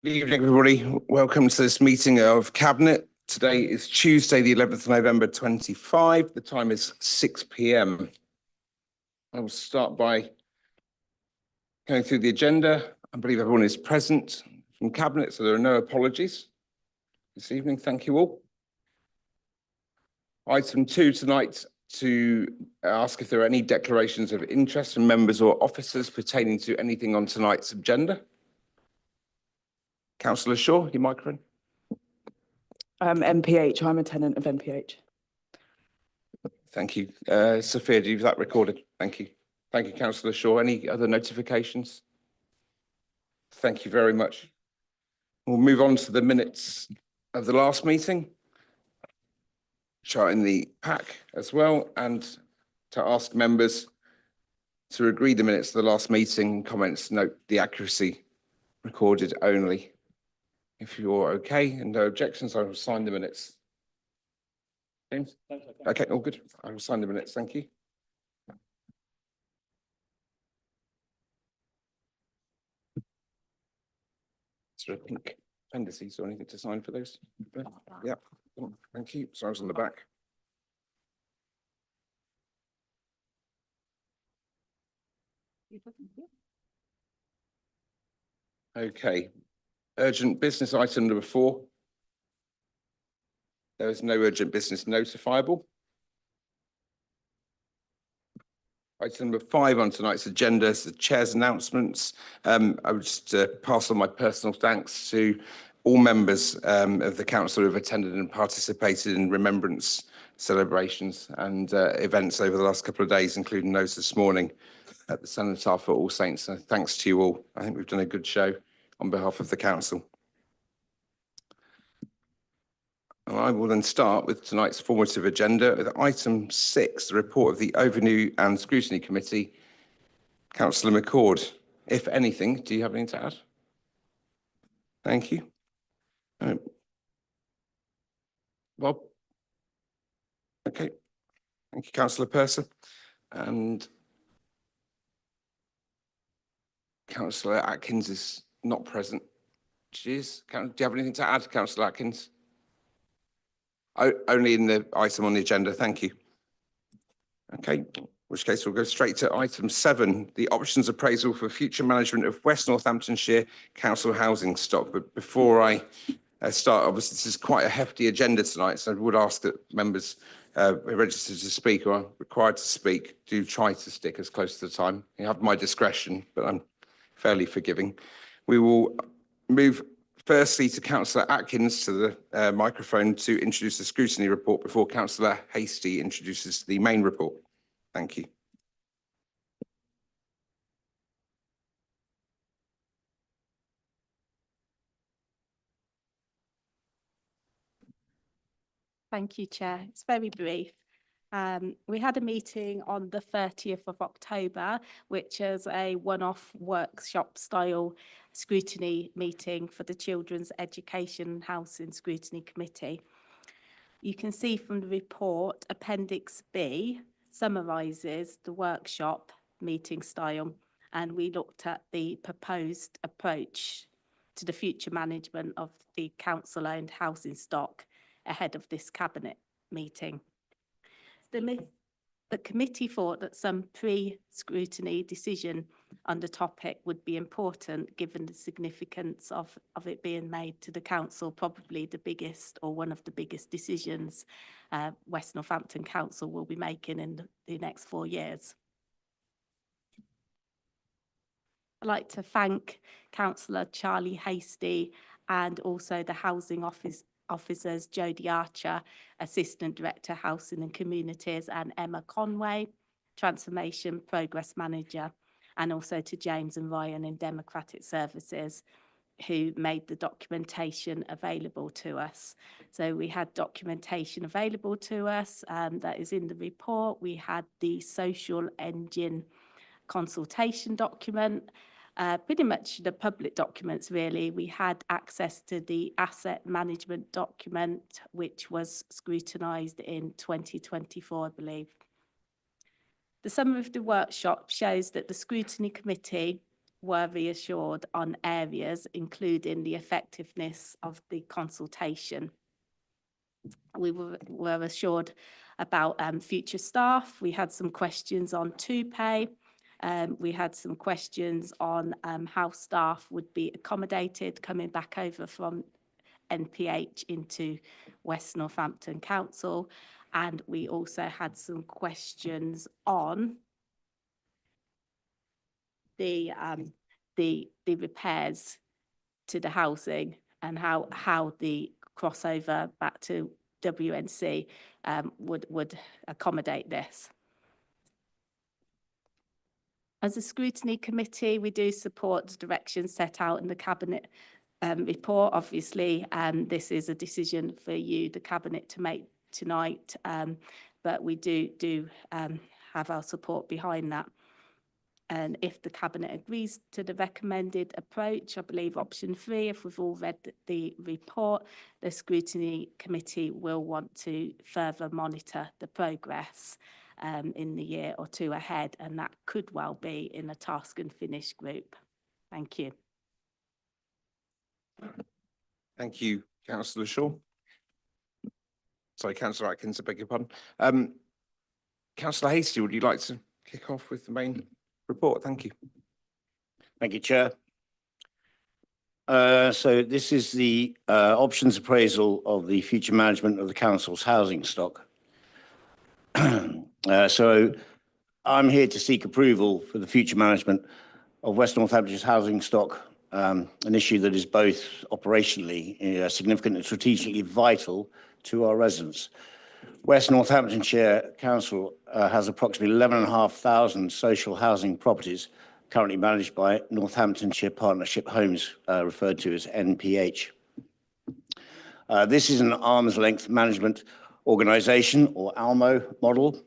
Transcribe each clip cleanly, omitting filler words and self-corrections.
Good evening, everybody. Welcome to this meeting of Cabinet. Today is Tuesday, the 11th of November, 25. The time is 6 p.m. I will start by going through the agenda. I believe everyone is present from Cabinet, so there are no apologies this evening. Thank you all. Item 2 tonight, to ask if there are any declarations of interest from members or officers pertaining to anything on tonight's agenda. Councillor Shaw, your microphone. MPH, I'm a tenant of MPH. Thank you. Sophia, do you have that recorded? Thank you. Thank you, Councillor Shaw. Any other notifications? Thank you very much. We'll move on to the minutes of the last meeting, which are in the pack as well, and to ask members to agree the minutes of the last meeting. Comments note the accuracy recorded only. If you're okay and no objections, I will sign the minutes. James? Okay, all good. I will sign the minutes. Thank you. Is there a pink appendices or anything to sign for those? Yeah, thank you. So I was on the back. Okay, urgent business item number 4. There is no urgent business notifiable. Item number 5 on tonight's agenda is the chair's announcements. I would just pass on my personal thanks to all members of the council who have attended and participated in remembrance celebrations and events over the last couple of days, including those this morning at the Cenotaph for All Saints. So thanks to you all. I think we've done a good show on behalf of the council. And I will then start with tonight's formative agenda with item 6, the report of the Overview and Scrutiny Committee. Councillor McCord, if anything, do you have anything to add? Thank you. Bob? Okay. Thank you, Councillor Purser. And Councillor Atkins is not present. She is. Do you have anything to add, Councillor Atkins? Only in the item on the agenda. Thank you. Okay, in which case we'll go straight to item 7, the options appraisal for future management of West Northamptonshire Council housing stock. But before I start, obviously this is quite a hefty agenda tonight, so I would ask that members registered to speak or are required to speak do try to stick as close to the time. You have my discretion, but I'm fairly forgiving. We will move firstly to Councillor Atkins to the microphone to introduce the scrutiny report before Councillor Hastie introduces the main report. Thank you. Thank you, Chair. It's very brief. We had a meeting on the 30th of October, which is a one-off workshop style scrutiny meeting for the Children's Education Housing Scrutiny Committee. You can see from the report, Appendix B summarises the workshop meeting style, and we looked at the proposed approach to the future management of the council-owned housing stock ahead of this cabinet meeting. The committee thought that some pre-scrutiny decision on the topic would be important given the significance of it being made to the council, probably the biggest or one of the biggest decisions West Northampton Council will be making in the next 4 years. I'd like to thank Councillor Charlie Hastie and also the Housing Officers Jodie Archer, Assistant Director Housing and Communities, and Emma Conway, Transformation Progress Manager, and also to James and Ryan in Democratic Services, who made the documentation available to us. So we had documentation available to us that is in the report. We had the social engine consultation document, pretty much the public documents really. We had access to the asset management document, which was scrutinised in 2024, I believe. The summary of the workshop shows that the scrutiny committee were reassured on areas, including the effectiveness of the consultation. We were assured about future staff. We had some questions on 2Pay. We had some questions on how staff would be accommodated coming back over from NPH into West Northampton Council. And we also had some questions on the repairs to the housing and how the crossover back to WNC would accommodate this. As a scrutiny committee, we do support the directions set out in the Cabinet report. Obviously, this is a decision for you, the Cabinet, to make tonight, but we do have our support behind that. And if the Cabinet agrees to the recommended approach, I believe option 3, if we've all read the report, the scrutiny committee will want to further monitor the progress in the year or two ahead, and that could well be in a task and finish group. Thank you. Thank you, Councillor Shaw. Sorry, Councillor Atkins, I beg your pardon. Councillor Hastie, would you like to kick off with the main report? Thank you. Thank you, Chair. So this is the options appraisal of the future management of the council's housing stock. So I'm here to seek approval for the future management of West Northampton's housing stock, an issue that is both operationally significant and strategically vital to our residents. West Northamptonshire Council has approximately 11,500 social housing properties currently managed by Northamptonshire Partnership Homes, referred to as NPH. This is an arm's length management organisation, or ALMO model,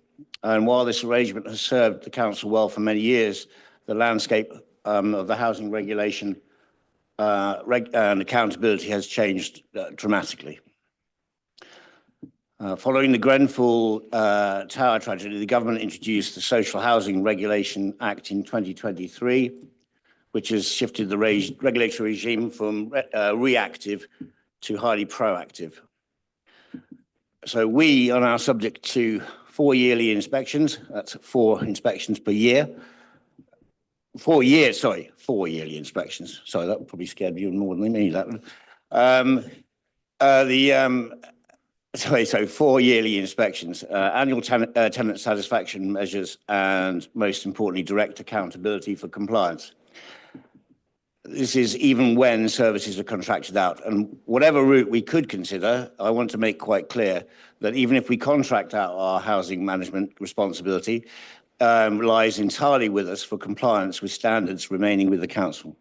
and while this arrangement has served the council well for many years, the landscape of the housing regulation and accountability has changed dramatically. Following the Grenfell Tower tragedy, the government introduced the Social Housing Regulation Act in 2023, which has shifted the regulatory regime from reactive to highly proactive. So we are now subject to 4 yearly inspections. That's 4 inspections per year. 4 yearly inspections. Sorry, that probably scared you more than me, that one. So 4 yearly inspections, annual tenant satisfaction measures, and most importantly, direct accountability for compliance. This is even when services are contracted out. And whatever route we could consider, I want to make quite clear that even if we contract out our housing management responsibility, lies entirely with us for compliance with standards remaining with the council.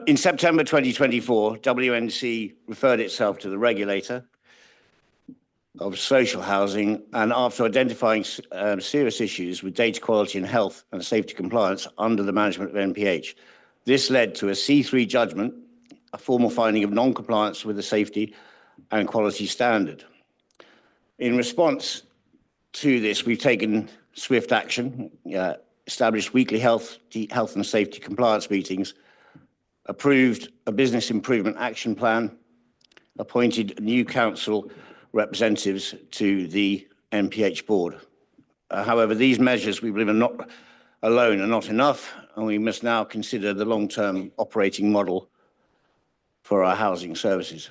In September 2024, WNC referred itself to the regulator of social housing, and after identifying serious issues with data quality and health and safety compliance under the management of NPH, this led to a C3 judgment, a formal finding of non-compliance with the safety and quality standard. In response to this, we've taken swift action, established weekly health and safety compliance meetings, approved a business improvement action plan, appointed new council representatives to the NPH board. However, these measures, we believe, are not alone, are not enough, and we must now consider the long-term operating model for our housing services.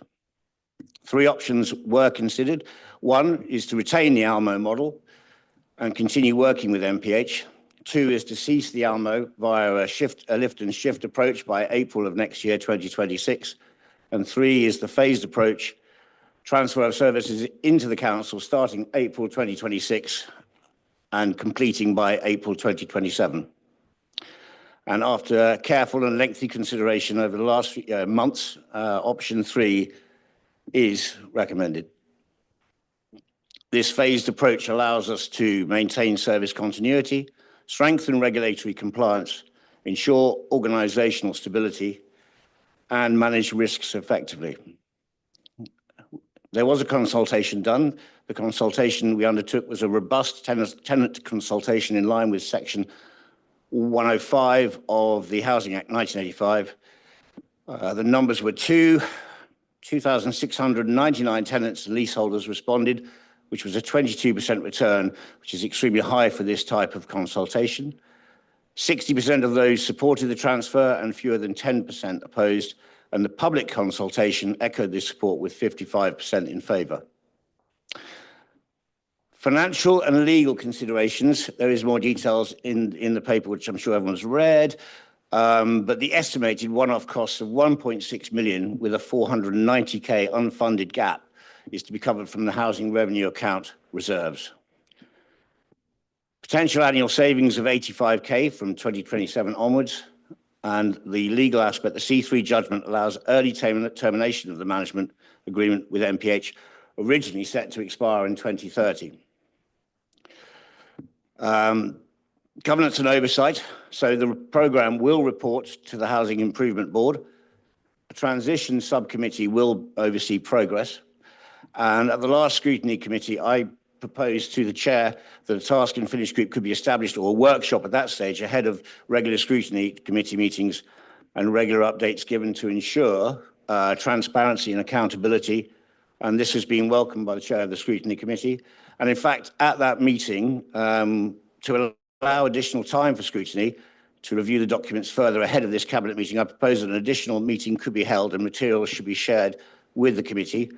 3 options were considered. 1 is to retain the ALMO model and continue working with NPH. 2 is to cease the ALMO via a lift and shift approach by April of next year, 2026. And 3 is the phased approach, transfer of services into the council starting April 2026 and completing by April 2027. And after careful and lengthy consideration over the last months, option 3 is recommended. This phased approach allows us to maintain service continuity, strengthen regulatory compliance, ensure organisational stability, and manage risks effectively. There was a consultation done. The consultation we undertook was a robust tenant consultation in line with Section 105 of the Housing Act 1985. The numbers were 2,699 tenants and leaseholders responded, which was a 22% return, which is extremely high for this type of consultation. 60% of those supported the transfer and fewer than 10% opposed, and the public consultation echoed this support with 55% in favour. Financial and legal considerations, there is more details in the paper, which I'm sure everyone's read, but the estimated one-off costs of 1.6 million with a 490k unfunded gap is to be covered from the housing revenue account reserves. Potential annual savings of 85k from 2027 onwards, and the legal aspect, the C3 judgment allows early termination of the management agreement with MPH, originally set to expire in 2030. Governance and oversight. So the programme will report to the Housing Improvement Board. A transition subcommittee will oversee progress. And at the last scrutiny committee, I proposed to the chair that a task and finish group could be established, or a workshop at that stage ahead of regular scrutiny committee meetings and regular updates given to ensure transparency and accountability. And this has been welcomed by the chair of the scrutiny committee. And in fact, at that meeting, to allow additional time for scrutiny to review the documents further ahead of this cabinet meeting, I propose that an additional meeting could be held and materials should be shared with the committee.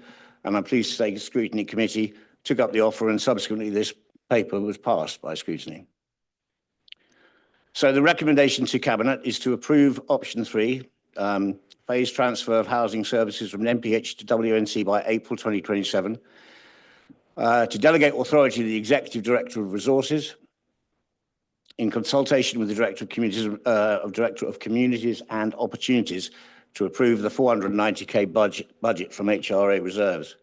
And I'm pleased to say the scrutiny committee took up the offer, and subsequently this paper was passed by scrutiny. So the recommendation to cabinet is to approve option 3, phased transfer of housing services from MPH to WNC by April 2027, to delegate authority to the Executive Director of Resources, in consultation with the Director of Communities and Opportunities, to approve the 490k budget from HRA reserves.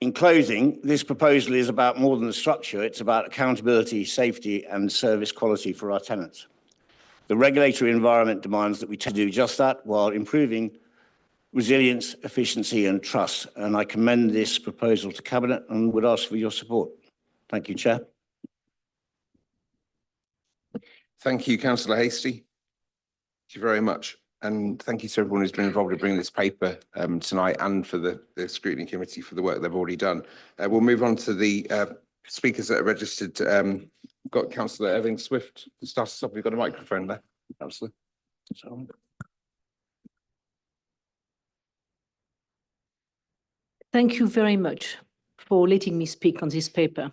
In closing, this proposal is about more than the structure. It's about accountability, safety, and service quality for our tenants. The regulatory environment demands that we do just that while improving resilience, efficiency, and trust. And I commend this proposal to Cabinet and would ask for your support. Thank you, Chair. Thank you, Councillor Hastie. Thank you very much. And thank you to everyone who's been involved in bringing this paper tonight, and for the scrutiny committee for the work they've already done. We'll move on to the speakers that are registered. We've got Councillor Irving Swift to start us off. We've got a microphone there, Councillor. Thank you very much for letting me speak on this paper.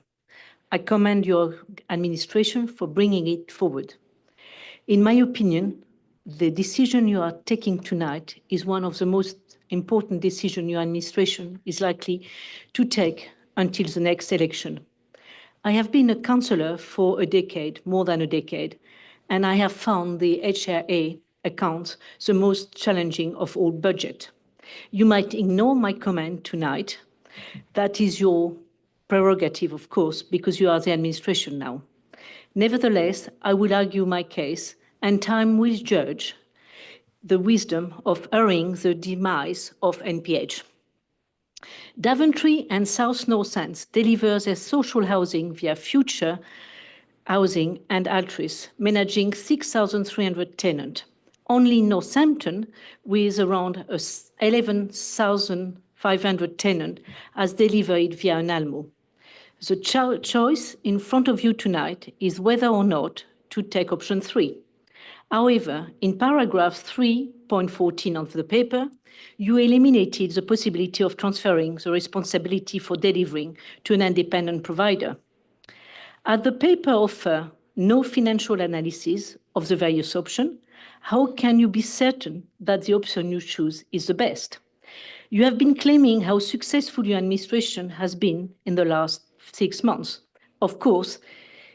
I commend your administration for bringing it forward. In my opinion, the decision you are taking tonight is one of the most important decisions your administration is likely to take until the next election. I have been a councillor for a decade, more than a decade, and I have found the HRA account the most challenging of all budget. You might ignore my comment tonight. That is your prerogative, of course, because you are the administration now. Nevertheless, I will argue my case, and time will judge the wisdom of hurrying the demise of NPH. Daventry and South Northants deliver their social housing via Future Housing and Altris, managing 6,300 tenants. Only Northampton, with around 11,500 tenants, has delivered via an ALMO. The choice in front of you tonight is whether or not to take option 3. However, in paragraph 3.14 of the paper, you eliminated the possibility of transferring the responsibility for delivering to an independent provider. As the paper offers no financial analysis of the various options, how can you be certain that the option you choose is the best? You have been claiming how successful your administration has been in the last 6 months. Of course,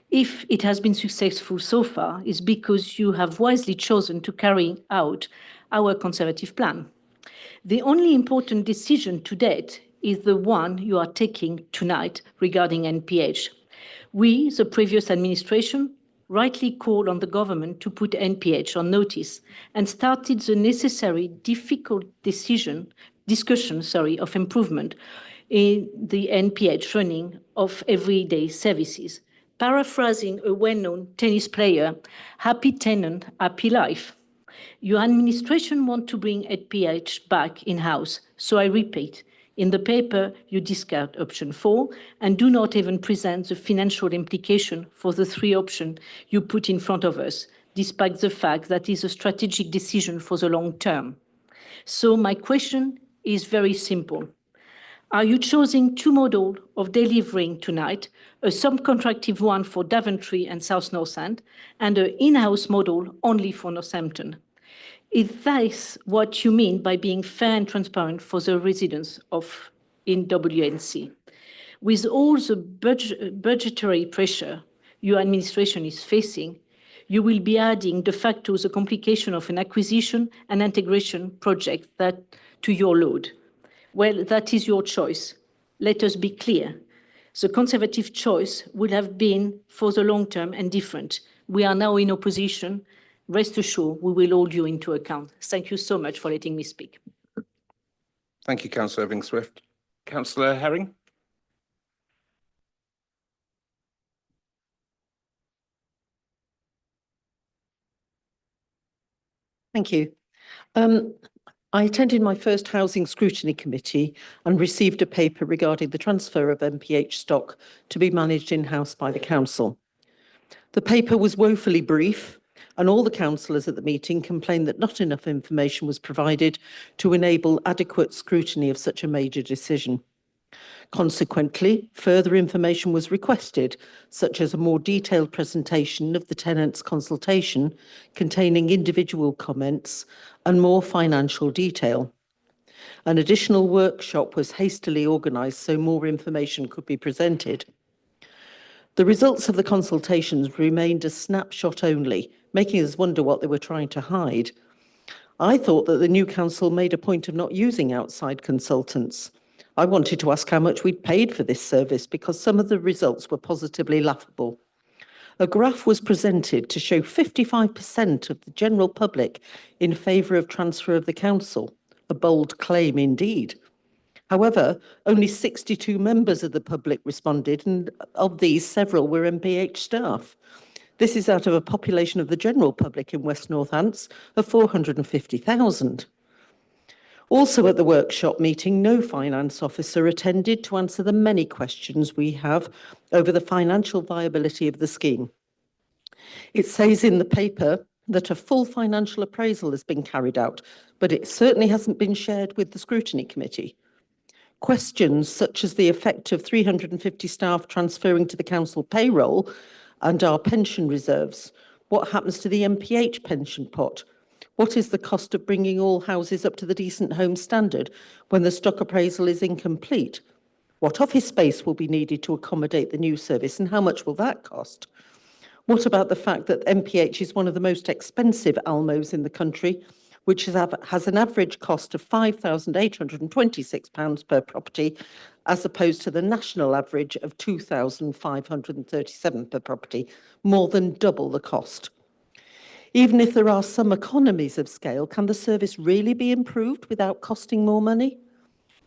if it has been successful so far, it's because you have wisely chosen to carry out our Conservative plan. The only important decision to date is the one you are taking tonight regarding NPH. We, the previous administration, rightly called on the government to put NPH on notice and started the necessary difficult discussion of improvement in the NPH running of everyday services. Paraphrasing a well-known tennis player, happy tenant, happy life. Your administration want to bring MPH back in-house. So I repeat, in the paper, you discard option 4 and do not even present the financial implication for the 3 options you put in front of us, despite the fact that is a strategic decision for the long term. So my question is very simple. Are you choosing 2 models of delivering tonight, a subcontractive one for Daventry and South Northend, and an in-house model only for Northampton? Is this what you mean by being fair and transparent for the residents in WNC? With all the budgetary pressure your administration is facing, you will be adding de facto the complication of an acquisition and integration project to your load. Well, that is your choice. Let us be clear. The Conservative choice would have been for the long term and different. We are now in opposition. Rest assured, we will hold you into account. Thank you so much for letting me speak. Thank you, Councillor Irving-Swift. Councillor Herring? Thank you. I attended my first Housing Scrutiny Committee and received a paper regarding the transfer of MPH stock to be managed in-house by the council. The paper was woefully brief, and all the councillors at the meeting complained that not enough information was provided to enable adequate scrutiny of such a major decision. Consequently, further information was requested, such as a more detailed presentation of the tenants' consultation containing individual comments and more financial detail. An additional workshop was hastily organised so more information could be presented. The results of the consultations remained a snapshot only, making us wonder what they were trying to hide. I thought that the new council made a point of not using outside consultants. I wanted to ask how much we'd paid for this service because some of the results were positively laughable. A graph was presented to show 55% of the general public in favour of transfer of the council, a bold claim indeed. However, only 62 members of the public responded, and of these, several were MPH staff. This is out of a population of the general public in West Northants of 450,000. Also at the workshop meeting, no finance officer attended to answer the many questions we have over the financial viability of the scheme. It says in the paper that a full financial appraisal has been carried out, but it certainly hasn't been shared with the Scrutiny Committee. Questions such as the effect of 350 staff transferring to the council payroll and our pension reserves, what happens to the MPH pension pot, what is the cost of bringing all houses up to the Decent Home Standard when the stock appraisal is incomplete? What office space will be needed to accommodate the new service and how much will that cost? What about the fact that MPH is one of the most expensive ALMOs in the country, which has an average cost of £5,826 per property, as opposed to the national average of £2,537 per property, more than double the cost? Even if there are some economies of scale, can the service really be improved without costing more money?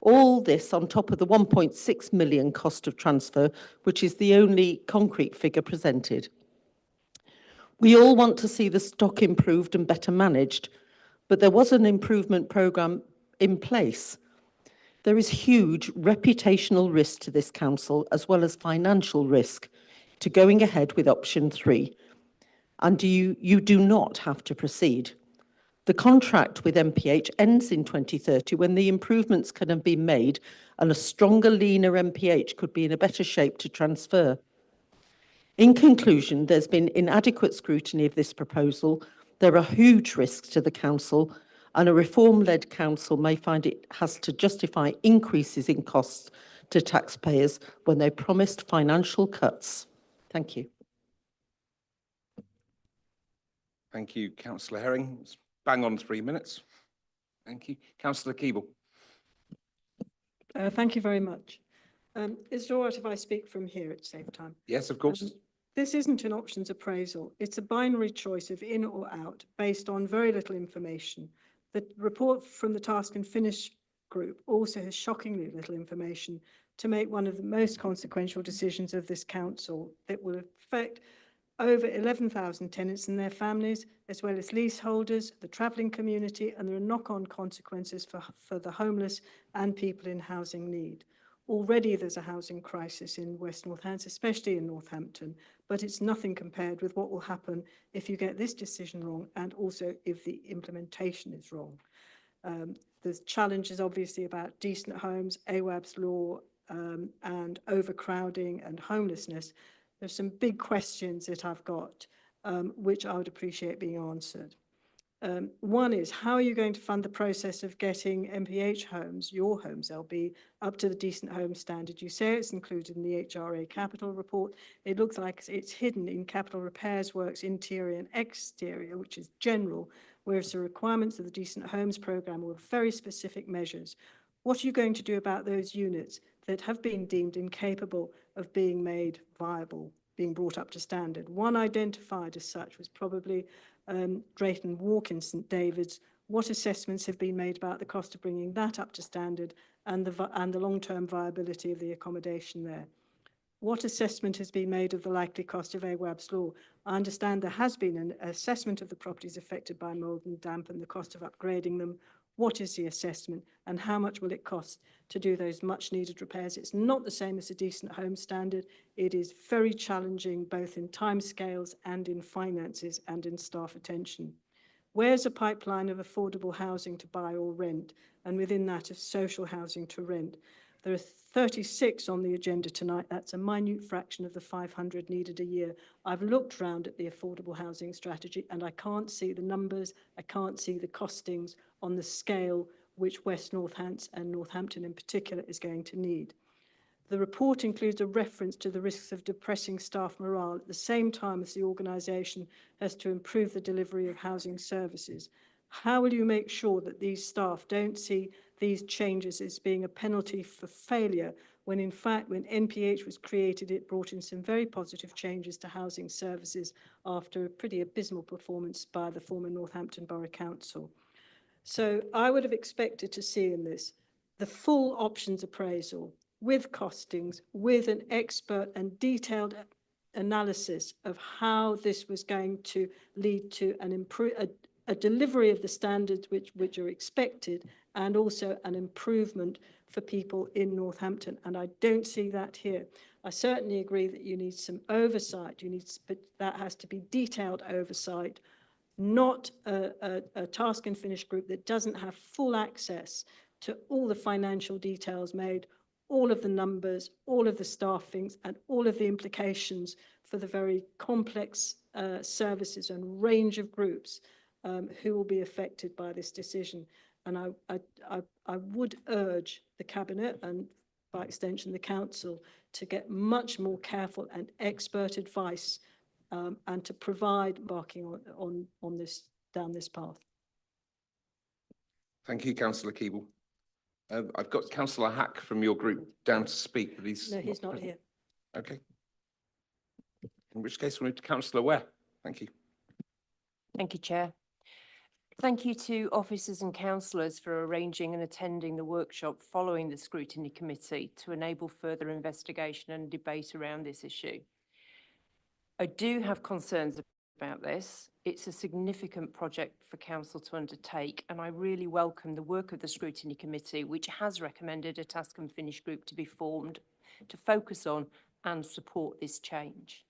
All this on top of the 1.6 million cost of transfer, which is the only concrete figure presented. We all want to see the stock improved and better managed, but there was an improvement programme in place. There is huge reputational risk to this council, as well as financial risk, to going ahead with option 3. And you do not have to proceed. The contract with MPH ends in 2030 when the improvements can have been made and a stronger, leaner MPH could be in a better shape to transfer. In conclusion, there's been inadequate scrutiny of this proposal. There are huge risks to the council, and a reform-led council may find it has to justify increases in costs to taxpayers when they promised financial cuts. Thank you. Thank you, Councillor Herring. It's bang on 3 minutes. Thank you. Councillor Keeble. Thank you very much. Is it all right if I speak from here at the same time? Yes, of course. This isn't an options appraisal. It's a binary choice of in or out based on very little information. The report from the Task and Finish group also has shockingly little information, to make one of the most consequential decisions of this council that will affect over 11,000 tenants and their families, as well as leaseholders, the travelling community, and there are knock-on consequences for the homeless and people in housing need. Already there's a housing crisis in West Northampton, especially in Northampton, but it's nothing compared with what will happen if you get this decision wrong and also if the implementation is wrong. There's challenges obviously about decent homes, AWAB's law, and overcrowding and homelessness. There's some big questions that I've got, which I would appreciate being answered. One is, how are you going to fund the process of getting MPH homes, your homes, LB, up to the decent home standard? You say it's included in the HRA capital report. It looks like it's hidden in capital repairs works, interior and exterior, which is general, whereas the requirements of the Decent Homes programme were very specific measures. What are you going to do about those units that have been deemed incapable of being made viable, being brought up to standard? One identified as such was probably Drayton Walk in St David's. What assessments have been made about the cost of bringing that up to standard and the long-term viability of the accommodation there? What assessment has been made of the likely cost of AWAB's law? I understand there has been an assessment of the properties affected by mould and damp and the cost of upgrading them. What is the assessment and how much will it cost to do those much needed repairs? It's not the same as a decent home standard. It is very challenging both in timescales and in finances and in staff attention. Where's a pipeline of affordable housing to buy or rent, and within that of social housing to rent? There are 36 on the agenda tonight. That's a minute fraction of the 500 needed a year. I've looked round at the affordable housing strategy and I can't see the numbers, I can't see the costings on the scale which West Northants and Northampton in particular is going to need. The report includes a reference to the risks of depressing staff morale at the same time as the organisation has to improve the delivery of housing services. How will you make sure that these staff don't see these changes as being a penalty for failure when in fact when NPH was created it brought in some very positive changes to housing services after a pretty abysmal performance by the former Northampton Borough Council? So I would have expected to see in this the full options appraisal with costings, with an expert and detailed analysis of how this was going to lead to a delivery of the standards which are expected and also an improvement for people in Northampton. And I don't see that here. I certainly agree that you need some oversight. But that has to be detailed oversight, not a task and finish group that doesn't have full access to all the financial details made, all of the numbers, all of the staffings, and all of the implications for the very complex services and range of groups who will be affected by this decision. And I would urge the Cabinet and by extension the Council to get much more careful and expert advice and to provide embarking on this down this path. Thank you, Councillor Keeble. I've got Councillor Hack from your group down to speak, but he's Not present. here. Okay. In which case we'll move to Councillor Ware. Thank you. Thank you, Chair. Thank you to officers and councillors for arranging and attending the workshop following the scrutiny committee to enable further investigation and debate around this issue. I do have concerns about this. It's a significant project for council to undertake, and I really welcome the work of the scrutiny committee, which has recommended a task and finish group to be formed to focus on and support this change.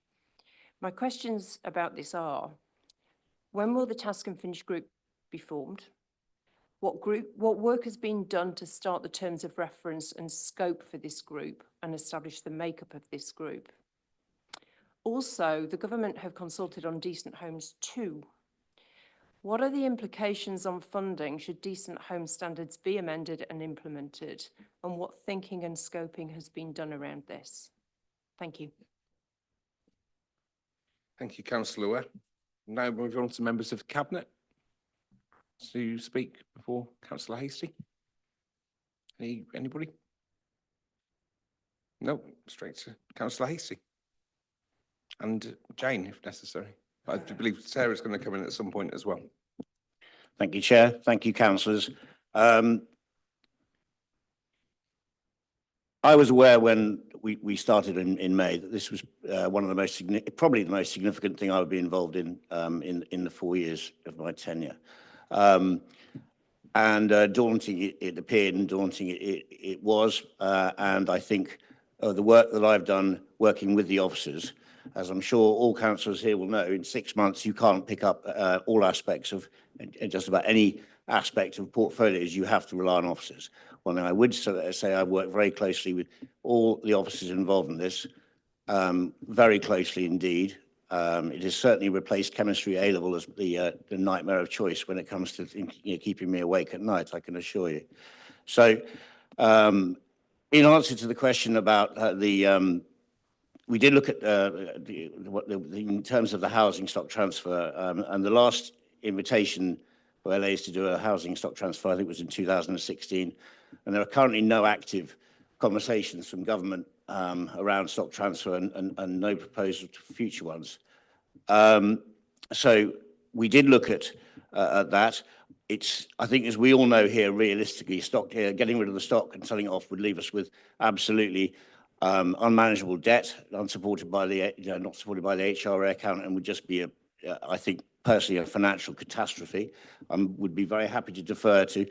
My questions about this are, when will the task and finish group be formed? What work has been done to start the terms of reference and scope for this group and establish the makeup of this group? Also, the government have consulted on Decent Homes 2. What are the implications on funding should Decent Home standards be amended and implemented? And what thinking and scoping has been done around this? Thank you. Thank you, Councillor Ware. Now moving on to members of the Cabinet to speak before Councillor Hastie. Anybody? No, straight to Councillor Hastie. And Jane, if necessary. I do believe Sarah's going to come in at some point as well. Thank you, Chair. Thank you, councillors. I I was aware when we started in May that this was one of the most probably the most significant thing I would be involved in the 4 years of my tenure. Daunting it appeared, and daunting it was. And I think the work that I've done working with the officers, as I'm sure all councillors here will know, in 6 months you can't pick up all aspects of just about any aspect of portfolios. You have to rely on officers. One thing I would say, I work very closely with all the officers involved in this, very closely indeed. It has certainly replaced chemistry A-level as the nightmare of choice when it comes to keeping me awake at night, I can assure you. So in answer to the question about we did look at in terms of the housing stock transfer, and the last invitation for LAs to do a housing stock transfer, I think, was in 2016, and there are currently no active conversations from government around stock transfer and no proposal to future ones. So we did look at that. I think, as we all know here, realistically, getting rid of the stock and selling it off would leave us with absolutely unmanageable debt, unsupported by not supported by the HRA account, and would just be I think personally a financial catastrophe. Would be very happy to defer to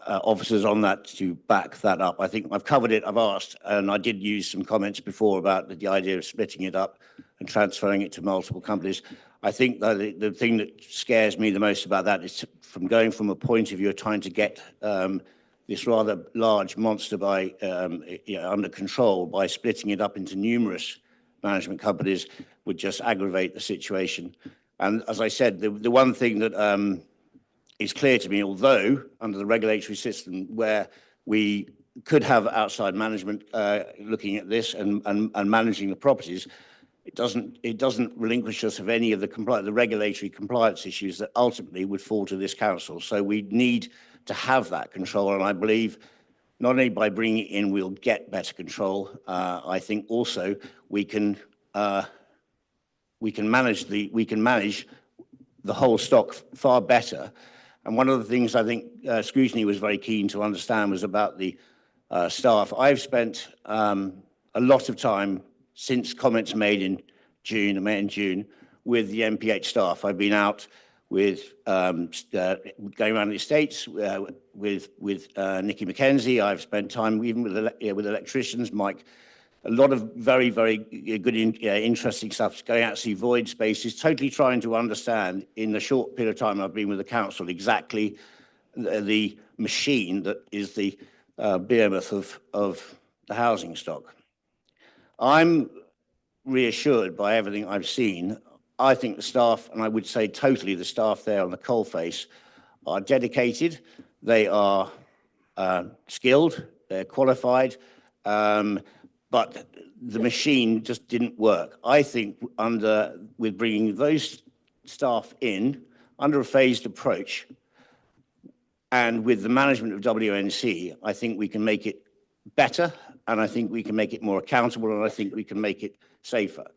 officers on that to back that up. I think I've covered it, I've asked, and I did use some comments before about the idea of splitting it up and transferring it to multiple companies. I think that the thing that scares me the most about that is from going from a point of view of trying to get this rather large monster under control by splitting it up into numerous management companies would just aggravate the situation. And as I said, the one thing that is clear to me, although under the regulatory system where we could have outside management looking at this and managing the properties, it doesn't relinquish us of any of the regulatory compliance issues that ultimately would fall to this council. So we need to have that control, and I believe not only by bringing it in we'll get better control. I think also we can manage the whole stock far better. And one of the things I think Scrutiny was very keen to understand was about the staff. I've spent a lot of time since comments made in May and June with the MPH staff. I've been out with going around the estates with Nikki McKenzie. I've spent time even with electricians, Mike. A lot of very, very good, interesting stuff, going out to see void spaces, totally trying to understand in the short period of time I've been with the council exactly the machine that is the behemoth of the housing stock. I'm reassured by everything I've seen. I think the staff, and I would say totally the staff there on the coalface, are dedicated, they are skilled, they're qualified, but the machine just didn't work. I think with bringing those staff in under a phased approach and with the management of WNC, I think we can make it better, and I think we can make it more accountable, and I think we can make it safer.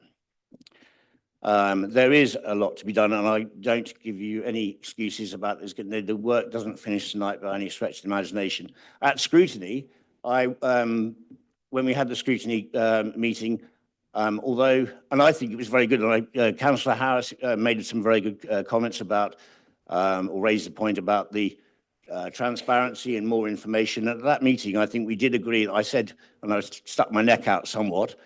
There is a lot to be done, and I don't give you any excuses about this. The work doesn't finish tonight by any stretch of the imagination. At Scrutiny, when we had the Scrutiny meeting, although, and I think it was very good, and Councillor Harris made some very good comments about, or raised the point about the transparency and more information. At that meeting, I think we did agree, I said, and I stuck my neck out somewhat,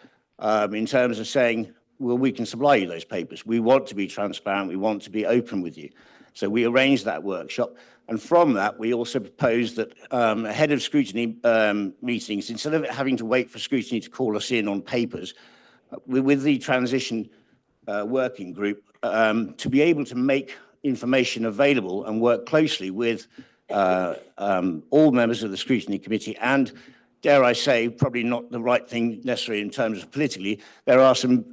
in terms of saying, well, we can supply you those papers. We want to be transparent. We want to be open with you. So we arranged that workshop. And from that, we also proposed that ahead of Scrutiny meetings, instead of having to wait for Scrutiny to call us in on papers, with the transition working group, to be able to make information available and work closely with all members of the Scrutiny Committee, and dare I say, probably not the right thing necessarily in terms of politically, there are some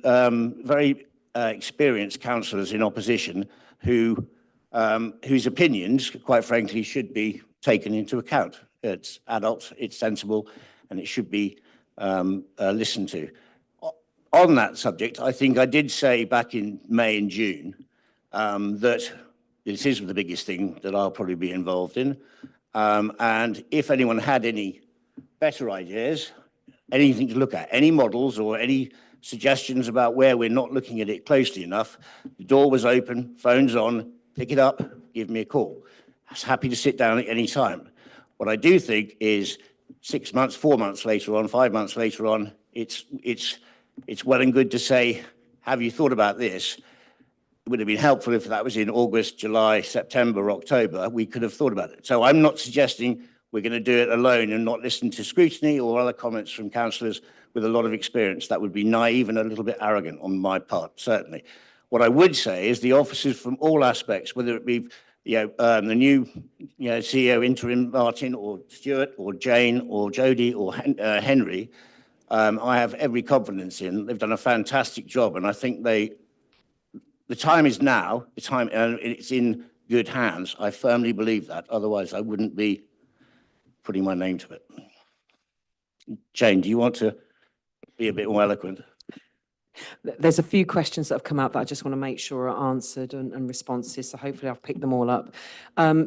very experienced councillors in opposition whose opinions, quite frankly, should be taken into account. It's adult, it's sensible, and it should be listened to. On that subject, I think I did say back in May and June that this is the biggest thing that I'll probably be involved in. And if anyone had any better ideas, anything to look at, any models or any suggestions about where we're not looking at it closely enough, the door was open, phone's on, pick it up, give me a call. I was happy to sit down at any time. What I do think is 6 months, 4 months later on, 5 months later on, it's well and good to say, have you thought about this? It would have been helpful if that was in August, July, September, October, we could have thought about it. So I'm not suggesting we're going to do it alone and not listen to scrutiny or other comments from councillors with a lot of experience. That would be naive and a little bit arrogant on my part, certainly. What I would say is the officers from all aspects, whether it be the new CEO interim Martin or Stuart or Jane or Jodie or Henry, I have every confidence in. They've done a fantastic job, and I think the time is now. The time, and it's in good hands. I firmly believe that. Otherwise, I wouldn't be putting my name to it. Jane, do you want to be a bit more eloquent? There's a few questions that have come out that I just want to make sure are answered and responses, so hopefully I've picked them all up.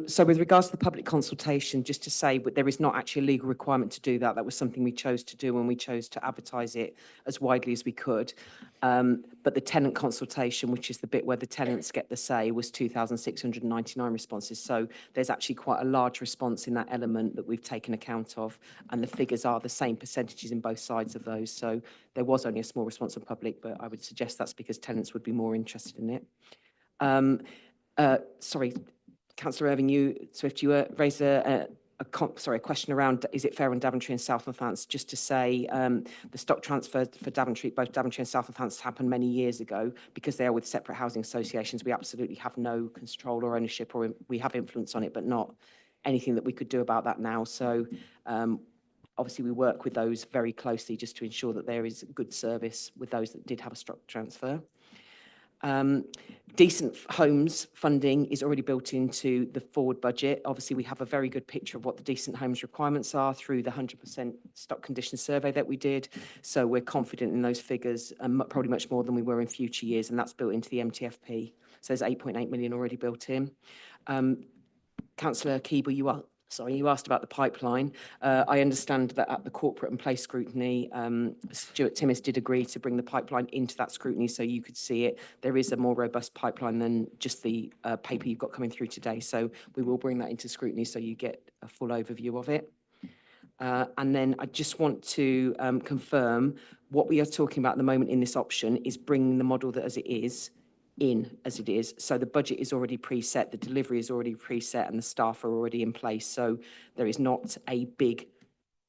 So with regards to the public consultation, just to say, but there is not actually a legal requirement to do that. That was something we chose to do when we chose to advertise it as widely as we could. But the tenant consultation, which is the bit where the tenants get the say, was 2,699 responses. So there's actually quite a large response in that element that we've taken account of, and the figures are the same percentages in both sides of those. So there was only a small response from public, but I would suggest that's because tenants would be more interested in it. Sorry, Councillor Irving, Swift, you raised a question around, is it fair on Daventry and South Northampton? Just to say, the stock transfer for Daventry, both Daventry and South Northampton happened many years ago. Because they are with separate housing associations, we absolutely have no control or ownership, or we have influence on it, but not anything that we could do about that now. So obviously we work with those very closely just to ensure that there is good service with those that did have a stock transfer. Decent Homes funding is already built into the forward budget. Obviously, we have a very good picture of what the Decent Homes requirements are through the 100% stock condition survey that we did. So we're confident in those figures, probably much more than we were in future years, and that's built into the MTFP. So there's 8.8 million already built in. Councillor Keeble, you asked about the pipeline. I understand that at the corporate and place scrutiny, Stuart Timmis did agree to bring the pipeline into that scrutiny so you could see it. There is a more robust pipeline than just the paper you've got coming through today. So we will bring that into scrutiny so you get a full overview of it. And then I just want to confirm what we are talking about at the moment in this option is bringing the model that as it is in as it is. So the budget is already preset, the delivery is already preset, and the staff are already in place. So there is not a big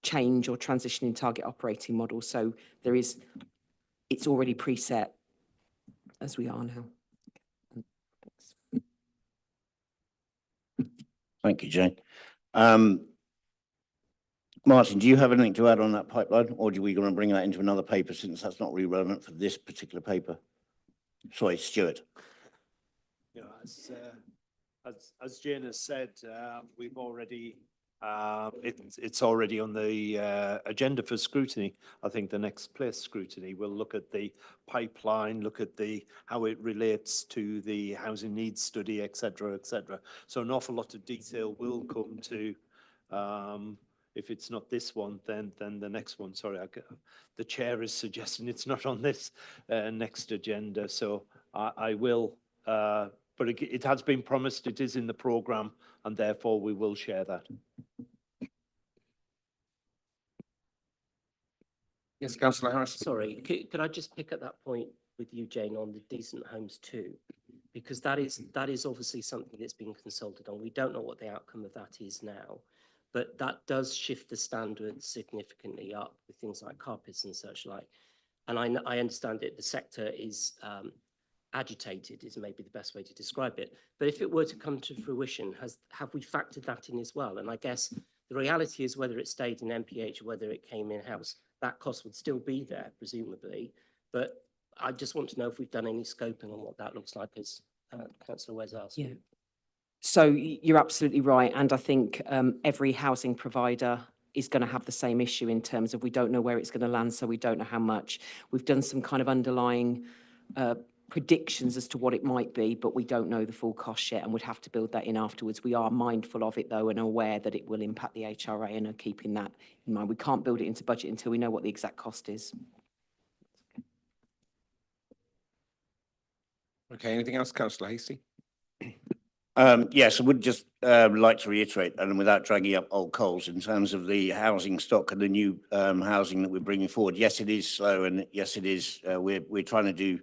change or transition in target operating model. So it's already preset as we are now. Thank you, Jane. Martin, do you have anything to add on that pipeline, or are we going to bring that into another paper since that's not really relevant for this particular paper? Sorry, Stuart. Yeah, as Jane has said, we've already it's already on the agenda for scrutiny. I think the next place scrutiny will look at the pipeline, look at how it relates to the housing needs study, etc., etc. So an awful lot of detail will come to. If it's not this one, then the next one. Sorry, the chair is suggesting it's not on this next agenda. So I will, but it has been promised. It is in the programme, and therefore we will share that. Yes, Councillor Harris. Sorry, could I just pick up that point with you, Jane, on the Decent Homes 2? Because that is obviously something that's been consulted on. We don't know what the outcome of that is now. But that does shift the standards significantly up with things like carpets and such like. And I understand that the sector is agitated, is maybe the best way to describe it. But if it were to come to fruition, have we factored that in as well? And I guess the reality is whether it stayed in MPH or whether it came in-house, that cost would still be there, presumably. But I just want to know if we've done any scoping on what that looks like, as Councillor Wes asked. Yeah. So you're absolutely right. And I think every housing provider is going to have the same issue in terms of we don't know where it's going to land, so we don't know how much. We've done some kind of underlying predictions as to what it might be, but we don't know the full cost yet and would have to build that in afterwards. We are mindful of it though and aware that it will impact the HRA and are keeping that in mind. We can't build it into budget until we know what the exact cost is. Okay, anything else, councillor Hasty? Yes, I would just like to reiterate, and without dragging up old coals, in terms of the housing stock and the new housing that we're bringing forward. Yes, it is slow, and yes, it is. We're trying to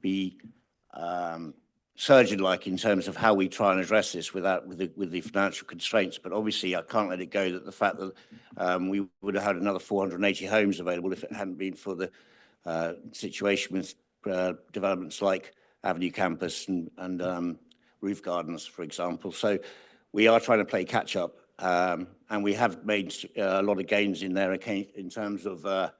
be surgeon-like in terms of how we try and address this with the financial constraints. But obviously, I can't let it go that the fact that we would have had another 480 homes available if it hadn't been for the situation with developments like Avenue Campus and Roof Gardens, for example. So we are trying to play catch up, and we have made a lot of gains in there in terms of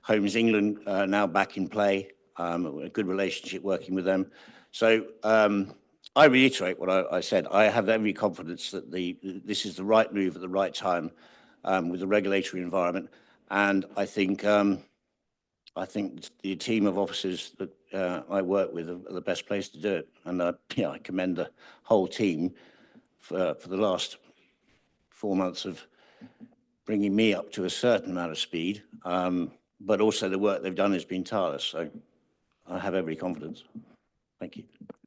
Homes England now back in play, a good relationship working with them. So I reiterate what I said. I have every confidence that this is the right move at the right time with the regulatory environment, and I think the team of officers that I work with are the best place to do it. And I commend the whole team for the last 4 months of bringing me up to a certain amount of speed. But also the work they've done has been tireless. So I have every confidence. Thank you.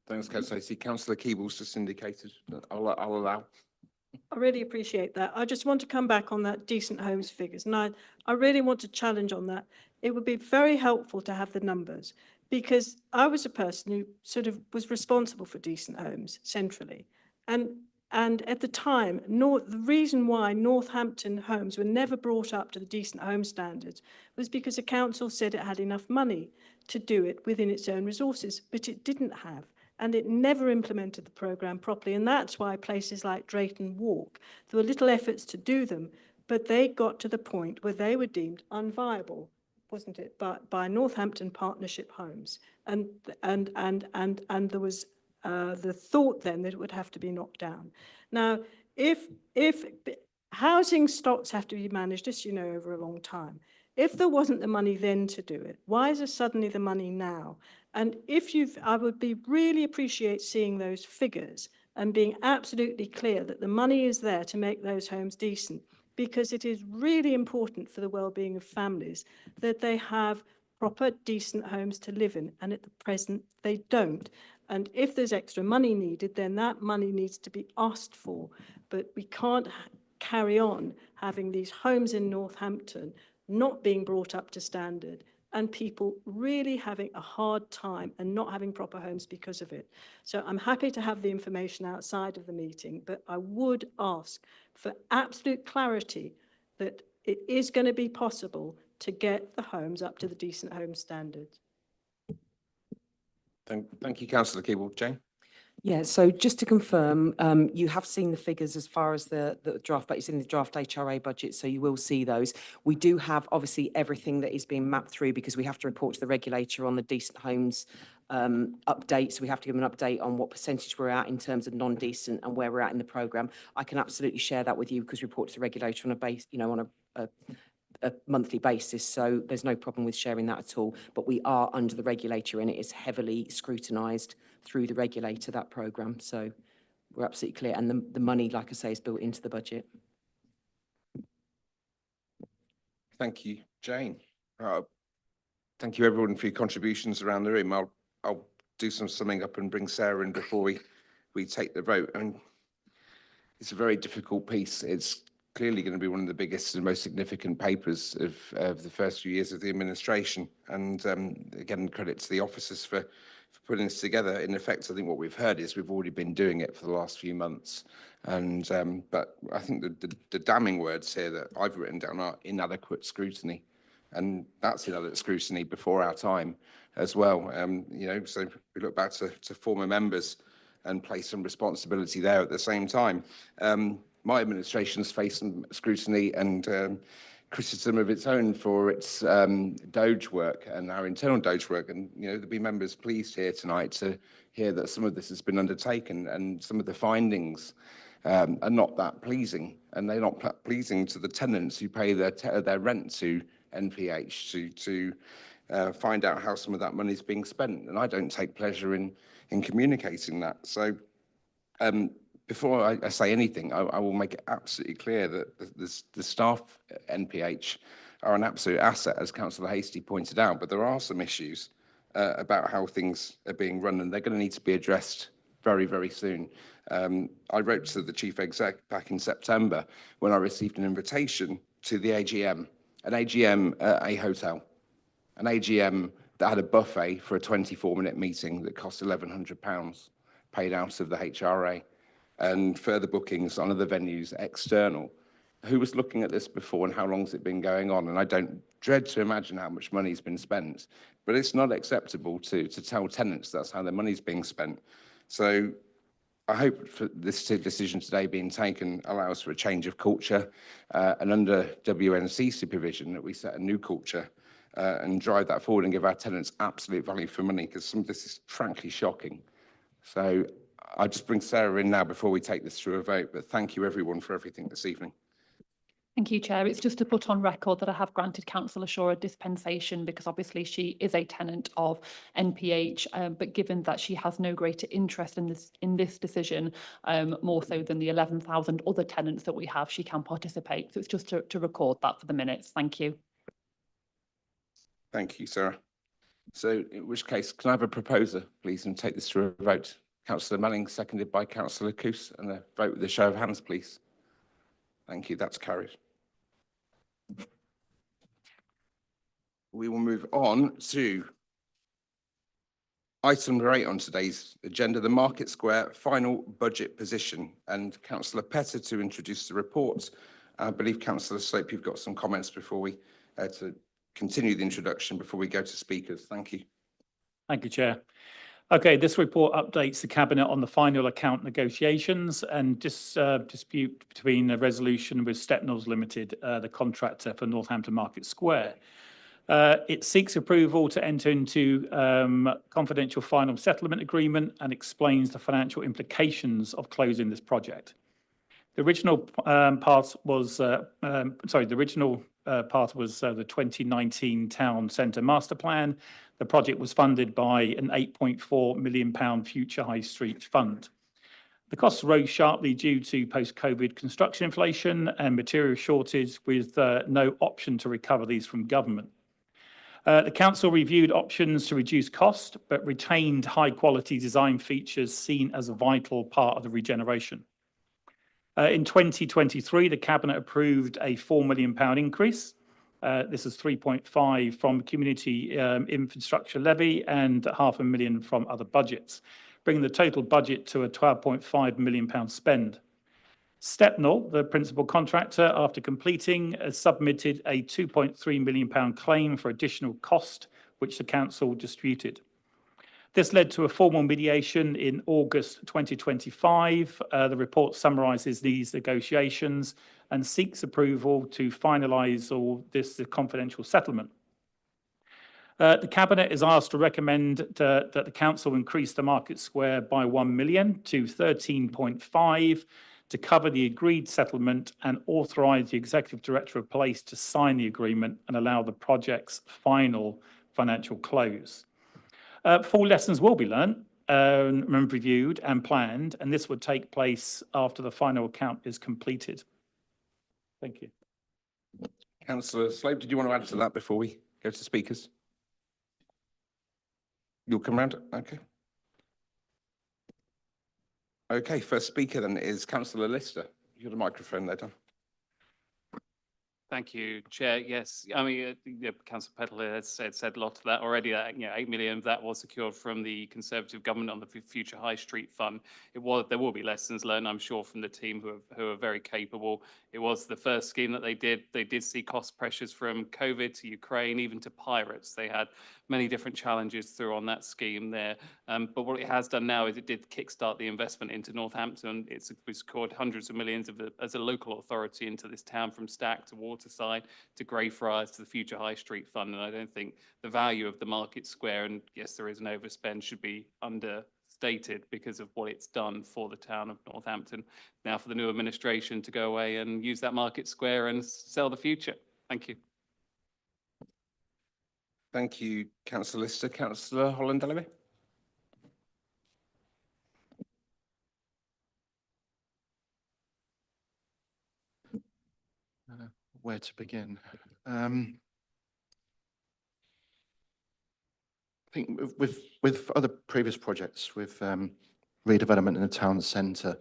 Thanks, councillor Hasty. Councillor Keeble's just indicated that I'll allow. I really appreciate that. I just want to come back on that decent homes figures. And I really want to challenge on that. It would be very helpful to have the numbers, because I was a person who sort of was responsible for decent homes centrally. And at the time, the reason why Northampton homes were never brought up to the decent home standards was because the council said it had enough money to do it within its own resources, but it didn't have. And it never implemented the programme properly. And that's why places like Drayton Walk, there were little efforts to do them, but they got to the point where they were deemed unviable, wasn't it, by Northampton Partnership Homes. And there was the thought then that it would have to be knocked down. Now, if housing stocks have to be managed, as you know, over a long time, if there wasn't the money then to do it, why is there suddenly the money now? And I would really appreciate seeing those figures and being absolutely clear that the money is there to make those homes decent, because it is really important for the well-being of families that they have proper, decent homes to live in. And at the present, they don't. And if there's extra money needed, then that money needs to be asked for. But we can't carry on having these homes in Northampton not being brought up to standard, and people really having a hard time and not having proper homes because of it. So I'm happy to have the information outside of the meeting, but I would ask for absolute clarity that it is going to be possible to get the homes up to the decent home standards. Thank you, councillor Keeble. Jane? Yeah, so just to confirm, you have seen the figures as far as the draft, but it's in the draft HRA budget, so you will see those. We do have obviously everything that is being mapped through, because we have to report to the regulator on the decent homes update. So we have to give them an update on what percentage we're at in terms of non-decent and where we're at in the programme. I can absolutely share that with you, because we report to the regulator on a base, on a monthly basis, so there's no problem with sharing that at all. But we are under the regulator, and it is heavily scrutinised through the regulator, that programme. So we're absolutely clear, and the money, like I say, is built into the budget. Thank you, Jane. Thank you, everyone, for your contributions around the room. I'll do some summing up and bring Sarah in before we take the vote. And it's a very difficult piece. It's clearly going to be one of the biggest and most significant papers of the first few years of the administration. And again, credit to the officers for putting this together. In effect, I think what we've heard is we've already been doing it for the last few months. And but I think the damning words here that I've written down are inadequate scrutiny. And that's inadequate scrutiny before our time as well. So we look back to former members and place some responsibility there at the same time. My administration's faced some scrutiny and criticism of its own for its Doge work and our internal Doge work. And, there'll be members pleased here tonight to hear that some of this has been undertaken, and some of the findings are not that pleasing. And they're not pleasing to the tenants who pay their rent to NPH, to find out how some of that money is being spent. And I don't take pleasure in communicating that. So before I say anything, I will make it absolutely clear that the staff at NPH are an absolute asset, as Councillor Hastie pointed out, but there are some issues about how things are being run, and they're going to need to be addressed very, very soon. I wrote to the Chief Exec back in September when I received an invitation to the AGM, an AGM at a hotel, an AGM that had a buffet for a 24-minute meeting that cost £1,100 paid out of the HRA, and further bookings on other venues external. Who was looking at this before, and how long has it been going on? And I don't dread to imagine how much money's been spent, but it's not acceptable to tell tenants that's how their money's being spent. So I hope for this decision today being taken allows for a change of culture, and under WNC supervision that we set a new culture and drive that forward and give our tenants absolute value for money, because some of this is frankly shocking. So I'll just bring Sarah in now before we take this through a vote, but thank you everyone for everything this evening. Thank you, Chair. It's just to put on record that I have granted Councillor Shaw a dispensation because obviously she is a tenant of NPH, but given that she has no greater interest in this decision, more so than the 11,000 other tenants that we have, she can participate. So it's just to record that for the minutes. Thank you. Thank you, Sarah. So in which case, can I have a proposer, please, and take this through a vote? Councillor Manning, seconded by Councillor Coos, and a vote with a show of hands, please. Thank you, that's carried. We will move on to item number 8 on today's agenda, the Market Square final budget position, and Councillor Petter to introduce the report. I believe, Councillor Slope, you've got some comments before we to continue the introduction before we go to speakers. Thank you. Thank you, Chair. Okay, this report updates the Cabinet on the final account negotiations and dispute between the resolution with Stepnells Limited, the contractor for Northampton Market Square. It seeks approval to enter into confidential final settlement agreement and explains the financial implications of closing this project. The original part was the 2019 Town Centre Master Plan. The project was funded by an £8.4 million Future High Street Fund. The costs rose sharply due to post-COVID construction inflation and material shortage, with no option to recover these from government. The council reviewed options to reduce cost, but retained high-quality design features seen as a vital part of the regeneration. In 2023, the Cabinet approved a £4 million increase. This is 3.5 from Community Infrastructure Levy and £500,000 from other budgets, bringing the total budget to a £12.5 million spend. Stepnell, the principal contractor, after completing, has submitted a £2.3 million claim for additional cost, which the council disputed. This led to a formal mediation in August 2025. The report summarises these negotiations and seeks approval to finalise all this confidential settlement. The Cabinet is asked to recommend that the Council increase the Market Square by 1 million to 13.5 to cover the agreed settlement and authorise the Executive Director of Police to sign the agreement and allow the project's final financial close. Full lessons will be learnt, reviewed and planned, and this would take place after the final account is completed. Thank you. Councillor Slope, did you want to add to that before we go to speakers? You'll come round? Okay. Okay, first speaker then is Councillor Lister. You've got a microphone there, Don. Thank you, Chair. Yes, I mean, Councillor Peddler has said a lot of that already. That 8 million of that was secured from the Conservative government on the Future High Street Fund. There will be lessons learned, I'm sure, from the team who are very capable. It was the first scheme that they did. They did see cost pressures from COVID to Ukraine, even to pirates. They had many different challenges through on that scheme there. But what it has done now is it did kickstart the investment into Northampton. We secured hundreds of millions as a local authority into this town, from Stack to Waterside to Greyfriars to the Future High Street Fund. And I don't think the value of the Market Square, and yes, there is an overspend, should be understated because of what it's done for the town of Northampton. Now for the new administration to go away and use that Market Square and sell the future. Thank you. Thank you, councillor Lister. Councillor Holland-Ellerby. Where to begin? I think with other previous projects, with redevelopment in the town centre,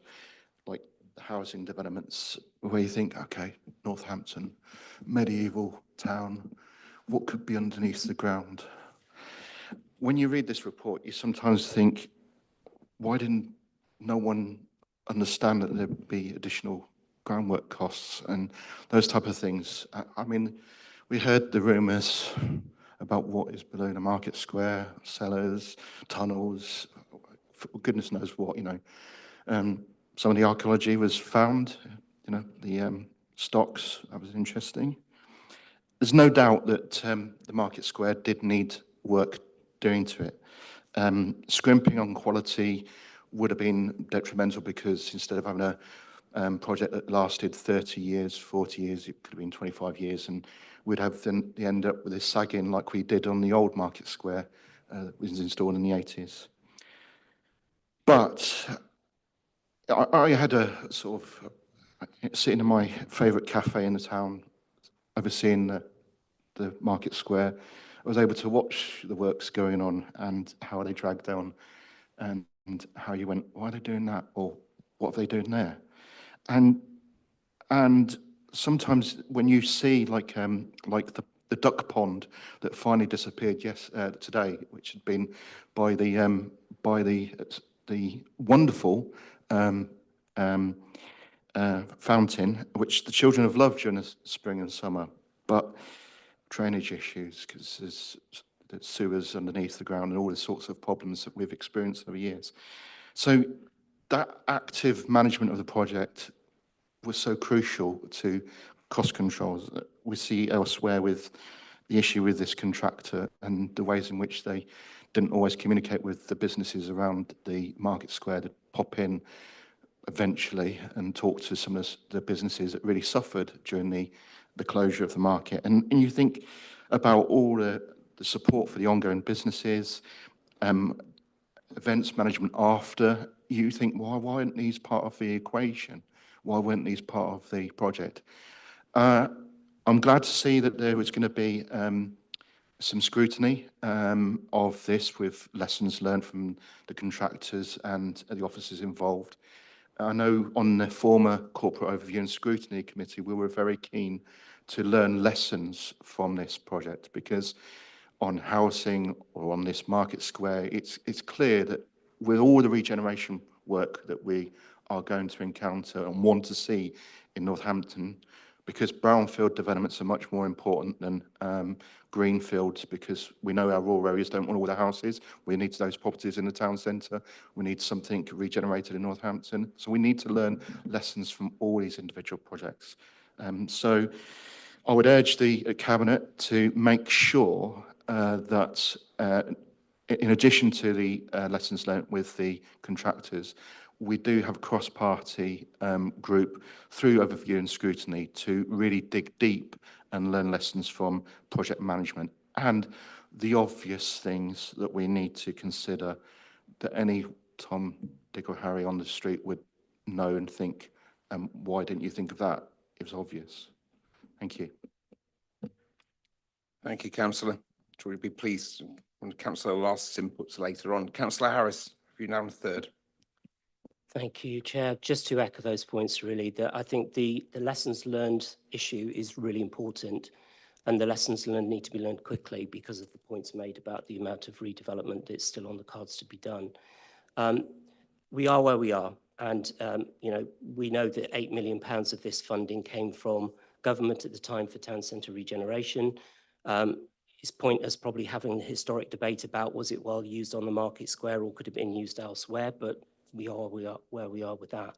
like housing developments, where you think, okay, Northampton, medieval town, what could be underneath the ground? When you read this report, you sometimes think, why didn't no one understand that there'd be additional groundwork costs and those type of things? I mean, we heard the rumours about what is below the market square, cellars, tunnels, goodness knows what, you know. Some of the archaeology was found, you know, the stocks, that was interesting. There's no doubt that the market square did need work doing to it. Scrimping on quality would have been detrimental, because instead of having a project that lasted 30 years, 40 years, it could have been 25 years, and we'd have then end up with this sagging like we did on the old market square that was installed in the 80s. But I had a sort of sitting in my favourite cafe in the town, overseeing the market square. I was able to watch the works going on and how they dragged down, and how you went, why are they doing that, or what are they doing there? And sometimes when you see like the duck pond that finally disappeared today, which had been by the wonderful fountain, which the children have loved during the spring and summer, but drainage issues, because there's sewers underneath the ground and all the sorts of problems that we've experienced over years. So that active management of the project was so crucial to cost controls that we see elsewhere with the issue with this contractor and the ways in which they didn't always communicate with the businesses around the market square to pop in eventually and talk to some of the businesses that really suffered during the closure of the market. And you think about all the support for the ongoing businesses, events management after, you think, why weren't these part of the equation? Why weren't these part of the project? I'm glad to see that there was going to be some scrutiny of this, with lessons learned from the contractors and the officers involved. I know on the former Corporate Overview and Scrutiny Committee, we were very keen to learn lessons from this project, because on housing or on this market square, it's clear that with all the regeneration work that we are going to encounter and want to see in Northampton, because brownfield developments are much more important than greenfields, because we know our rural areas don't want all the houses. We need those properties in the town centre. We need something regenerated in Northampton. So we need to learn lessons from all these individual projects. So I would urge the Cabinet to make sure that in addition to the lessons learned with the contractors, we do have a cross-party group through overview and scrutiny to really dig deep and learn lessons from project management and the obvious things that we need to consider that any Tom, Dick or Harry on the street would know and think, why didn't you think of that? It was obvious. Thank you. Thank you, Councillor. Sure, we'd be pleased when Councillor Last's inputs later on. Councillor Harris, you now on third. Thank you, Chair. Just to echo those points, really, that I think the lessons learned issue is really important, and the lessons learned need to be learned quickly because of the points made about the amount of redevelopment that's still on the cards to be done. We are where we are, and you know, we know that £8 million of this funding came from government at the time for town centre regeneration. His point is probably having the historic debate about was it well used on the market square or could it have been used elsewhere, but we are where we are with that.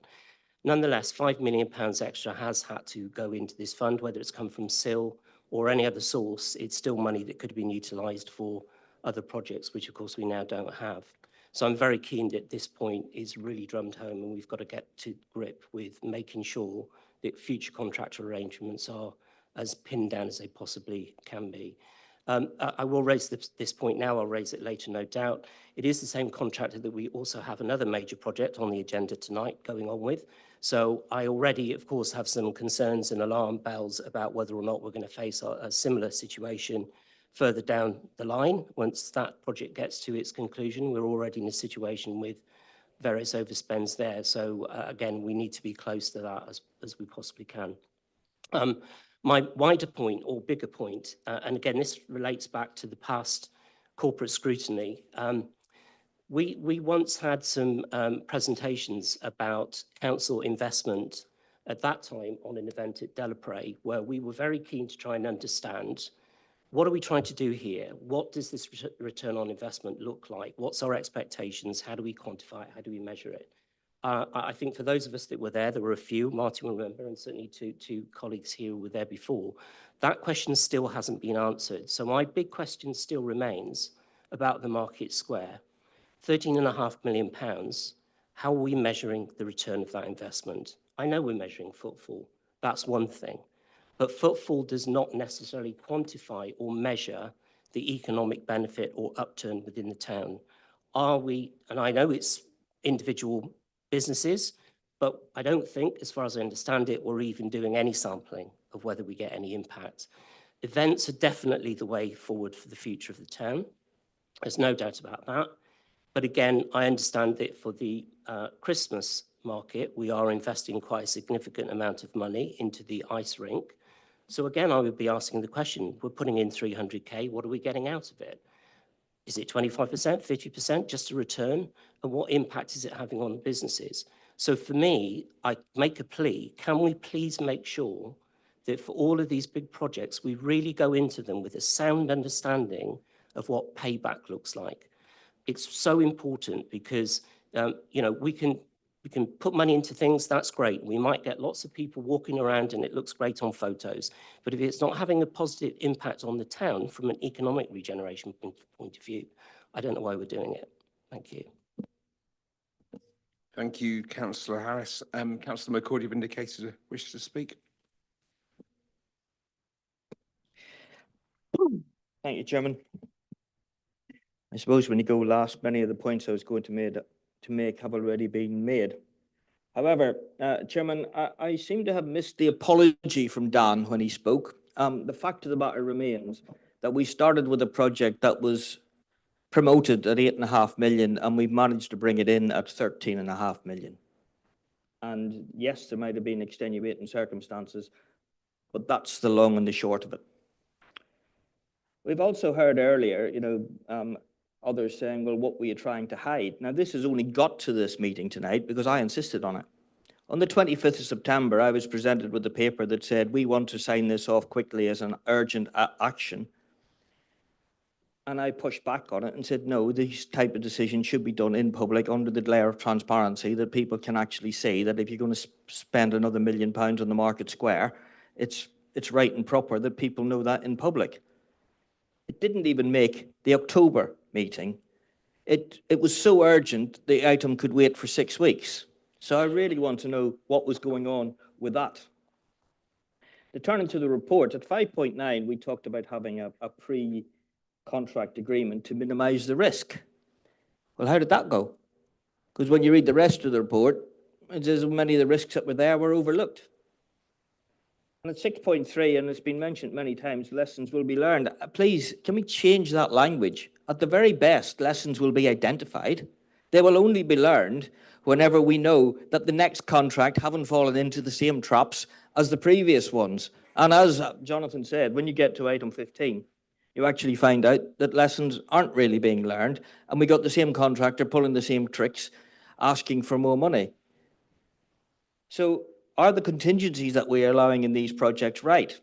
Nonetheless, £5 million extra has had to go into this fund, whether it's come from SIL or any other source. It's still money that could have been utilised for other projects, which of course we now don't have. So I'm very keen that this point is really drummed home, and we've got to get to grip with making sure that future contractor arrangements are as pinned down as they possibly can be. I will raise this point now. I'll raise it later, no doubt. It is the same contractor that we also have another major project on the agenda tonight going on with. So I already, of course, have some concerns and alarm bells about whether or not we're going to face a similar situation further down the line. Once that project gets to its conclusion, we're already in a situation with various overspends there. So again, we need to be close to that as we possibly can. My wider point or bigger point, and again, this relates back to the past corporate scrutiny. We once had some presentations about council investment at that time on an event at Delapre, where we were very keen to try and understand what are we trying to do here? What does this return on investment look like? What's our expectations? How do we quantify it? How do we measure it? I think for those of us that were there were a few, Martin will remember, and certainly two colleagues here who were there before. That question still hasn't been answered. So my big question still remains about the Market Square. £13.5 million, how are we measuring the return of that investment? I know we're measuring footfall, that's one thing, but footfall does not necessarily quantify or measure the economic benefit or upturn within the town. Are we, and I know it's individual businesses, but I don't think, as far as I understand it, we're even doing any sampling of whether we get any impact. Events are definitely the way forward for the future of the town. There's no doubt about that. But again, I understand that for the Christmas market, we are investing quite a significant amount of money into the ice rink. So again, I would be asking the question, we're putting in 300K, what are we getting out of it? Is it 25%, 50%, just a return? And what impact is it having on businesses? So for me, I make a plea, can we please make sure that for all of these big projects, we really go into them with a sound understanding of what payback looks like. It's so important because, we can put money into things, that's great. We might get lots of people walking around and it looks great on photos. But if it's not having a positive impact on the town from an economic regeneration point of view, I don't know why we're doing it. Thank you. Thank you, Councillor Harris. Councillor McCord, you've indicated a wish to speak. Thank you, Chairman. I suppose when you go last, many of the points I was going to make have already been made. However, Chairman, I seem to have missed the apology from Dan when he spoke. The fact of the matter remains that we started with a project that was promoted at 8.5 million and we've managed to bring it in at 13.5 million. And yes, there might have been extenuating circumstances, but that's the long and the short of it. We've also heard earlier, others saying, well, what were you trying to hide? Now, this has only got to this meeting tonight because I insisted on it. On the 25th of September, I was presented with a paper that said, we want to sign this off quickly as an urgent action. And I pushed back on it and said, no, these type of decisions should be done in public under the layer of transparency that people can actually see that if you're going to spend another £1 million on the Market Square, it's right and proper that people know that in public. It didn't even make the October meeting. It was so urgent, the item could wait for 6 weeks. So I really want to know what was going on with that. Turning to the report, at 5.9, we talked about having a pre-contract agreement to minimize the risk. Well, how did that go? Because when you read the rest of the report, it says many of the risks that were there were overlooked. And at 6.3, and it's been mentioned many times, lessons will be learned. Please, can we change that language? At the very best, lessons will be identified. They will only be learned whenever we know that the next contract haven't fallen into the same traps as the previous ones. And as Jonathan said, when you get to item 15, you actually find out that lessons aren't really being learned, and we got the same contractor pulling the same tricks, asking for more money. So, are the contingencies that we are allowing in these projects right?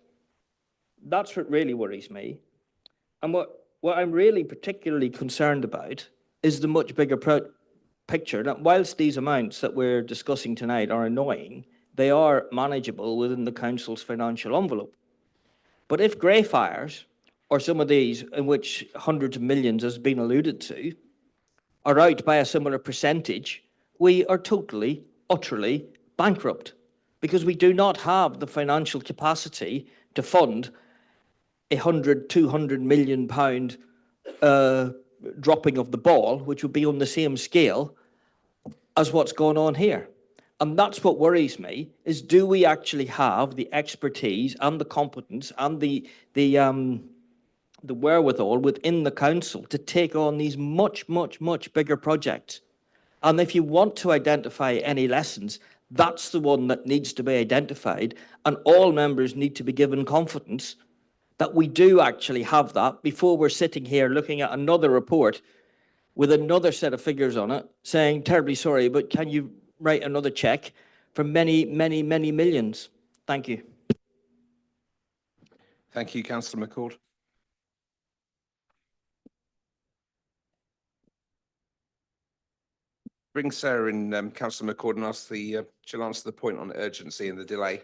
That's what really worries me. And what I'm really particularly concerned about is the much bigger picture. That whilst these amounts that we're discussing tonight are annoying, they are manageable within the council's financial envelope. But if Greyfires, or some of these in which hundreds of millions has been alluded to, are out by a similar percentage, we are totally, utterly bankrupt, because we do not have the financial capacity to fund £100, £200 million dropping of the ball, which would be on the same scale as what's going on here. And that's what worries me, is do we actually have the expertise and the competence and the wherewithal within the council to take on these much, much, much bigger projects? And if you want to identify any lessons, that's the one that needs to be identified, and all members need to be given confidence that we do actually have that before we're sitting here looking at another report with another set of figures on it, saying, terribly sorry, but can you write another check for many, many, many millions? Thank you. Thank you, Councillor McCord. Bring Sarah in, Councillor McCord, and ask she'll answer the point on urgency and the delay.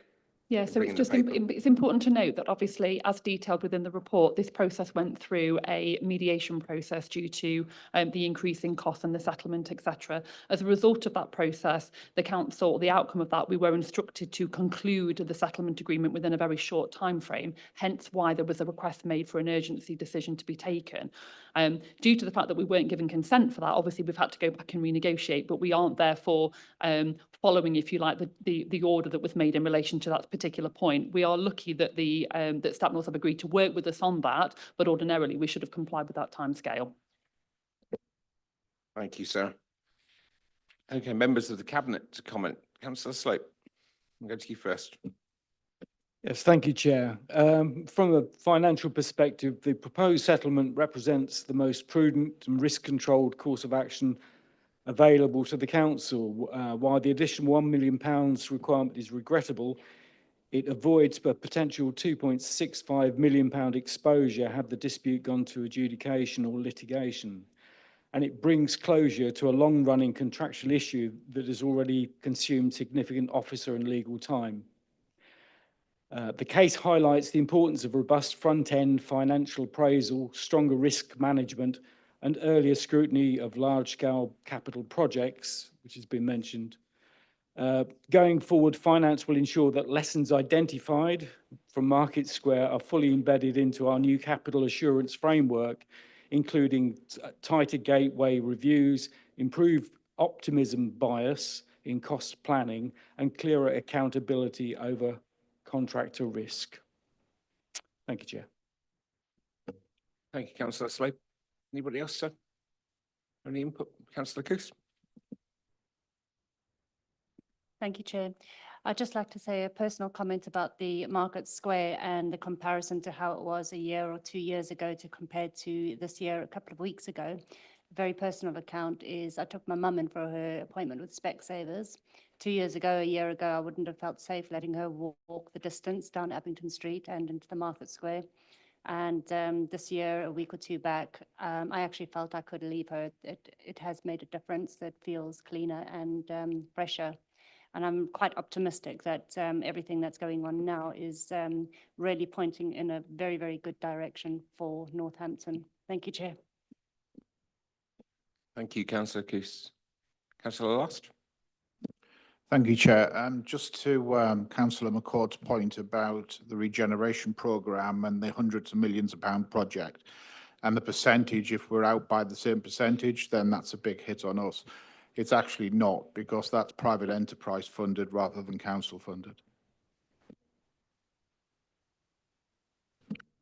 Yeah, so bring it's in the just paper. it's important to note that obviously, as detailed within the report, this process went through a mediation process due to the increase in costs and the settlement, etc. As a result of that process, the council, the outcome of that, we were instructed to conclude the settlement agreement within a very short time frame, hence why there was a request made for an urgency decision to be taken. Due to the fact that we weren't given consent for that, obviously we've had to go back and renegotiate, but we aren't therefore following, if you like, the order that was made in relation to that particular point. We are lucky that that Stepnols have agreed to work with us on that, but ordinarily we should have complied with that timescale. Thank you, Sarah. Okay, members of the Cabinet to comment. Councillor Slope, I'm going to you first. Yes, thank you, Chair. From a financial perspective, the proposed settlement represents the most prudent and risk-controlled course of action available to the Council. While the additional £1 million requirement is regrettable, it avoids a potential £2.65 million exposure had the dispute gone to adjudication or litigation. And it brings closure to a long-running contractual issue that has already consumed significant officer and legal time. The case highlights the importance of robust front-end financial appraisal, stronger risk management, and earlier scrutiny of large-scale capital projects, which has been mentioned. Going forward, finance will ensure that lessons identified from Market Square are fully embedded into our new capital assurance framework, including tighter gateway reviews, improved optimism bias in cost planning, and clearer accountability over contractor risk. Thank you, Chair. Thank you, Councillor Slope. Anybody else, sir? Any input? Councillor Coos. Thank you, Chair. I'd just like to say a personal comment about the Market Square and the comparison to how it was a year or 2 years ago to compared to this year a couple of weeks ago. A very personal account is I took my mum in for her appointment with Specsavers. 2 years ago, a year ago, I wouldn't have felt safe letting her walk the distance down Abington Street and into the Market Square. And this year, a week or two back, I actually felt I could leave her. It has made a difference. It feels cleaner and fresher. And I'm quite optimistic that everything that's going on now is really pointing in a very, very good direction for Northampton. Thank you, Chair. Thank you, Councillor Coos. Councillor Last. Thank you, Chair. Just to Councillor McCord's point about the regeneration programme and the hundreds of millions of pound project and the percentage, if we're out by the same percentage, then that's a big hit on us. It's actually not, because that's private enterprise funded rather than council funded.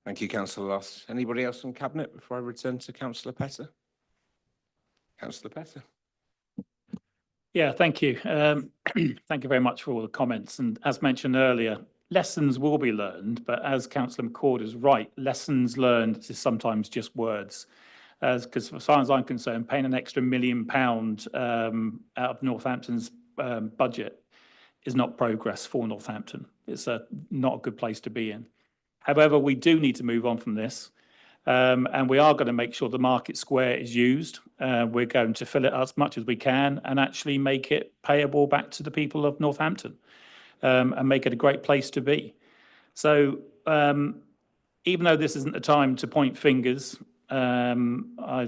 Thank you, Councillor Last. Anybody else from Cabinet before I return to Councillor Petter? Councillor Petter. Yeah, thank you. Thank you very much for all the comments. And as mentioned earlier, lessons will be learned, but as Councillor McCord is right, lessons learned is sometimes just words. Because as far as I'm concerned, paying an extra £1 million out of Northampton's budget is not progress for Northampton. It's not a good place to be in. However, we do need to move on from this. And we are going to make sure the Market Square is used. We're going to fill it as much as we can and actually make it payable back to the people of Northampton and make it a great place to be. So even though this isn't the time to point fingers, I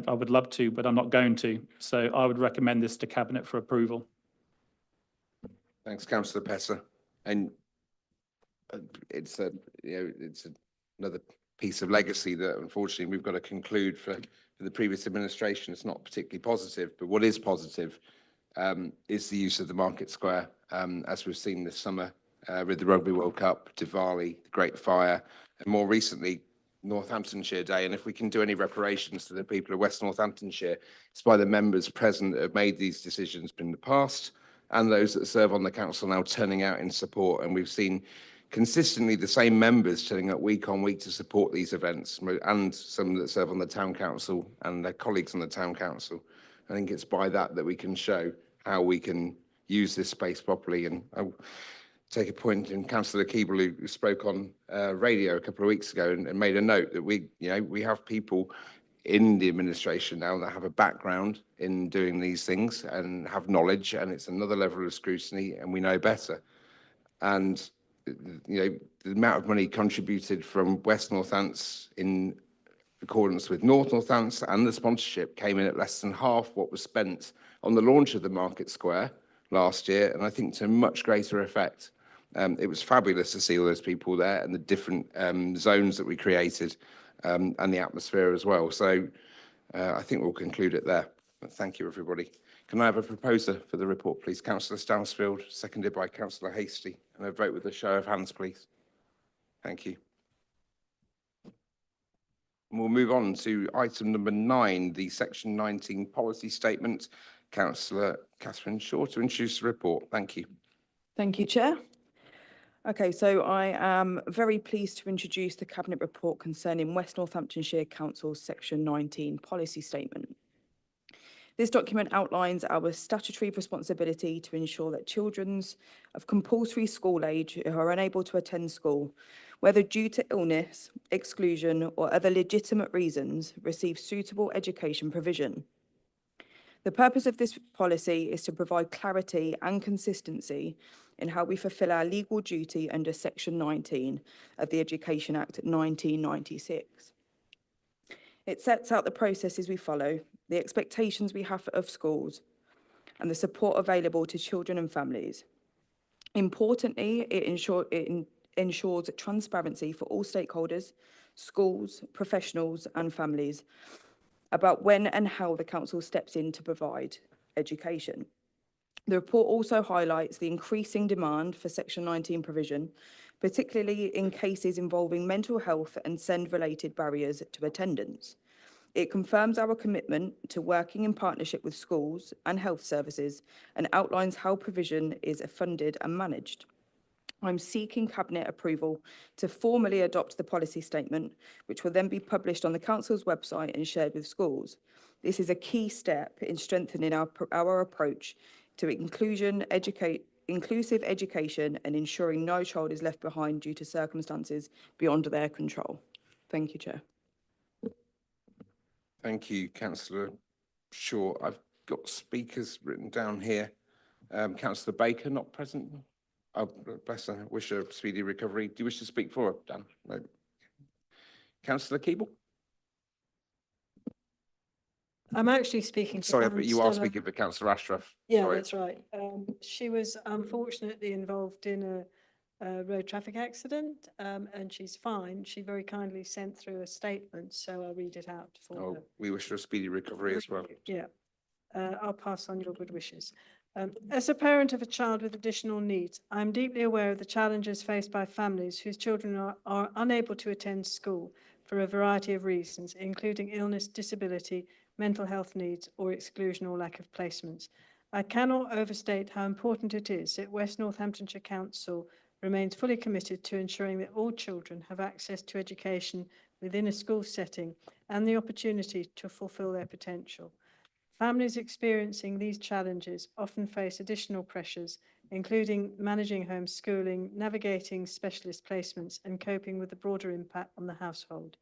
would love to, but I'm not going to. So I would recommend this to Cabinet for approval. Thanks, Councillor Petter. And it's another piece of legacy that unfortunately we've got to conclude for the previous administration. It's not particularly positive, but what is positive is the use of the Market Square, as we've seen this summer with the Rugby World Cup, Diwali, the Great Fire, and more recently, Northamptonshire Day. And if we can do any reparations to the people of West Northamptonshire, it's by the members present that have made these decisions in the past and those that serve on the council now turning out in support. And we've seen consistently the same members turning up week on week to support these events, and some that serve on the town council and their colleagues on the town council. I think it's by that that we can show how we can use this space properly. And I'll take a point in Councillor Keeble, who spoke on radio a couple of weeks ago and made a note that we have people in the administration now that have a background in doing these things and have knowledge, and it's another level of scrutiny, and we know better. And the amount of money contributed from West Northants in accordance with North Northants and the sponsorship came in at less than half what was spent on the launch of the Market Square last year, and I think to much greater effect. It was fabulous to see all those people there and the different zones that we created, and the atmosphere as well. So I think we'll conclude it there. But thank you, everybody. Can I have a proposer for the report, please? Councillor Stansfield, seconded by Councillor Hasty, and a vote with a show of hands, please. Thank you. And we'll move on to item number 9, the Section 19 policy statement. Councillor Catherine Shaw to introduce the report. Thank you. Thank you, Chair. Okay, so I am very pleased to introduce the Cabinet report concerning West Northamptonshire Council's Section 19 policy statement. This document outlines our statutory responsibility to ensure that children of compulsory school age who are unable to attend school, whether due to illness, exclusion, or other legitimate reasons, receive suitable education provision. The purpose of this policy is to provide clarity and consistency in how we fulfil our legal duty under Section 19 of the Education Act 1996. It sets out the processes we follow, the expectations we have of schools, and the support available to children and families. Importantly, it ensures transparency for all stakeholders, schools, professionals, and families about when and how the council steps in to provide education. The report also highlights the increasing demand for Section 19 provision, particularly in cases involving mental health and SEND-related barriers to attendance. It confirms our commitment to working in partnership with schools and health services and outlines how provision is funded and managed. I'm seeking Cabinet approval to formally adopt the policy statement, which will then be published on the Council's website and shared with schools. This is a key step in strengthening our approach to inclusive education and ensuring no child is left behind due to circumstances beyond their control. Thank you, Chair. Thank you, Councillor Shaw. I've got speakers written down here. Councillor Baker, not present. Oh, bless her. Wish her a speedy recovery. Do you wish to speak for her, Dan? No. Councillor Keeble? I'm actually speaking to Sorry, Karen but you are Stella. speaking for Councillor Ashworth. Yeah, Sorry. that's right. She was unfortunately involved in a road traffic accident, and she's fine. She very kindly sent through a statement, so I'll read it out for her. We wish her a speedy recovery as well. Yeah, I'll pass on your good wishes. As a parent of a child with additional needs, I'm deeply aware of the challenges faced by families whose children are unable to attend school for a variety of reasons, including illness, disability, mental health needs, or exclusion or lack of placements. I cannot overstate how important it is that West Northamptonshire Council remains fully committed to ensuring that all children have access to education within a school setting and the opportunity to fulfil their potential. Families experiencing these challenges often face additional pressures, including managing homeschooling, navigating specialist placements, and coping with the broader impact on the household.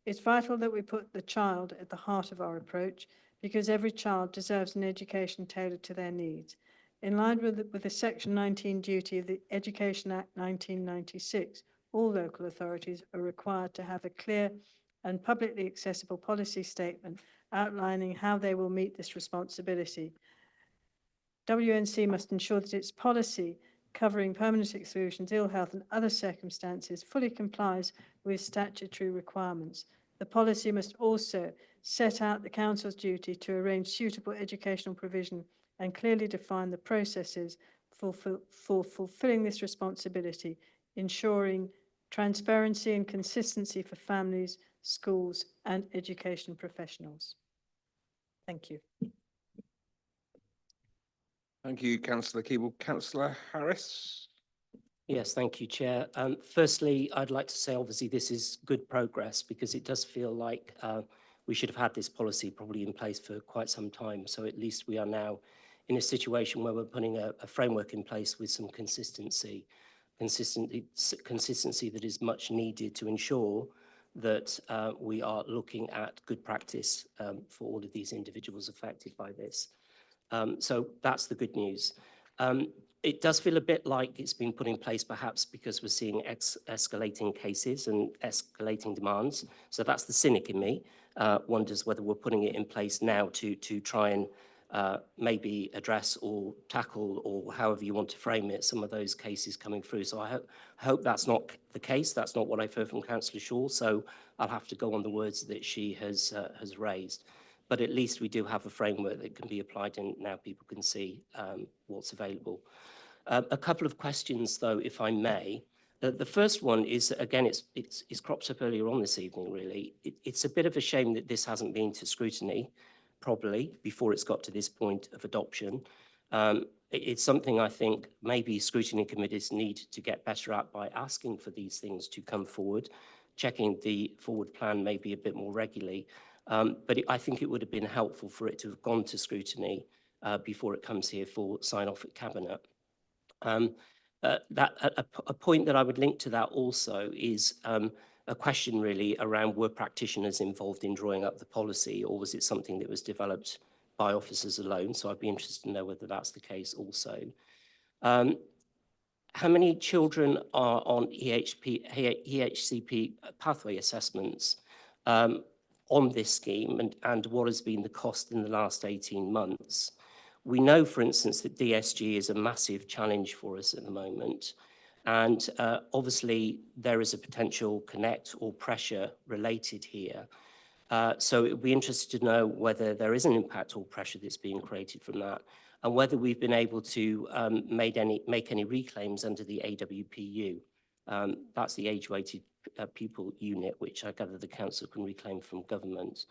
It's vital that we put the child at the heart of our approach, because every child deserves an education tailored to their needs. In line with the Section 19 duty of the Education Act 1996, all local authorities are required to have a clear and publicly accessible policy statement outlining how they will meet this responsibility. WNC must ensure that its policy covering permanent exclusions, ill health and other circumstances fully complies with statutory requirements. The policy must also set out the council's duty to arrange suitable educational provision and clearly define the processes for fulfilling this responsibility, ensuring transparency and consistency for families, schools and education professionals. Thank you. Thank you, Councillor Keeble. Councillor Harris. Yes, thank you, Chair. Firstly, I'd like to say obviously this is good progress because it does feel like we should have had this policy probably in place for quite some time. So at least we are now in a situation where we're putting a framework in place with some consistency that is much needed to ensure that we are looking at good practice for all of these individuals affected by this. So that's the good news. It does feel a bit like it's been put in place perhaps because we're seeing escalating cases and escalating demands. So that's the cynic in me, wonders whether we're putting it in place now to try and maybe address or tackle, or however you want to frame it, some of those cases coming through. So I hope that's not the case. That's not what I've heard from Councillor Shaw. So I'll have to go on the words that she has raised. But at least we do have a framework that can be applied, and now people can see what's available. A couple of questions, though, if I may. The first one is, again, it's cropped up earlier on this evening, really. It's a bit of a shame that this hasn't been to scrutiny properly before it's got to this point of adoption. It's something I think maybe scrutiny committees need to get better at by asking for these things to come forward, checking the forward plan maybe a bit more regularly. But I think it would have been helpful for it to have gone to scrutiny before it comes here for sign-off at Cabinet. A point that I would link to that also is a question really around, were practitioners involved in drawing up the policy, or was it something that was developed by officers alone? So I'd be interested to know whether that's the case also. How many children are on EHCP pathway assessments on this scheme, and what has been the cost in the last 18 months? We know, for instance, that DSG is a massive challenge for us at the moment. And obviously, there is a potential connect or pressure related here. So it would be interested to know whether there is an impact or pressure that's being created from that, and whether we've been able to make any reclaims under the AWPU. That's the age-weighted pupil unit, which I gather the council can reclaim from government.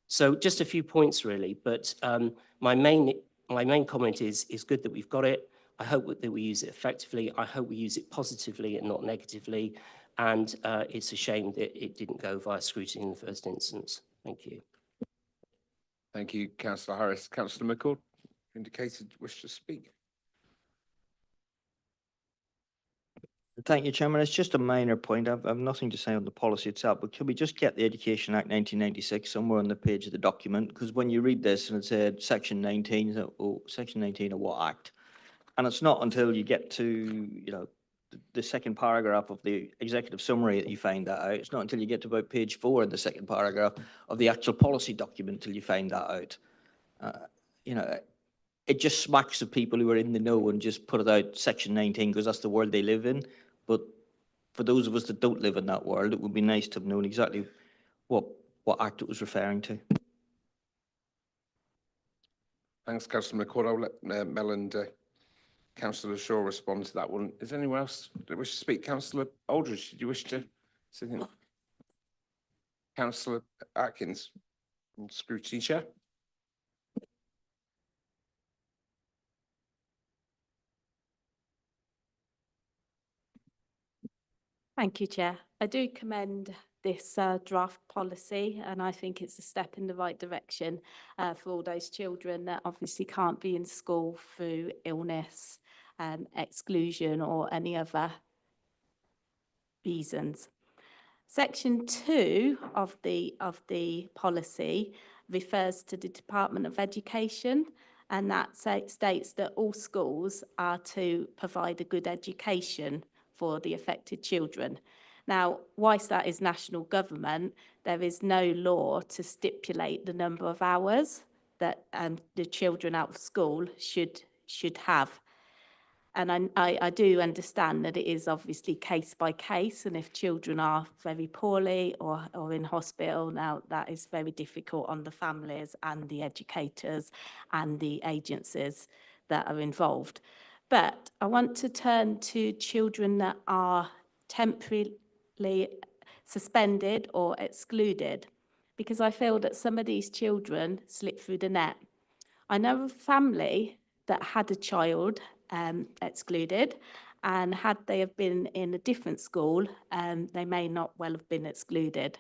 So just a few points really, but my main comment is good that we've got it. I hope that we use it effectively. I hope we use it positively and not negatively. And it's a shame that it didn't go via scrutiny in the first instance. Thank you. Thank you, Councillor Harris. Councillor McCord indicated wish to speak. Thank you, Chairman. It's just a minor point. I've nothing to say on the policy itself, but can we just get the Education Act 1996 somewhere on the page of the document? Because when you read this and it said Section 19, you think, oh, Section 19 of what act? And it's not until you get to, you know, the second paragraph of the executive summary that you find that out. It's not until you get to about page 4 in the second paragraph of the actual policy document until you find that out. You know, it just smacks of people who are in the know and just put it out Section 19 because that's the world they live in. But for those of us that don't live in that world, it would be nice to have known exactly what act it was referring to. Thanks, Councillor McCord. I'll let Mel and Councillor Shaw respond to that one. Is anyone else that wish to speak? Councillor Aldridge, did you wish to say anything? Councillor Atkins, scrutiny chair. Thank you, Chair. I do commend this draft policy, and I think it's a step in the right direction for all those children that obviously can't be in school through illness, exclusion or any other reasons. Section 2 of the policy refers to the Department of Education, and that states that all schools are to provide a good education for the affected children. Now, whilst that is national government, there is no law to stipulate the number of hours that the children out of school should have. And I do understand that it is obviously case by case, and if children are very poorly or in hospital, now that is very difficult on the families and the educators and the agencies that are involved. But I want to turn to children that are temporarily suspended or excluded, because I feel that some of these children slip through the net. I know of a family that had a child excluded, and had they have been in a different school, they may not well have been excluded.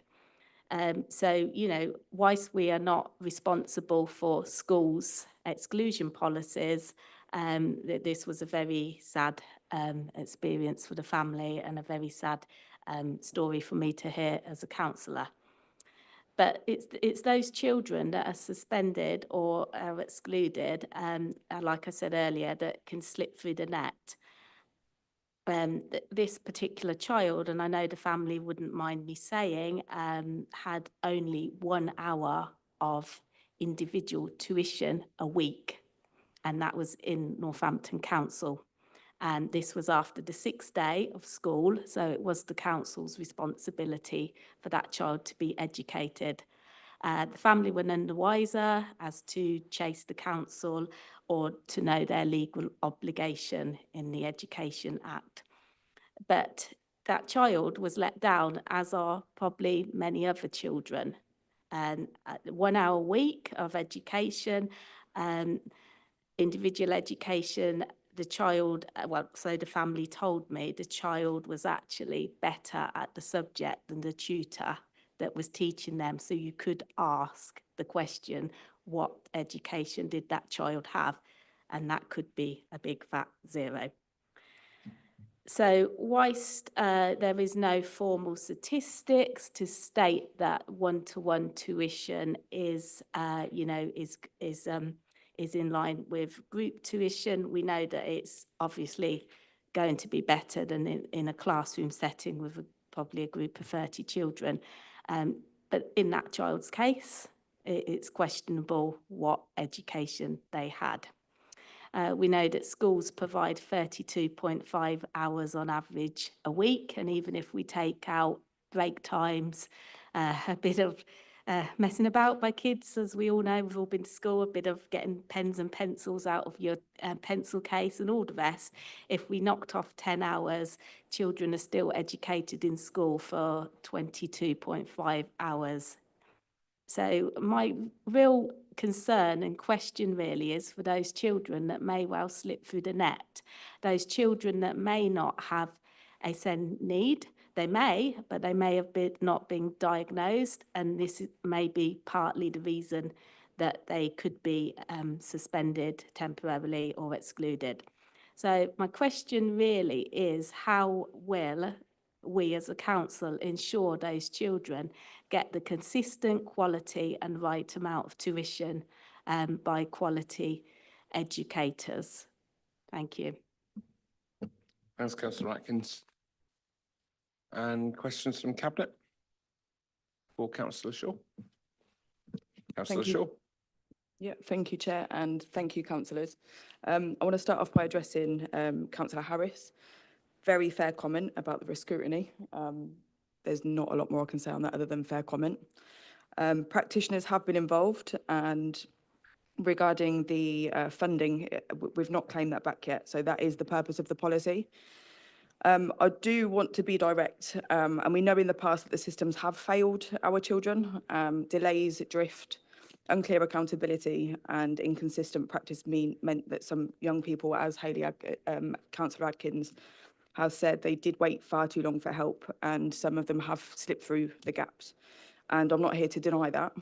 So, you know, whilst we are not responsible for schools' exclusion policies, this was a very sad experience for the family and a very sad story for me to hear as a counsellor. But it's those children that are suspended or are excluded, like I said earlier, that can slip through the net. This particular child, and I know the family wouldn't mind me saying, had only 1 hour of individual tuition a week, and that was in Northampton Council. And this was after the 6th day of school, so it was the council's responsibility for that child to be educated. The family were none the wiser as to chase the council or to know their legal obligation in the Education Act. But that child was let down, as are probably many other children. And 1 hour a week of education, individual education, the child, well, so the family told me, the child was actually better at the subject than the tutor that was teaching them. So you could ask the question, what education did that child have? And that could be a big fat 0. So whilst there is no formal statistics to state that one-to-one tuition is, is in line with group tuition, we know that it's obviously going to be better than in a classroom setting with probably a group of 30 children. But in that child's case, it's questionable what education they had. We know that schools provide 32.5 hours on average a week, and even if we take out break times, a bit of messing about by kids, as we all know, we've all been to school, a bit of getting pens and pencils out of your pencil case and all the rest. If we knocked off 10 hours, children are still educated in school for 22.5 hours. So my real concern and question really is for those children that may well slip through the net, those children that may not have a SEND need. They may, but they may have not been diagnosed, and this may be partly the reason that they could be suspended temporarily or excluded. So my question really is, how will we as a council ensure those children get the consistent quality and right amount of tuition by quality educators? Thank you. Thanks, Councillor Atkins. And questions from Cabinet? For Councillor Shaw. Councillor you. Shaw. Yeah, thank you, Chair, and thank you, councillors. I want to start off by addressing Councillor Harris. Very fair comment about the risk scrutiny. There's not a lot more I can say on that other than fair comment. Practitioners have been involved, and regarding the funding, we've not claimed that back yet. So that is the purpose of the policy. I do want to be direct, and we know in the past that the systems have failed our children. Delays, drift, unclear accountability and inconsistent practice meant that some young people, as Councillor Adkins has said, they did wait far too long for help, and some of them have slipped through the gaps. And I'm not here to deny that.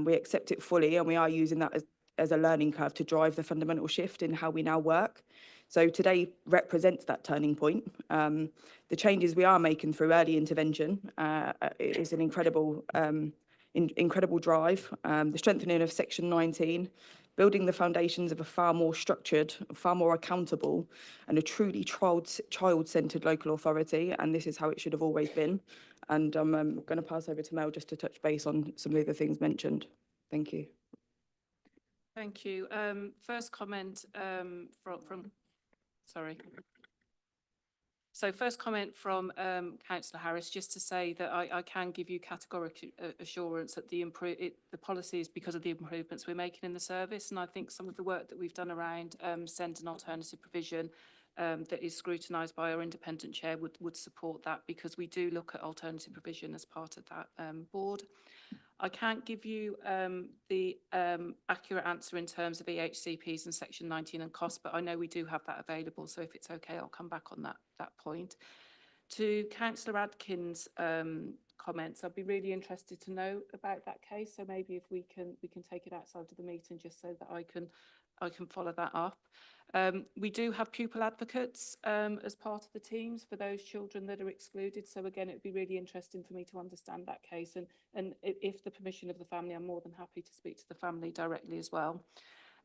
We accept it fully, and we are using that as a learning curve to drive the fundamental shift in how we now work. So today represents that turning point. The changes we are making through early intervention is an incredible drive. The strengthening of Section 19, building the foundations of a far more structured, far more accountable and a truly child-centred local authority. And this is how it should have always been. And I'm going to pass over to Mel just to touch base on some of the things mentioned. Thank you. Thank you. First comment from Sorry. So first comment from Councillor Harris, just to say that I can give you categorical assurance that the policy is because of the improvements we're making in the service, and I think some of the work that we've done around SEND and alternative provision that is scrutinised by our independent chair would support that, because we do look at alternative provision as part of that board. I can't give you the accurate answer in terms of EHCPs and Section 19 and costs, but I know we do have that available. So if it's okay, I'll come back on that point. To Councillor Adkins' comments, I'd be really interested to know about that case. So maybe if we can take it outside of the meeting, just so that I can follow that up. We do have pupil advocates as part of the teams for those children that are excluded. So again, it'd be really interesting for me to understand that case. And if the permission of the family, I'm more than happy to speak to the family directly as well.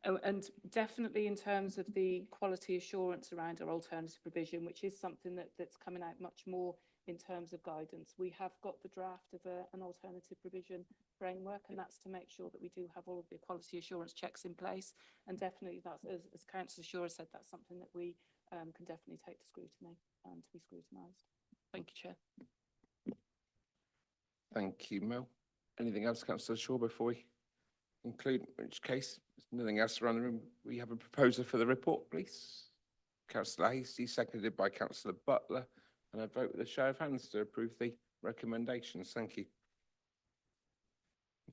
And definitely in terms of the quality assurance around our alternative provision, which is something that's coming out much more in terms of guidance. We have got the draft of an alternative provision framework, and that's to make sure that we do have all of the quality assurance checks in place. And definitely that's, as Councillor Shaw said, that's something that we can definitely take to scrutiny and to be scrutinised. Thank you, Chair. Thank you, Mel. Anything else, Councillor Shaw, before we conclude? In which case, there's nothing else around the room. We have a proposer for the report, please. Councillor Hastie, seconded by Councillor Butler. And I vote with a show of hands to approve the recommendations. Thank you.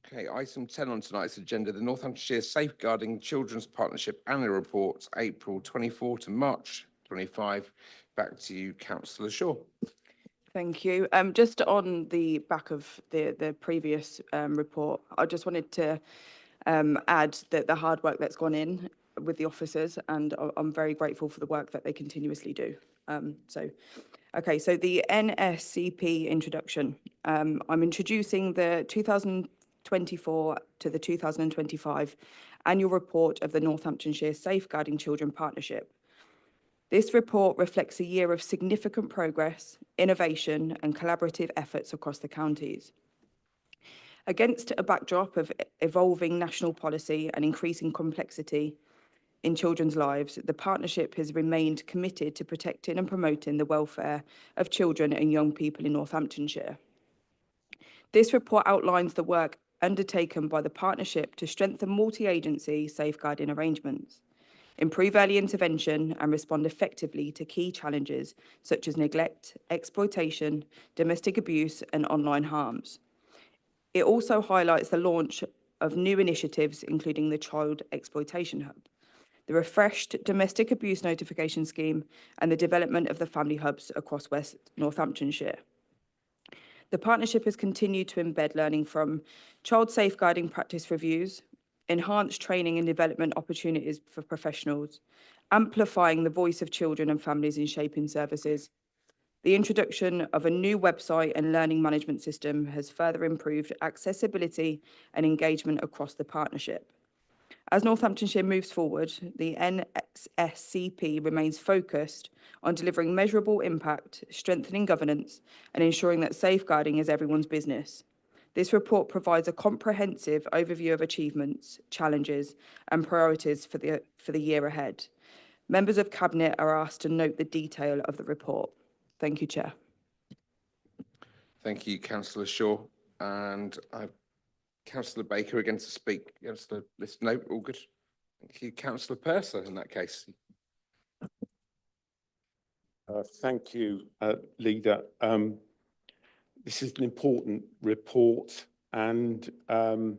Okay, item 10 on tonight's agenda, the Northamptonshire Safeguarding Children's Partnership Annual Report, April 24 to March 25. Back to you, Councillor Shaw. Thank you. Just on the back of the previous report, I just wanted to add that the hard work that's gone in with the officers, and I'm very grateful for the work that they continuously do. So the NSCP introduction. I'm introducing the 2024 to the 2025 annual report of the Northamptonshire Safeguarding Children Partnership. This report reflects a year of significant progress, innovation, and collaborative efforts across the counties. Against a backdrop of evolving national policy and increasing complexity in children's lives, the partnership has remained committed to protecting and promoting the welfare of children and young people in Northamptonshire. This report outlines the work undertaken by the partnership to strengthen multi-agency safeguarding arrangements, improve early intervention, and respond effectively to key challenges such as neglect, exploitation, domestic abuse, and online harms. It also highlights the launch of new initiatives, including the Child Exploitation Hub, the refreshed domestic abuse notification scheme, and the development of the family hubs across West Northamptonshire. The partnership has continued to embed learning from child safeguarding practice reviews, enhanced training and development opportunities for professionals, amplifying the voice of children and families in shaping services. The introduction of a new website and learning management system has further improved accessibility and engagement across the partnership. As Northamptonshire moves forward, the NSCP remains focused on delivering measurable impact, strengthening governance, and ensuring that safeguarding is everyone's business. This report provides a comprehensive overview of achievements, challenges, and priorities for the year ahead. Members of Cabinet are asked to note the detail of the report. Thank you, Chair. Thank you, Councillor Shaw. And Councillor Baker again to speak. Councillor List, no, all good. Thank you, Councillor Purser in that case. Thank you, Leader. This is an important report, and I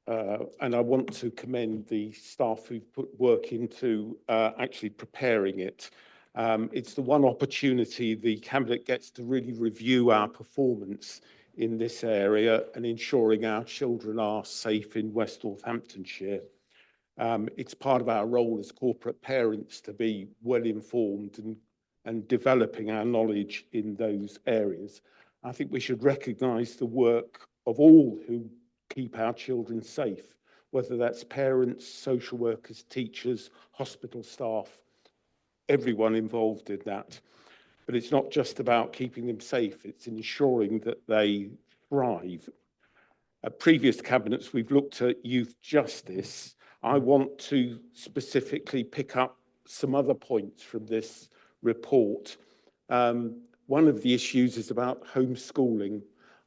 want to commend the staff who've put work into actually preparing it. It's the one opportunity the Cabinet gets to really review our performance in this area and ensuring our children are safe in West Northamptonshire. It's part of our role as corporate parents to be well informed and developing our knowledge in those areas. I think we should recognise the work of all who keep our children safe, whether that's parents, social workers, teachers, hospital staff, everyone involved in that. But it's not just about keeping them safe, it's ensuring that they thrive. At previous cabinets, we've looked at youth justice. I want to specifically pick up some other points from this report. One of the issues is about homeschooling.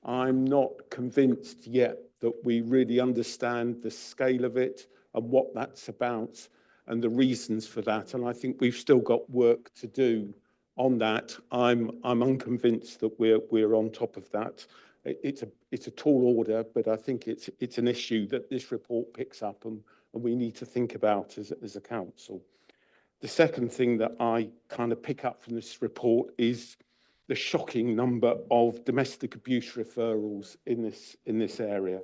I'm not convinced yet that we really understand the scale of it and what that's about and the reasons for that. And I think we've still got work to do on that. I'm unconvinced that we're on top of that. It's a tall order, but I think it's an issue that this report picks up and we need to think about as a council. The second thing that I kind of pick up from this report is the shocking number of domestic abuse referrals in this area.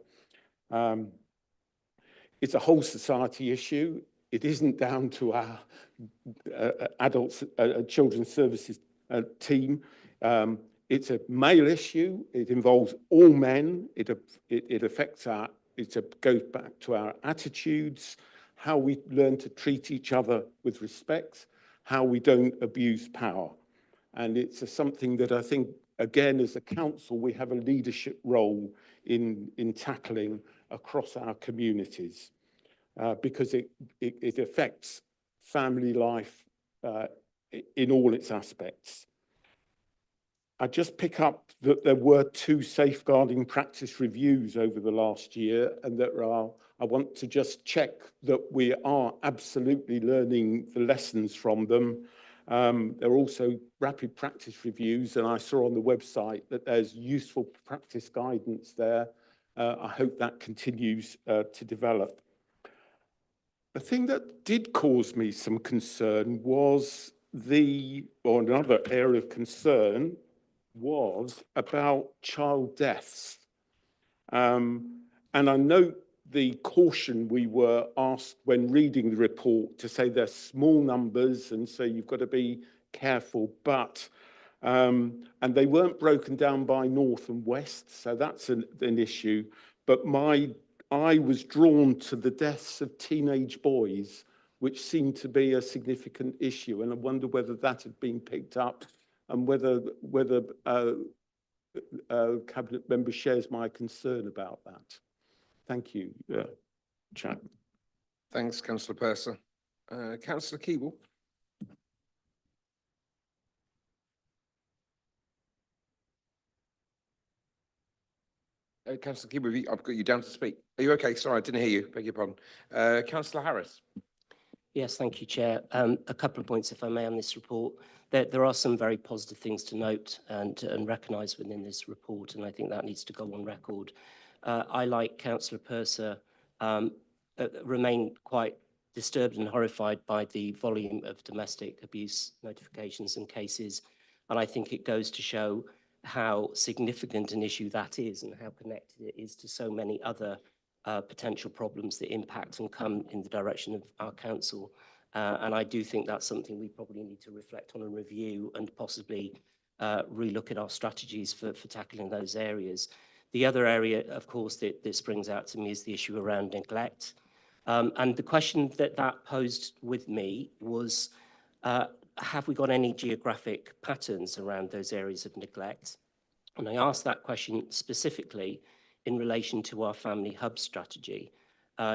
It's a whole society issue. It isn't down to our children's services team. It's a male issue. It involves all men. It affects it goes back to our attitudes, how we learn to treat each other with respect, how we don't abuse power. And it's something that I think, again, as a council, we have a leadership role in tackling across our communities because it affects family life in all its aspects. I just pick up that there were 2 safeguarding practice reviews over the last year, and I want to just check that we are absolutely learning the lessons from them. There are also rapid practice reviews, and I saw on the website that there's useful practice guidance there. I hope that continues to develop. The thing that did cause me some concern was another area of concern was about child deaths. And I note the caution we were asked when reading the report to say they're small numbers and so you've got to be careful, but and they weren't broken down by north and west, so that's an issue. But I was drawn to the deaths of teenage boys, which seemed to be a significant issue, and I wonder whether that had been picked up and whether Cabinet member shares my concern about that. Thank you, Chair. Thanks, Councillor Purser. Councillor Keeble. Councillor Keeble, I've got you down to speak. Are you okay? Sorry, I didn't hear you. Beg your pardon. Councillor Harris. Yes, thank you, Chair. A couple of points, if I may, on this report. There are some very positive things to note and recognise within this report, and I think that needs to go on record. I, like Councillor Purser, remain quite disturbed and horrified by the volume of domestic abuse notifications and cases, and I think it goes to show how significant an issue that is and how connected it is to so many other potential problems that impact and come in the direction of our council. And I do think that's something we probably need to reflect on and review and possibly relook at our strategies for tackling those areas. The other area, of course, that springs out to me is the issue around neglect. And the question that posed with me was, have we got any geographic patterns around those areas of neglect? And I asked that question specifically in relation to our family hub strategy.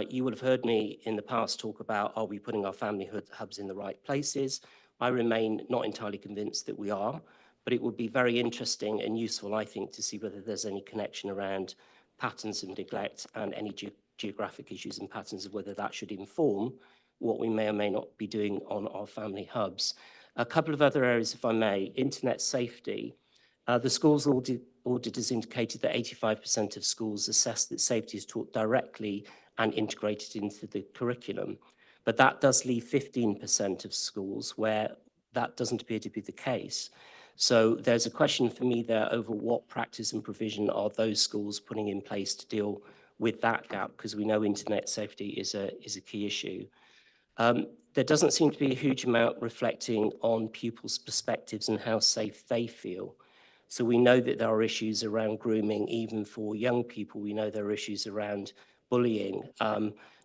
You would have heard me in the past talk about, are we putting our family hubs in the right places? I remain not entirely convinced that we are, but it would be very interesting and useful, I think, to see whether there's any connection around patterns of neglect and any geographic issues and patterns of whether that should inform what we may or may not be doing on our family hubs. A couple of other areas, if I may. Internet safety. The schools audit has indicated that 85% of schools assess that safety is taught directly and integrated into the curriculum. But that does leave 15% of schools where that doesn't appear to be the case. So there's a question for me there over what practice and provision are those schools putting in place to deal with that gap, because we know internet safety is a key issue. There doesn't seem to be a huge amount reflecting on pupils' perspectives and how safe they feel. So we know that there are issues around grooming, even for young people. We know there are issues around bullying,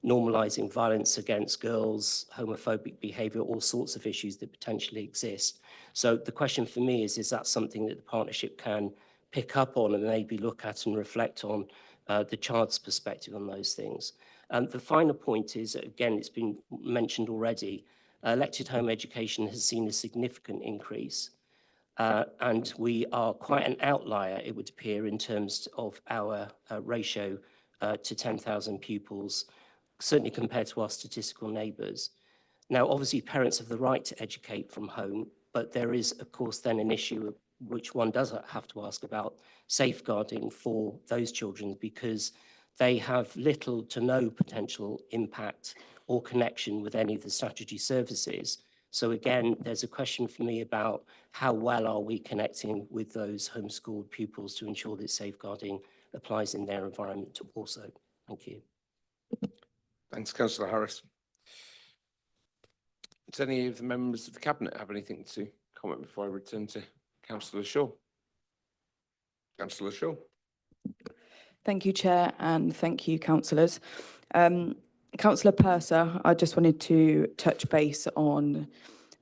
normalising violence against girls, homophobic behaviour, all sorts of issues that potentially exist. So the question for me is that something that the partnership can pick up on and maybe look at and reflect on the child's perspective on those things? The final point is, again, it's been mentioned already, elected home education has seen a significant increase. And we are quite an outlier, it would appear, in terms of our ratio to 10,000 pupils, certainly compared to our statistical neighbours. Now, obviously, parents have the right to educate from home, but there is, of course, then an issue which one does have to ask about safeguarding for those children, because they have little to no potential impact or connection with any of the statutory services. So again, there's a question for me about how well are we connecting with those homeschooled pupils to ensure that safeguarding applies in their environment also. Thank you. Thanks, Councillor Harris. Does any of the members of the Cabinet have anything to comment before I return to Councillor Shaw? Councillor Shaw. Thank you, Chair, and thank you, councillors. Councillor Purser, I just wanted to touch base on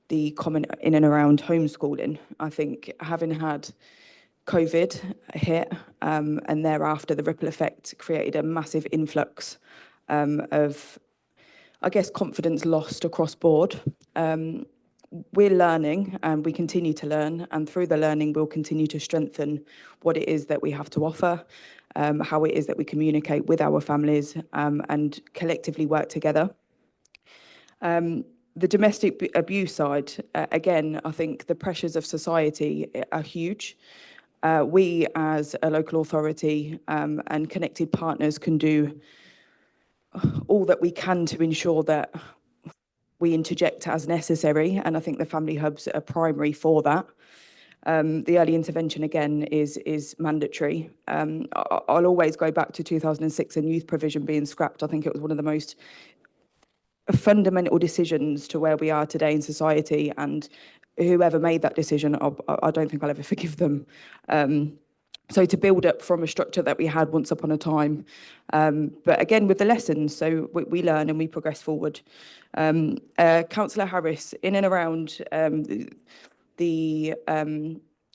the comment in and around homeschooling. I think having had COVID hit and thereafter the ripple effect created a massive influx of, I guess, confidence lost across board. We're learning and we continue to learn, and through the learning we'll continue to strengthen what it is that we have to offer, how it is that we communicate with our families and collectively work together. The domestic abuse side, again, I think the pressures of society are huge. We as a local authority and connected partners can do all that we can to ensure that we interject as necessary, and I think the family hubs are primary for that. The early intervention, again, is mandatory. I'll always go back to 2006 and youth provision being scrapped. I think it was one of the most fundamental decisions to where we are today in society, and whoever made that decision, I don't think I'll ever forgive them. So to build up from a structure that we had once upon a time, but again with the lessons, so we learn and we progress forward. Councillor Harris, in and around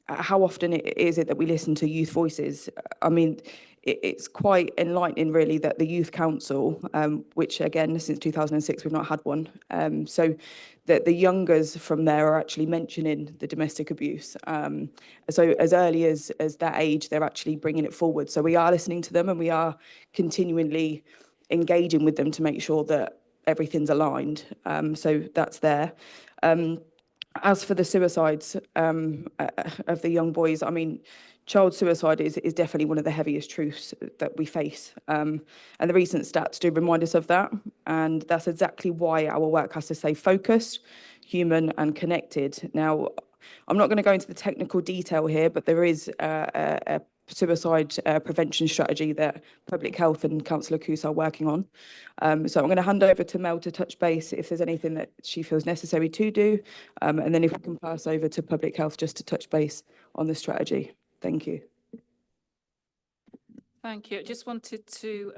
how often is it that we listen to youth voices? I mean, it's quite enlightening really that the Youth Council, which again since 2006 we've not had one, so that the youngers from there are actually mentioning the domestic abuse. So as early as that age, they're actually bringing it forward. So we are listening to them and we are continually engaging with them to make sure that everything's aligned. So that's there. As for the suicides of the young boys, I mean, child suicide is definitely one of the heaviest truths that we face. And the recent stats do remind us of that. And that's exactly why our work has to stay focused, human and connected. Now, I'm not going to go into the technical detail here, but there is a suicide prevention strategy that Public Health and Councillor Coos are working on. So I'm going to hand over to Mel to touch base if there's anything that she feels necessary to do. And then if we can pass over to Public Health just to touch base on the strategy. Thank you. Thank you. I just wanted to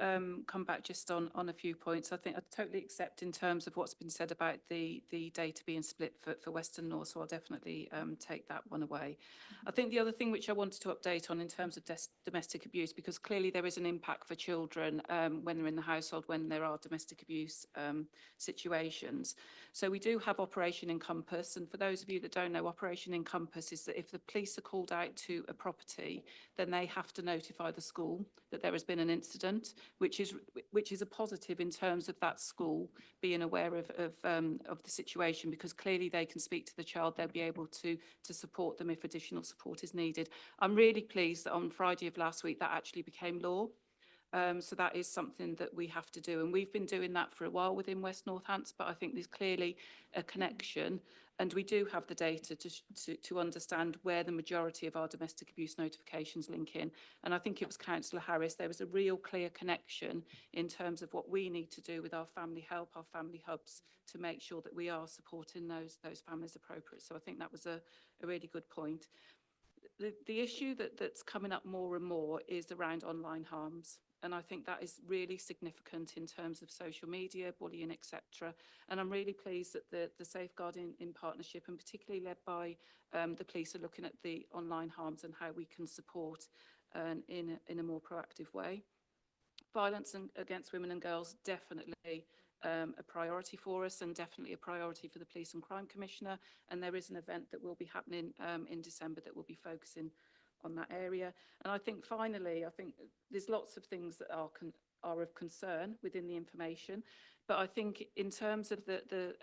come back just on a few points. I think I totally accept in terms of what's been said about the data being split for West and North, so I'll definitely take that one away. I think the other thing which I wanted to update on in terms of domestic abuse, because clearly there is an impact for children when they're in the household, when there are domestic abuse situations. So we do have Operation Encompass, and for those of you that don't know, Operation Encompass is that if the police are called out to a property, then they have to notify the school that there has been an incident, which is a positive in terms of that school being aware of the situation, because clearly they can speak to the child, they'll be able to support them if additional support is needed. I'm really pleased that on Friday of last week that actually became law. So that is something that we have to do, and we've been doing that for a while within West Northants, but I think there's clearly a connection, and we do have the data to understand where the majority of our domestic abuse notifications link in. And I think it was Councillor Harris, there was a real clear connection in terms of what we need to do with our family help, our family hubs, to make sure that we are supporting those families appropriate. So I think that was a really good point. The issue that's coming up more and more is around online harms. And I think that is really significant in terms of social media, bullying, etc. And I'm really pleased that the Safeguarding in Partnership, and particularly led by the police, are looking at the online harms and how we can support in a more proactive way. Violence against women and girls, definitely a priority for us and definitely a priority for the Police and Crime Commissioner. And there is an event that will be happening in December that will be focusing on that area. And I think finally, I think there's lots of things that are of concern within the information, but I think in terms of the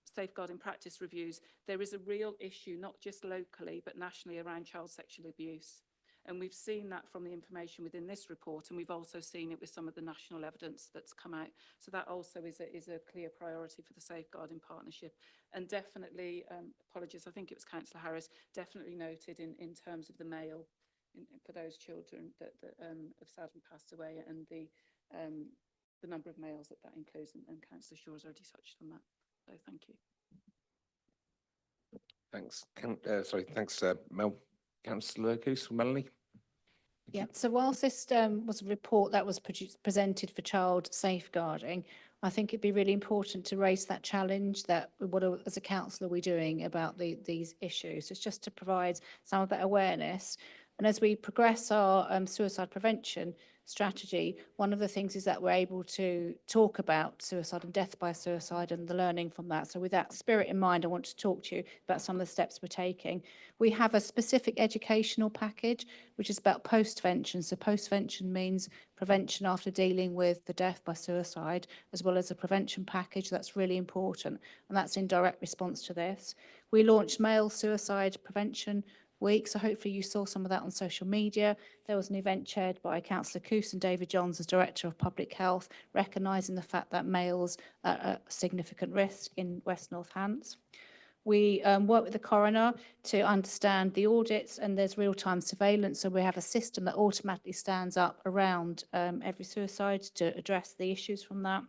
safeguarding practice reviews, there is a real issue, not just locally, but nationally around child sexual abuse. And we've seen that from the information within this report, and we've also seen it with some of the national evidence that's come out. So that also is a clear priority for the Safeguarding Partnership. And definitely, apologies, I think it was Councillor Harris, definitely noted in terms of the male, for those children that have sadly passed away, and the number of males that includes, and Councillor Shaw's already touched on that. So thank you. Thanks. Thanks, Mel. Councillor Coos, Melanie. Yeah, so whilst this was a report that was presented for child safeguarding, I think it'd be really important to raise that challenge that as a council are we doing about these issues. It's just to provide some of that awareness. And as we progress our suicide prevention strategy, one of the things is that we're able to talk about suicide and death by suicide and the learning from that. So with that spirit in mind, I want to talk to you about some of the steps we're taking. We have a specific educational package, which is about postvention. So postvention means prevention after dealing with the death by suicide, as well as a prevention package. That's really important. And that's in direct response to this. We launched Male Suicide Prevention Week, so hopefully you saw some of that on social media. There was an event chaired by Councillor Coos and David Johns as Director of Public Health, recognising the fact that males are at significant risk in West North Hants. We work with the coroner to understand the audits, and there's real-time surveillance, so we have a system that automatically stands up around every suicide to address the issues from that.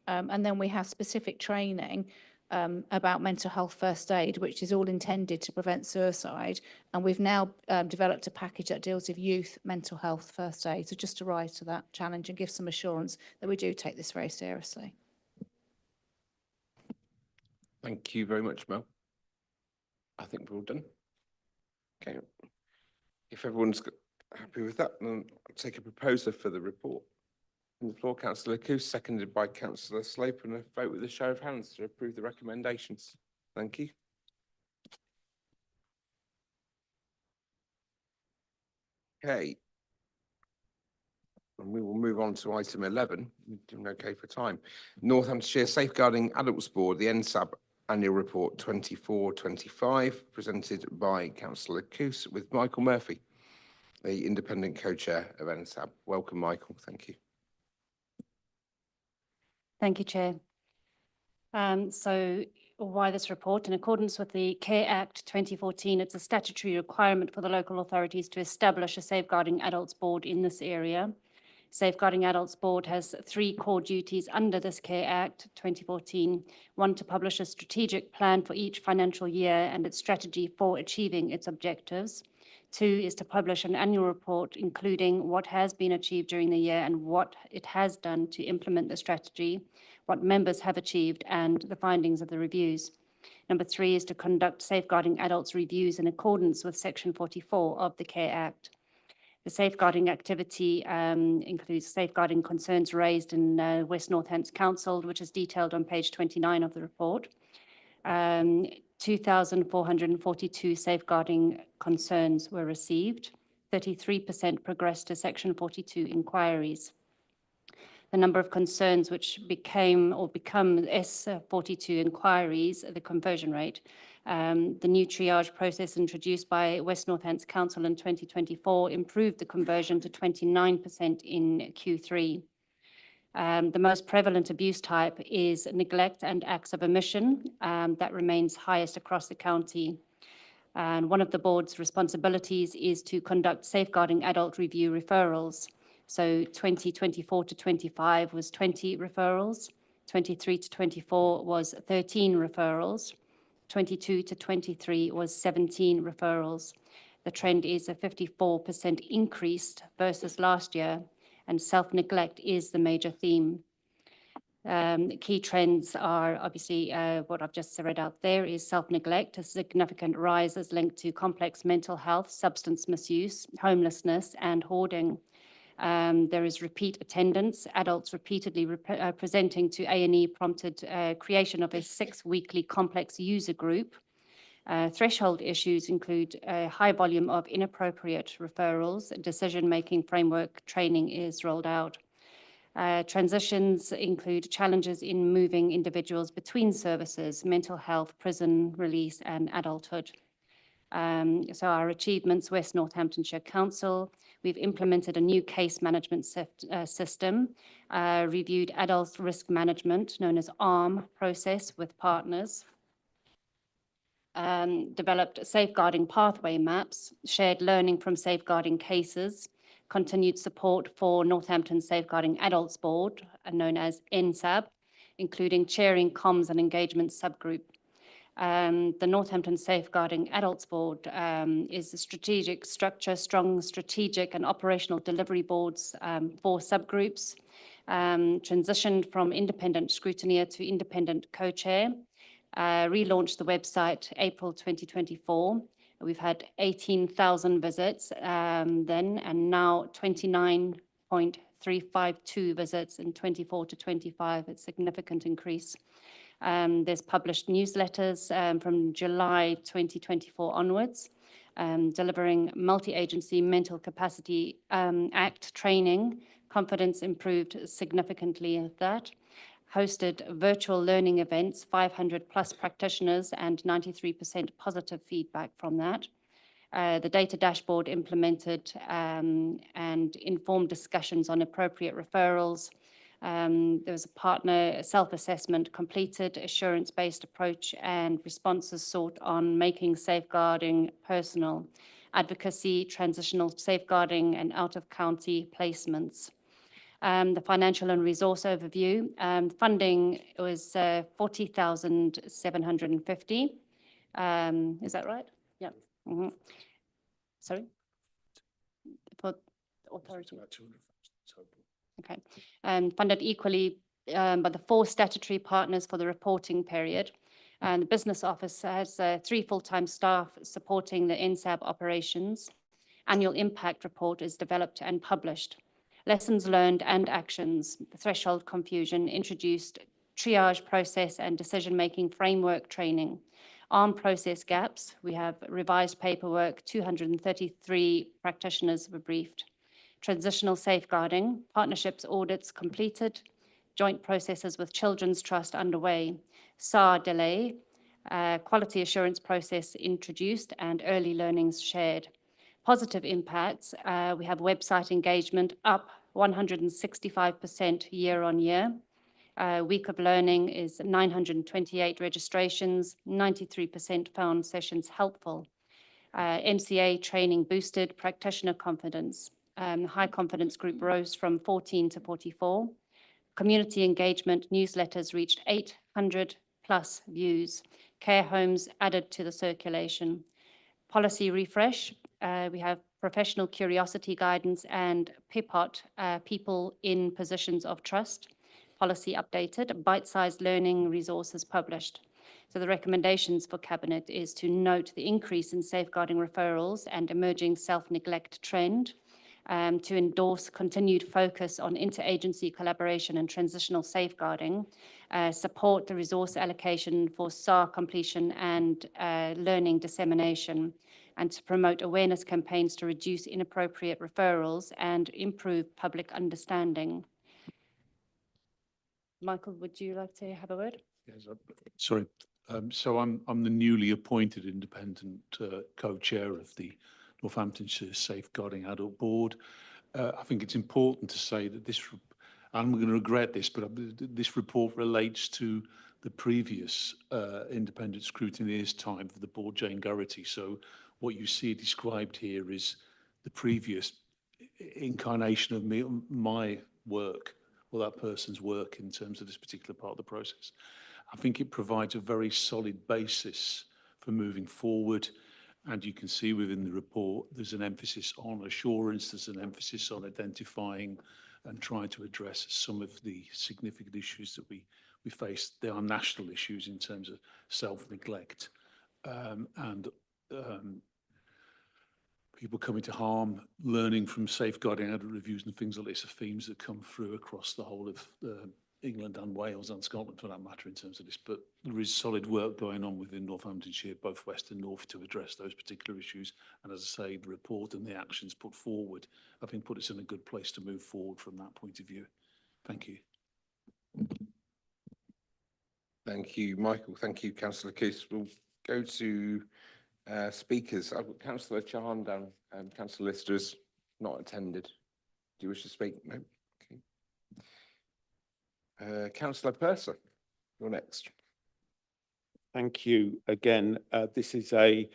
And then we have specific training about mental health first aid, which is all intended to prevent suicide. And we've now developed a package that deals with youth mental health first aid. So just to rise to that challenge and give some assurance that we do take this very seriously. Thank you very much, Mel. I think we're all done. Okay. If everyone's happy with that, then I'll take a proposer for the report. On the floor, Councillor Coos, seconded by Councillor Slope, and a vote with a show of hands to approve the recommendations. Thank you. Okay. And we will move on to item 11. We're doing okay for time. Northamptonshire Safeguarding Adults Board, the NSAB Annual Report 24-25, presented by Councillor Coos with Michael Murphy, the independent co-chair of NSAB. Welcome, Michael. Thank you. Thank you, Chair. So why this report? In accordance with the Care Act 2014, it's a statutory requirement for the local authorities to establish a Safeguarding Adults Board in this area. Safeguarding Adults Board has 3 core duties under this Care Act 2014. 1, to publish a strategic plan for each financial year and its strategy for achieving its objectives. 2 is to publish an annual report including what has been achieved during the year and what it has done to implement the strategy, what members have achieved, and the findings of the reviews. Number 3 is to conduct Safeguarding Adults reviews in accordance with Section 44 of the Care Act. The safeguarding activity includes safeguarding concerns raised in West North Hants Council, which is detailed on page 29 of the report. 2,442 safeguarding concerns were received. 33% progressed to Section 42 inquiries. The number of concerns which become S42 inquiries, the conversion rate. The new triage process introduced by West North Hants Council in 2024 improved the conversion to 29% in Q3. The most prevalent abuse type is neglect and acts of omission. That remains highest across the county. And one of the board's responsibilities is to conduct safeguarding adult review referrals. So 2024 to 25 was 20 referrals. 23 to 24 was 13 referrals. 22 to 23 was 17 referrals. The trend is a 54% increase versus last year, and self-neglect is the major theme. Key trends are obviously what I've just read out there is self-neglect, a significant rise is linked to complex mental health, substance misuse, homelessness, and hoarding. There is repeat attendance. Adults repeatedly presenting to A&E prompted creation of a 6-weekly complex user group. Threshold issues include a high volume of inappropriate referrals. Decision-making framework training is rolled out. Transitions include challenges in moving individuals between services, mental health, prison release, and adulthood. So our achievements: West Northamptonshire Council, we've implemented a new case management system, reviewed adult risk management, known as ARM process with partners, developed safeguarding pathway maps, shared learning from safeguarding cases, continued support for Northampton Safeguarding Adults Board, known as NSAB, including chairing comms and engagement subgroup. The Northampton Safeguarding Adults Board is a strategic structure, strong strategic and operational delivery boards for subgroups, transitioned from independent scrutineer to independent co-chair, relaunched the website April 2024. We've had 18,000 visits then, and now 29.352 visits in 24 to 25. It's a significant increase. There's published newsletters from July 2024 onwards, delivering multi-agency mental capacity act training. Confidence improved significantly at that. Hosted virtual learning events, 500 plus practitioners and 93% positive feedback from that. The data dashboard implemented and informed discussions on appropriate referrals. There was a partner self-assessment completed, assurance-based approach and responses sought on making safeguarding personal, advocacy, transitional safeguarding and out-of-county placements. The financial and resource overview. Funding was 40,750. Is that right? Yeah. Sorry? For authority. Okay. Funded equally by the 4 statutory partners for the reporting period. And the business office has 3 full-time staff supporting the NSAB operations. Annual impact report is developed and published. Lessons learned and actions. The threshold confusion introduced triage process and decision-making framework training. ARM process gaps. We have revised paperwork. 233 practitioners were briefed. Transitional safeguarding. Partnerships audits completed. Joint processes with Children's Trust underway. SAR delay. Quality assurance process introduced and early learnings shared. Positive impacts, we have website engagement up 165% year on year. Week of learning is 928 registrations, 93% found sessions helpful. MCA training boosted practitioner confidence. High confidence group rose from 14 to 44. Community engagement newsletters reached 800 plus views. Care homes added to the circulation. Policy refresh. We have professional curiosity guidance and PIPOT, people in positions of trust. Policy updated, bite-sized learning resources published. So the recommendations for Cabinet is to note the increase in safeguarding referrals and emerging self-neglect trend, to endorse continued focus on interagency collaboration and transitional safeguarding, support the resource allocation for SAR completion and learning dissemination, and to promote awareness campaigns to reduce inappropriate referrals and improve public understanding. Michael, would you like to have a word? Yes, sorry. So I'm the newly appointed independent co-chair of the Northamptonshire Safeguarding Adult Board. I think it's important to say that this, I'm going to regret this, but this report relates to the previous independent scrutineer's time for the board, Jane Gurrity. So what you see described here is the previous incarnation of my work, or that person's work in terms of this particular part of the process. I think it provides a very solid basis for moving forward. And you can see within the report, there's an emphasis on assurance, there's an emphasis on identifying and trying to address some of the significant issues that we face. There are national issues in terms of self-neglect and people coming to harm, learning from safeguarding adult reviews and things like this are themes that come through across the whole of England and Wales and Scotland for that matter in terms of this. But there is solid work going on within Northamptonshire, both west and north, to address those particular issues. And as I say, the report and the actions put forward, I think, put us in a good place to move forward from that point of view. Thank you. Thank you, Michael. Thank you, Councillor Coos. We'll go to speakers. I've got Councillor Chahan down. Councillor Lister has not attended. Do you wish to speak? No. Okay. Councillor Purser, you're next. Thank you again. This is a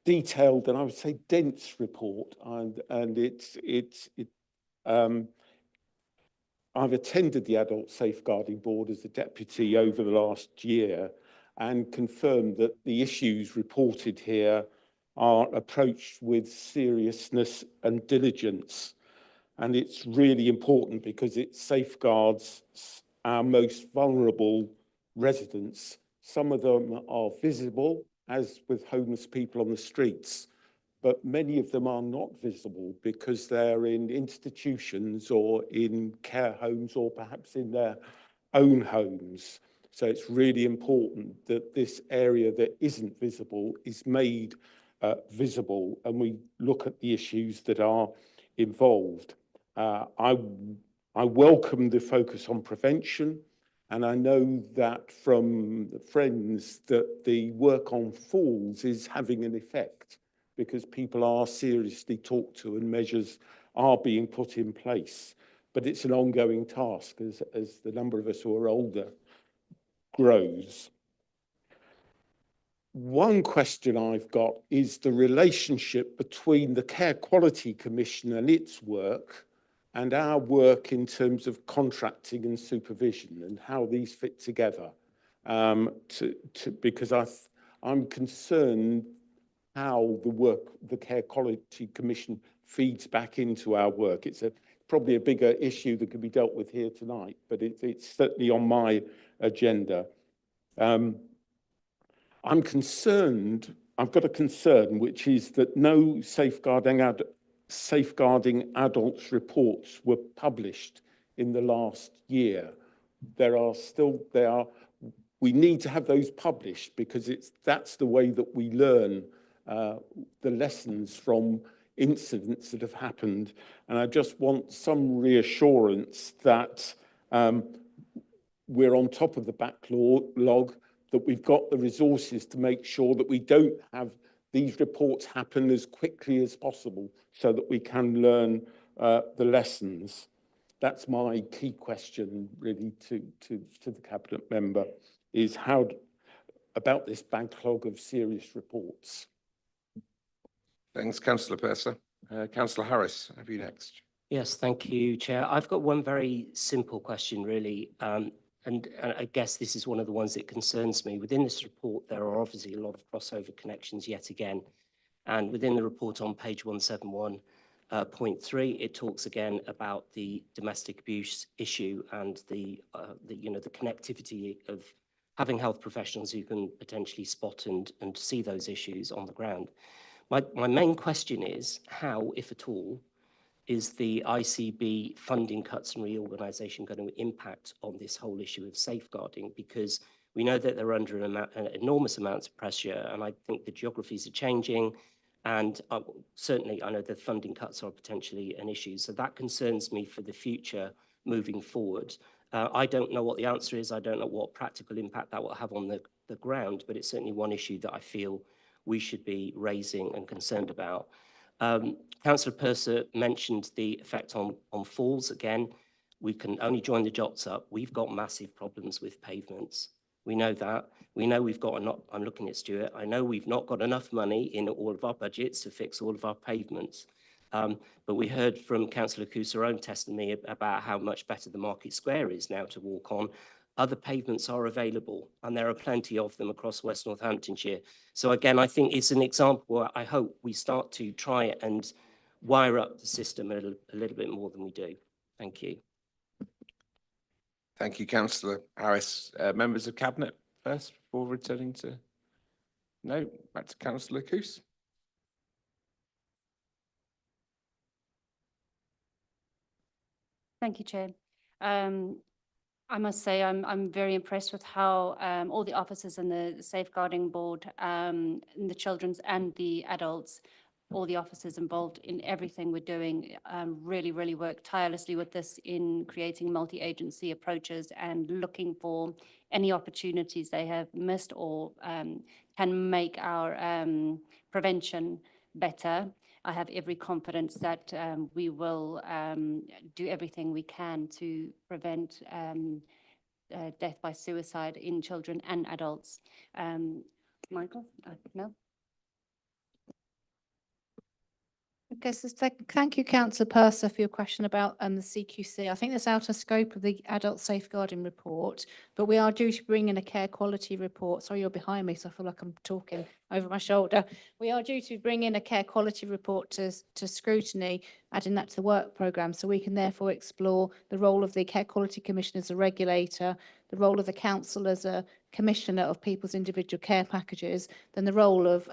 detailed and I would say dense report, and I've attended the Adult Safeguarding Board as a deputy over the last year and confirmed that the issues reported here are approached with seriousness and diligence. And it's really important because it safeguards our most vulnerable residents. Some of them are visible, as with homeless people on the streets, but many of them are not visible because they're in institutions or in care homes or perhaps in their own homes. So it's really important that this area that isn't visible is made visible, and we look at the issues that are involved. I welcome the focus on prevention, and I know that from the friends that the work on falls is having an effect because people are seriously talked to and measures are being put in place. But it's an ongoing task as the number of us who are older grows. One question I've got is the relationship between the Care Quality Commission and its work and our work in terms of contracting and supervision and how these fit together. Because I'm concerned how the Care Quality Commission feeds back into our work. It's probably a bigger issue that could be dealt with here tonight, but it's certainly on my agenda. I'm concerned, I've got a concern, which is that no safeguarding adults reports were published in the last year. We need to have those published because that's the way that we learn the lessons from incidents that have happened. And I just want some reassurance that we're on top of the backlog, that we've got the resources to make sure that we don't have these reports happen as quickly as possible so that we can learn the lessons. That's my key question really to the Cabinet member, is how about this backlog of serious reports. Thanks, Councillor Purser. Councillor Harris, have you next? Yes, thank you, Chair. I've got one very simple question, really. And I guess this is one of the ones that concerns me. Within this report, there are obviously a lot of crossover connections yet again. And within the report on page 171.3, it talks again about the domestic abuse issue and the connectivity of having health professionals who can potentially spot and see those issues on the ground. My main question is how, if at all, is the ICB funding cuts and reorganisation going to impact on this whole issue of safeguarding? Because we know that they're under enormous amounts of pressure, and I think the geographies are changing, and certainly I know the funding cuts are potentially an issue. So that concerns me for the future moving forward. I don't know what the answer is. I don't know what practical impact that will have on the ground, but it's certainly one issue that I feel we should be raising and concerned about. Councillor Purser mentioned the effect on falls. Again, we can only join the dots up. We've got massive problems with pavements. We know that. We know we've got I'm looking at Stuart. I know we've not got enough money in all of our budgets to fix all of our pavements. But we heard from Councillor Coos' own testimony about how much better the Market Square is now to walk on. Other pavements are available, and there are plenty of them across West Northamptonshire. So again, I think it's an example where I hope we start to try and wire up the system a little bit more than we do. Thank you. Thank you, Councillor Harris. Members of Cabinet first, before returning to... No, back to Councillor Coos. Thank you, Chair. I must say I'm very impressed with how all the officers in the Safeguarding Board, and the children's and the adults, all the officers involved in everything we're doing, really work tirelessly with this in creating multi-agency approaches and looking for any opportunities they have missed or can make our prevention better. I have every confidence that we will do everything we can to prevent death by suicide in children and adults. Michael, no? Okay, so thank you, Councillor Purser, for your question about the CQC. I think that's out of scope of the adult safeguarding report, but we are due to bring in a care quality report. Sorry, you're behind me, so I feel like I'm talking over my shoulder. We are due to bring in a care quality report to scrutiny, adding that to the work programme, so we can therefore explore the role of the Care Quality Commission as a regulator, the role of the council as a commissioner of people's individual care packages, then the role of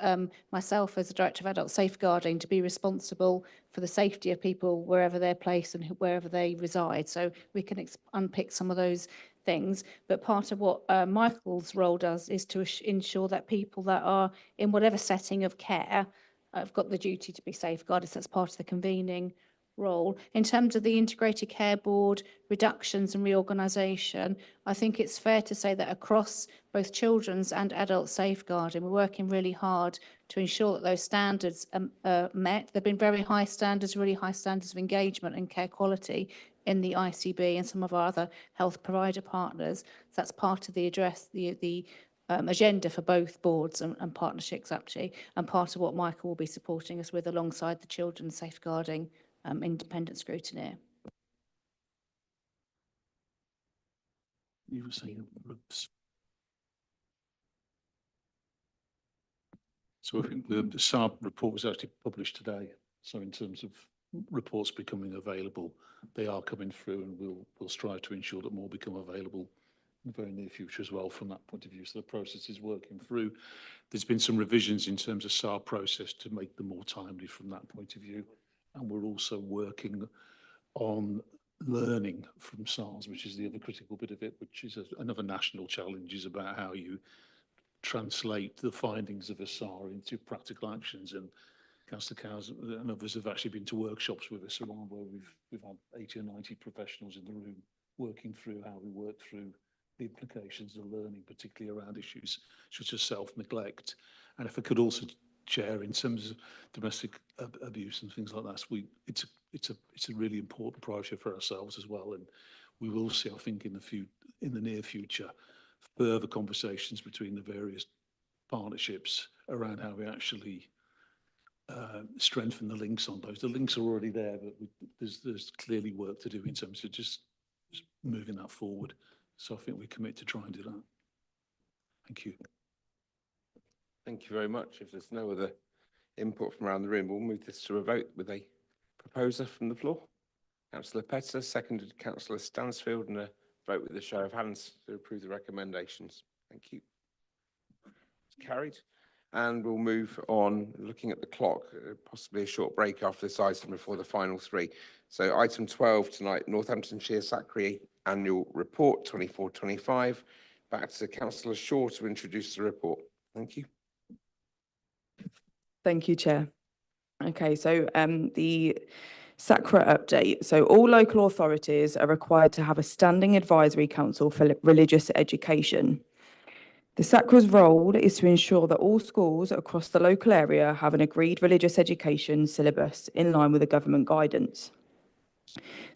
myself as a director of adult safeguarding to be responsible for the safety of people wherever they're placed and wherever they reside. So we can unpick some of those things. But part of what Michael's role does is to ensure that people that are in whatever setting of care have got the duty to be safeguarded. So that's part of the convening role. In terms of the Integrated Care Board reductions and reorganisation, I think it's fair to say that across both children's and adult safeguarding, we're working really hard to ensure that those standards are met. There have been very high standards, really high standards of engagement and care quality in the ICB and some of our other health provider partners. So that's part of the agenda for both boards and partnerships, actually, and part of what Michael will be supporting us with alongside the children's safeguarding independent scrutineer. You were saying. So I think the SARB report was actually published today. So in terms of reports becoming available, they are coming through, and we'll strive to ensure that more become available in the very near future as well from that point of view. So the process is working through. There's been some revisions in terms of SARB process to make them more timely from that point of view. And we're also working on learning from SARS, which is the other critical bit of it, which is another national challenge, is about how you translate the findings of a SAR into practical actions. And Councillor Cowes and others have actually been to workshops with us around where we've had 80 or 90 professionals in the room working through how we work through the implications of learning, particularly around issues such as self-neglect. And if I could also Chair, in terms of domestic abuse and things like that, it's a really important priority for ourselves as well, and we will see, I think, in the near future, further conversations between the various partnerships around how we actually strengthen the links on those. The links are already there, but there's clearly work to do in terms of just moving that forward. So I think we commit to try and do that. Thank you. Thank you very much. If there's no other input from around the room, we'll move this to a vote with a proposer from the floor. Councillor Petzer, seconded Councillor Stansfield, and a vote with a show of hands to approve the recommendations. Thank you. It's carried. And we'll move on, looking at the clock, possibly a short break after this item before the final three. So item 12 tonight, Northamptonshire SACRE Annual Report 24-25. Back to Councillor Shaw to introduce the report. Thank you. Thank you, Chair. Okay, so the SACRE update. So all local authorities are required to have a standing advisory council for religious education. The SACRE's role is to ensure that all schools across the local area have an agreed religious education syllabus in line with the government guidance.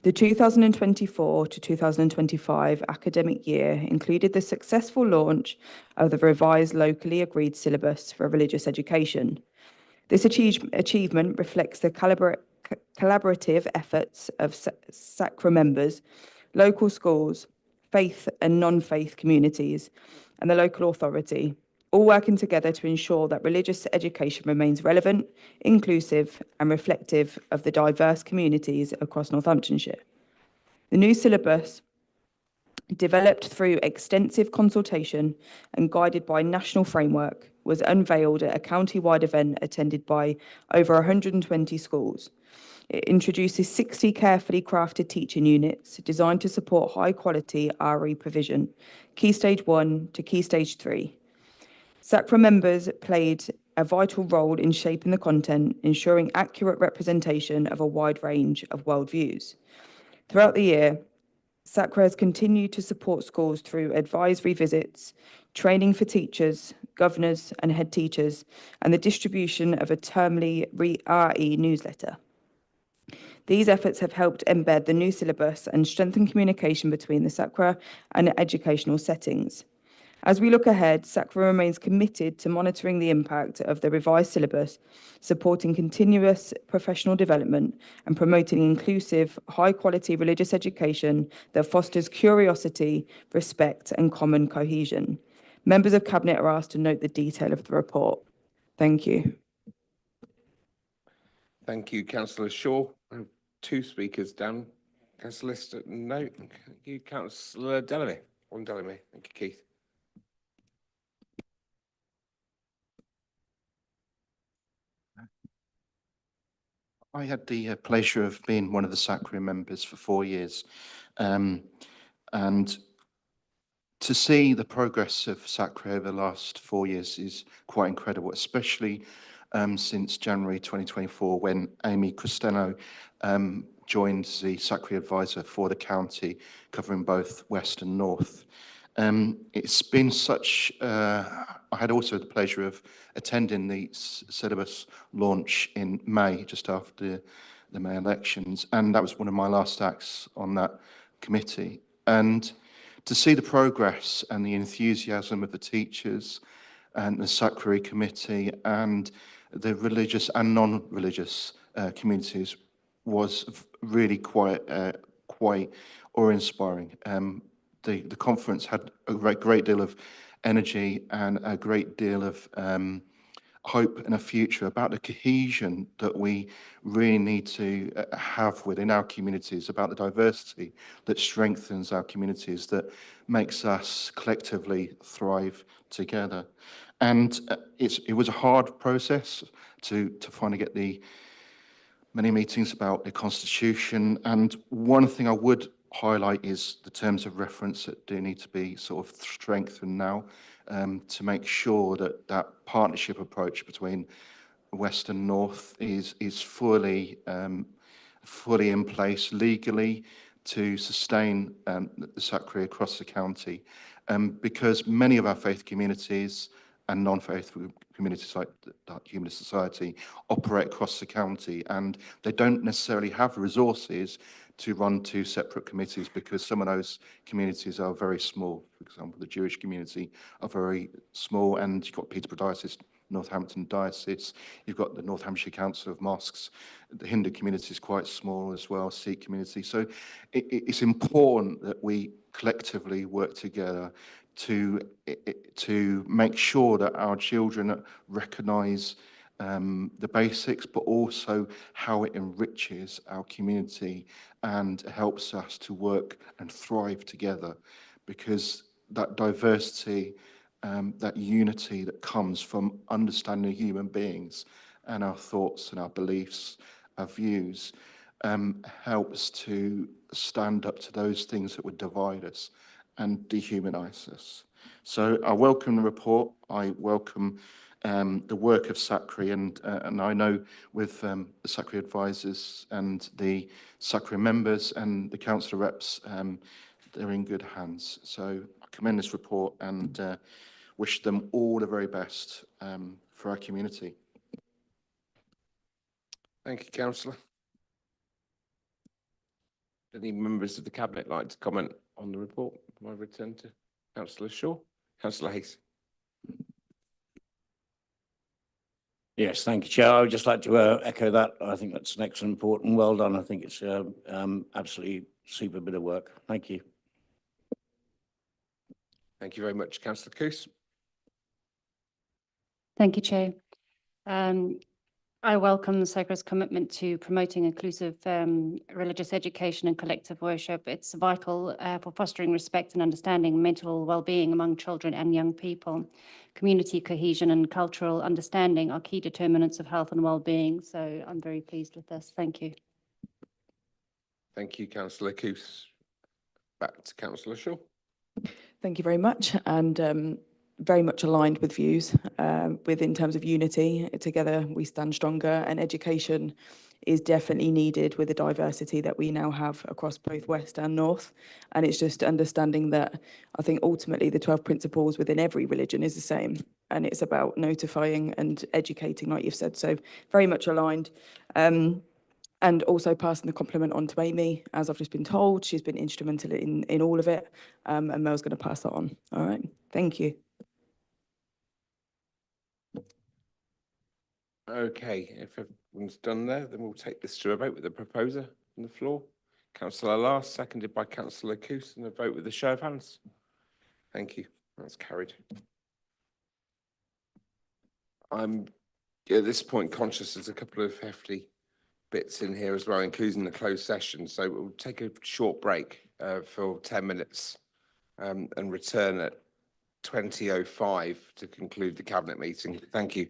The 2024 to 2025 academic year included the successful launch of the revised locally agreed syllabus for religious education. This achievement reflects the collaborative efforts of SACRE members, local schools, faith and non-faith communities, and the local authority, all working together to ensure that religious education remains relevant, inclusive, and reflective of the diverse communities across Northamptonshire. The new syllabus, developed through extensive consultation and guided by a national framework, was unveiled at a county-wide event attended by over 120 schools. It introduces 60 carefully crafted teaching units designed to support high quality RE provision, Key Stage 1 to Key Stage 3. SACRA members played a vital role in shaping the content, ensuring accurate representation of a wide range of worldviews. Throughout the year, SACRA has continued to support schools through advisory visits, training for teachers, governors and head teachers, and the distribution of a termly RE newsletter. These efforts have helped embed the new syllabus and strengthen communication between the SACRA and educational settings. As we look ahead, SACRA remains committed to monitoring the impact of the revised syllabus, supporting continuous professional development and promoting inclusive, high-quality religious education that fosters curiosity, respect and common cohesion. Members of Cabinet are asked to note the detail of the report. Thank you. Thank you, Councillor Shaw. I have 2 speakers down. Councillor Lister, no. Thank you, Councillor Delamere. One Delamere. Thank you, Keith. I had the pleasure of being one of the SACRA members for 4 years. And to see the progress of SACRA over the last 4 years is quite incredible, especially since January 2024, when Amy Costello joined the SACRA advisor for the county, covering both West and North. It's been such, I had also the pleasure of attending the syllabus launch in May, just after the May elections, and that was one of my last acts on that committee. And to see the progress and the enthusiasm of the teachers and the SACRA committee and the religious and non-religious communities was really quite awe-inspiring. The conference had a great deal of energy and a great deal of hope and a future about the cohesion that we really need to have within our communities, about the diversity that strengthens our communities, that makes us collectively thrive together. And it was a hard process to finally get the many meetings about the Constitution. And one thing I would highlight is the terms of reference that do need to be sort of strengthened now, to make sure that that partnership approach between West and North is fully in place legally to sustain the SACRA across the county, because many of our faith communities and non-faith communities like the Humanist Society operate across the county, and they don't necessarily have resources to run 2 separate committees, because some of those communities are very small. For example, the Jewish community are very small, and you've got Peterborough Diocese, Northampton Diocese, you've got the North Hampshire Council of Mosques, the Hindu community is quite small as well, Sikh community. So it's important that we collectively work together to make sure that our children recognise the basics, but also how it enriches our community and helps us to work and thrive together, because that diversity, that unity that comes from understanding human beings and our thoughts and our beliefs, our views, helps to stand up to those things that would divide us and dehumanize us. So I welcome the report. I welcome the work of SACRA, and I know with the SACRA advisors and the SACRA members and the council reps, they're in good hands. So I commend this report and wish them all the very best for our community. Thank you, Councillor. Any members of the Cabinet like to comment on the report? I return to Councillor Shaw. Councillor Hayes. Yes, thank you, Chair. I would just like to echo that. I think that's an excellent report and well done. I think it's absolutely super bit of work. Thank you. Thank you very much, Councillor Coos. Thank you, Chair. I welcome SACRA's commitment to promoting inclusive religious education and collective worship. It's vital for fostering respect and understanding mental well-being among children and young people. Community cohesion and cultural understanding are key determinants of health and well-being. So I'm very pleased with this. Thank you. Thank you, councillor Coos. Back to councillor Shaw. Thank you very much, and very much aligned with views with in terms of unity. Together we stand stronger, and education is definitely needed with the diversity that we now have across both West and North. And it's just understanding that I think ultimately the 12 principles within every religion is the same, and it's about notifying and educating, like you've said. So very much aligned. And also passing the compliment on to Amy, as I've just been told. She's been instrumental in all of it, and Mel's going to pass that on. All right, thank you. Okay, if everyone's done there, then we'll take this to a vote with the proposer on the floor. Councillor Last, seconded by councillor Coos, and a vote with a show of hands. Thank you. That's carried. I'm at this point conscious there's a couple of hefty bits in here as well, including the closed session. So we'll take a short break for 10 minutes and return at 20:05 to conclude the cabinet meeting. Thank you.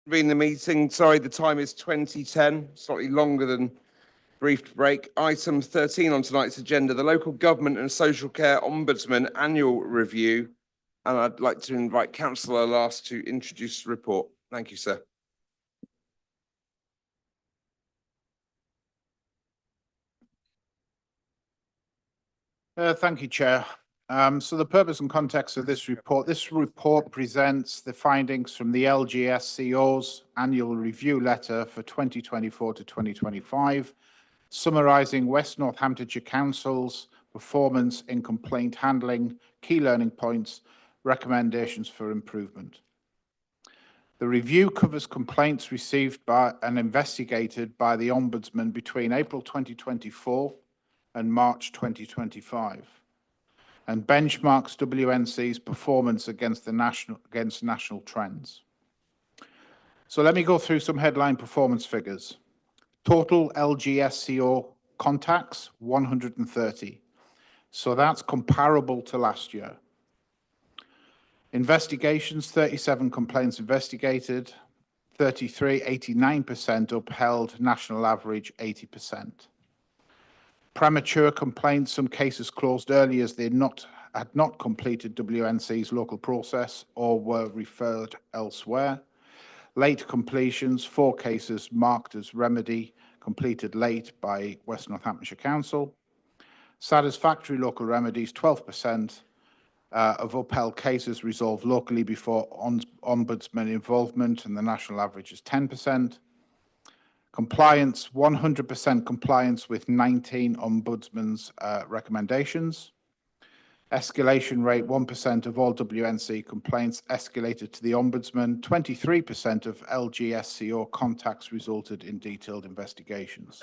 Reading the meeting, sorry, the time is 20:10, slightly longer than brief break. Item 13 on tonight's agenda, the Local Government and Social Care Ombudsman Annual Review. And I'd like to invite Councillor Last to introduce the report. Thank you, sir. Thank you, Chair. So the purpose and context of this report presents the findings from the LGSCO's annual review letter for 2024 to 2025, summarising West Northamptonshire Council's performance in complaint handling, key learning points, recommendations for improvement. The review covers complaints received by and investigated by the Ombudsman between April 2024 and March 2025, and benchmarks WNC's performance against national trends. So let me go through some headline performance figures. Total LGSCO contacts, 130. So that's comparable to last year. Investigations, 37 complaints investigated, 33, 89% upheld, national average 80%. Premature complaints, some cases closed early as they had not completed WNC's local process or were referred elsewhere. Late completions, 4 cases marked as remedy, completed late by West Northamptonshire Council. Satisfactory local remedies, 12% of upheld cases resolved locally before Ombudsman involvement, and the national average is 10%. Compliance, 100% compliance with 19 Ombudsman's recommendations. Escalation rate, 1% of all WNC complaints escalated to the Ombudsman. 23% of LGSCO contacts resulted in detailed investigations.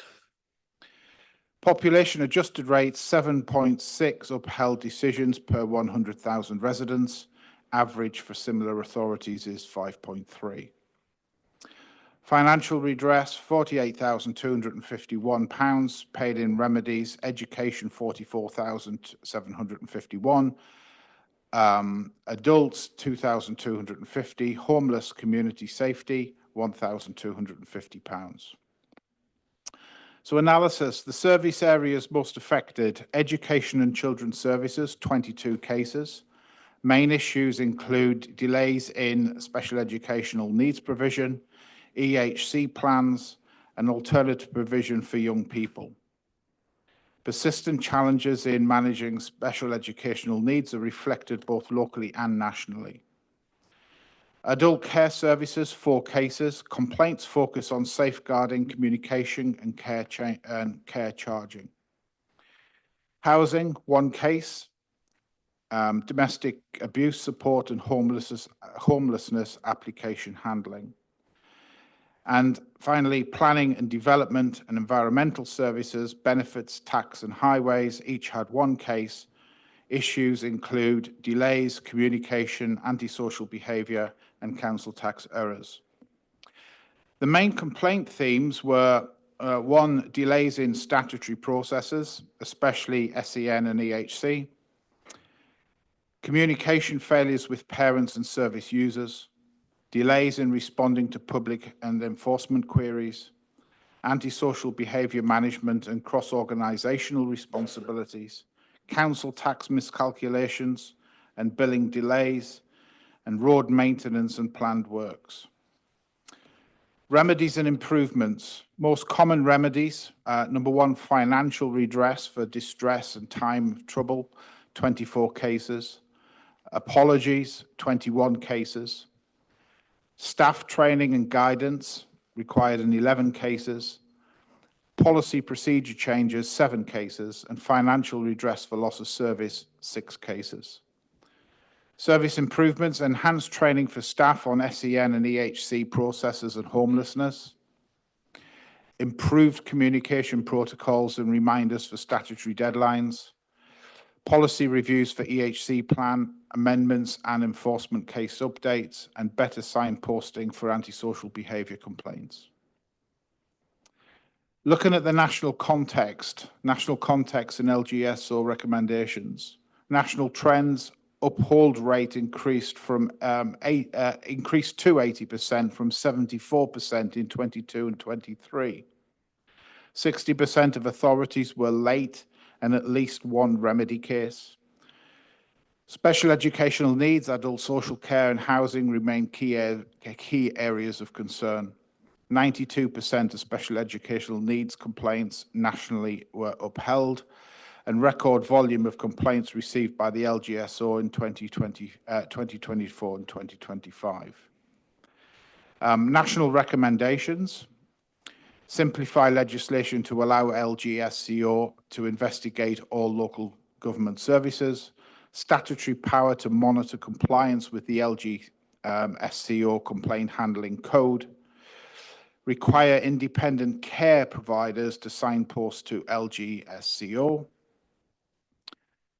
Population adjusted rate, 7.6 upheld decisions per 100,000 residents. Average for similar authorities is 5.3. Financial redress, £48,251 paid in remedies. Education, £44,751. Adults, £2,250. Homeless community safety, £1,250. So analysis, the service areas most affected: education and children's services, 22 cases. Main issues include delays in special educational needs provision, EHC plans, and alternative provision for young people. Persistent challenges in managing special educational needs are reflected both locally and nationally. Adult care services, 4 cases. Complaints focus on safeguarding, communication, and care charging. Housing, 1 case. Domestic abuse support and homelessness application handling. And finally, planning and development and environmental services, benefits, tax and highways, each had 1 case. Issues include delays, communication, antisocial behaviour and council tax errors. The main complaint themes were 1, delays in statutory processes, especially SEN and EHC. Communication failures with parents and service users. Delays in responding to public and enforcement queries, antisocial behaviour management and cross-organisational responsibilities, council tax miscalculations and billing delays, and road maintenance and planned works. Remedies and improvements. Most common remedies, number 1, financial redress for distress and time of trouble, 24 cases. Apologies, 21 cases. Staff training and guidance required in 11 cases. Policy procedure changes, 7 cases. And financial redress for loss of service, 6 cases. Service improvements, enhanced training for staff on SEN and EHC processes and homelessness. Improved communication protocols and reminders for statutory deadlines. Policy reviews for EHC plan amendments and enforcement case updates, and better signposting for antisocial behaviour complaints. Looking at the national context and LGSO recommendations. National trends, uphold rate increased increased to 80% from 74% in 22 and 23. 60% of authorities were late and at least one remedy case. Special educational needs, adult social care and housing remain key areas of concern. 92% of special educational needs complaints nationally were upheld, and record volume of complaints received by the LGSO in 2024 and 2025. National recommendations: simplify legislation to allow LGSCO to investigate all local government services, statutory power to monitor compliance with the LGSCO complaint handling code, require independent care providers to signpost to LGSCO,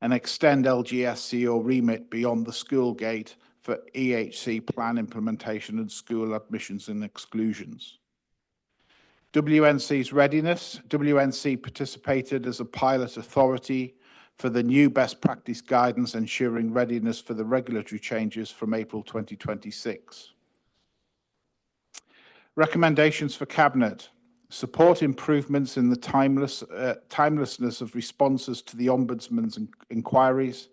and extend LGSCO remit beyond the school gate for EHC plan implementation and school admissions and exclusions. WNC's readiness. WNC participated as a pilot authority for the new best practice guidance ensuring readiness for the regulatory changes from April 2026. Recommendations for Cabinet: support improvements in the timelessness of responses to the Ombudsman's inquiries,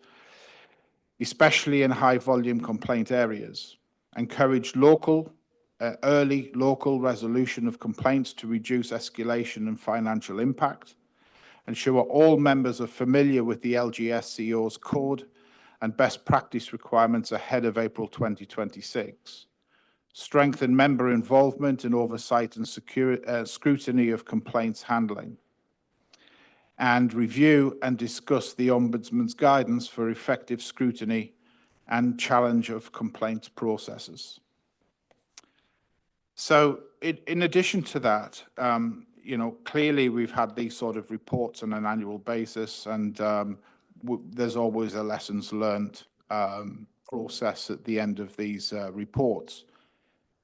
especially in high volume complaint areas. Encourage early local resolution of complaints to reduce escalation and financial impact. Ensure all members are familiar with the LGSCO's code and best practice requirements ahead of April 2026. Strengthen member involvement in oversight and scrutiny of complaints handling. And review and discuss the Ombudsman's guidance for effective scrutiny and challenge of complaints processes. So in addition to that, clearly we've had these sort of reports on an annual basis, and there's always a lessons learned process at the end of these reports.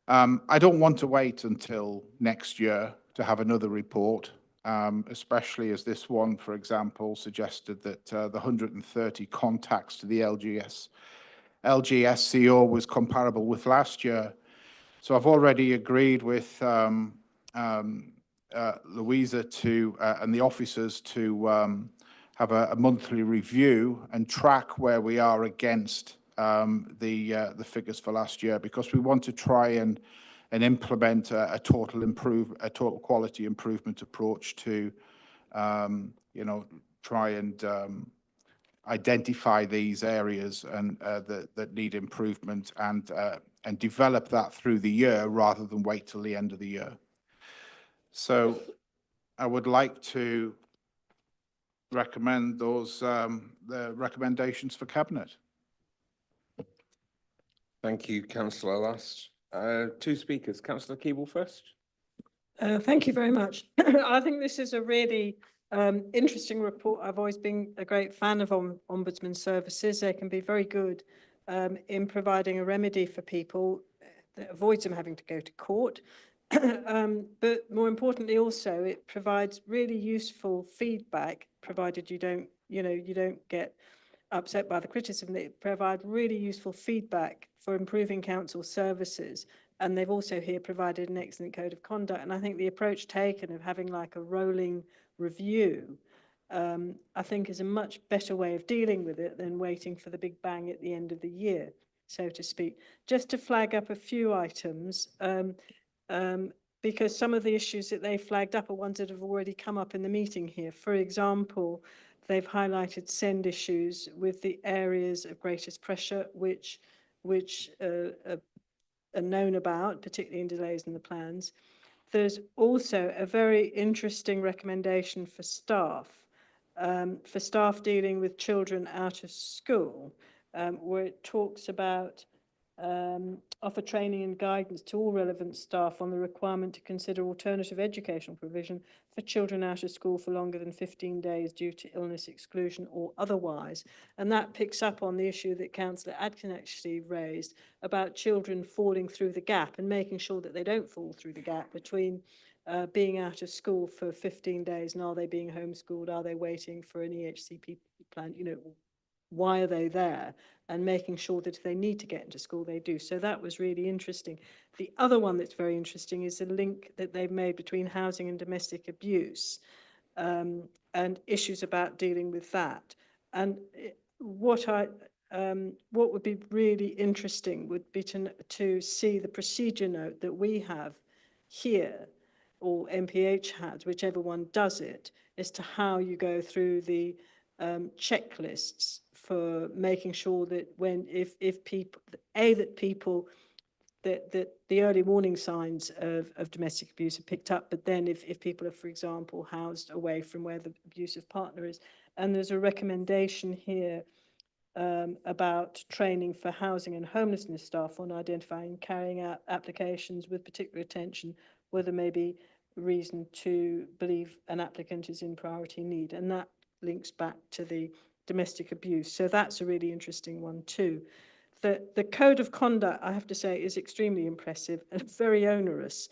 I don't want to wait until next year to have another report, especially as this one, for example, suggested that the 130 contacts to the LGSCO was comparable with last year. So I've already agreed with Louisa and the officers to have a monthly review and track where we are against the figures for last year, because we want to try and implement a total quality improvement approach to try and identify these areas and that need improvement and develop that through the year rather than wait till the end of the year. So I would like to recommend those the recommendations for Cabinet. Thank you, Councillor Last. Two speakers. Councillor Keeble first. Thank you very much. I think this is a really interesting report. I've always been a great fan of Ombudsman services. They can be very good in providing a remedy for people that avoids them having to go to court. But more importantly, also, it provides really useful feedback, provided you don't get upset by the criticism. It provides really useful feedback for improving council services. And they've also here provided an excellent code of conduct. And I think the approach taken of having like a rolling review, I think is a much better way of dealing with it than waiting for the big bang at the end of the year, so to speak. Just to flag up a few items, because some of the issues that they flagged up are ones that have already come up in the meeting here. For example, they've highlighted SEND issues with the areas of greatest pressure, which are known about, particularly in delays in the plans. There's also a very interesting recommendation for staff dealing with children out of school, where it talks about offer training and guidance to all relevant staff on the requirement to consider alternative educational provision for children out of school for longer than 15 days due to illness, exclusion or otherwise. And that picks up on the issue that Councillor Adkin actually raised about children falling through the gap and making sure that they don't fall through the gap between being out of school for 15 days and are they being homeschooled, are they waiting for an EHCP plan, why are they there, and making sure that if they need to get into school, they do. So that was really interesting. The other one that's very interesting is the link that they've made between housing and domestic abuse, and issues about dealing with that. And what would be really interesting would be to see the procedure note that we have here, or MPH has, whichever one does it, as to how you go through the checklists for making sure that if people, that the early warning signs of domestic abuse are picked up, but then if people are, for example, housed away from where the abusive partner is. And there's a recommendation here about training for housing and homelessness staff on identifying and carrying out applications with particular attention where there may be reason to believe an applicant is in priority need. And that links back to the domestic abuse. So that's a really interesting one too. The code of conduct, I have to say, is extremely impressive and very onerous.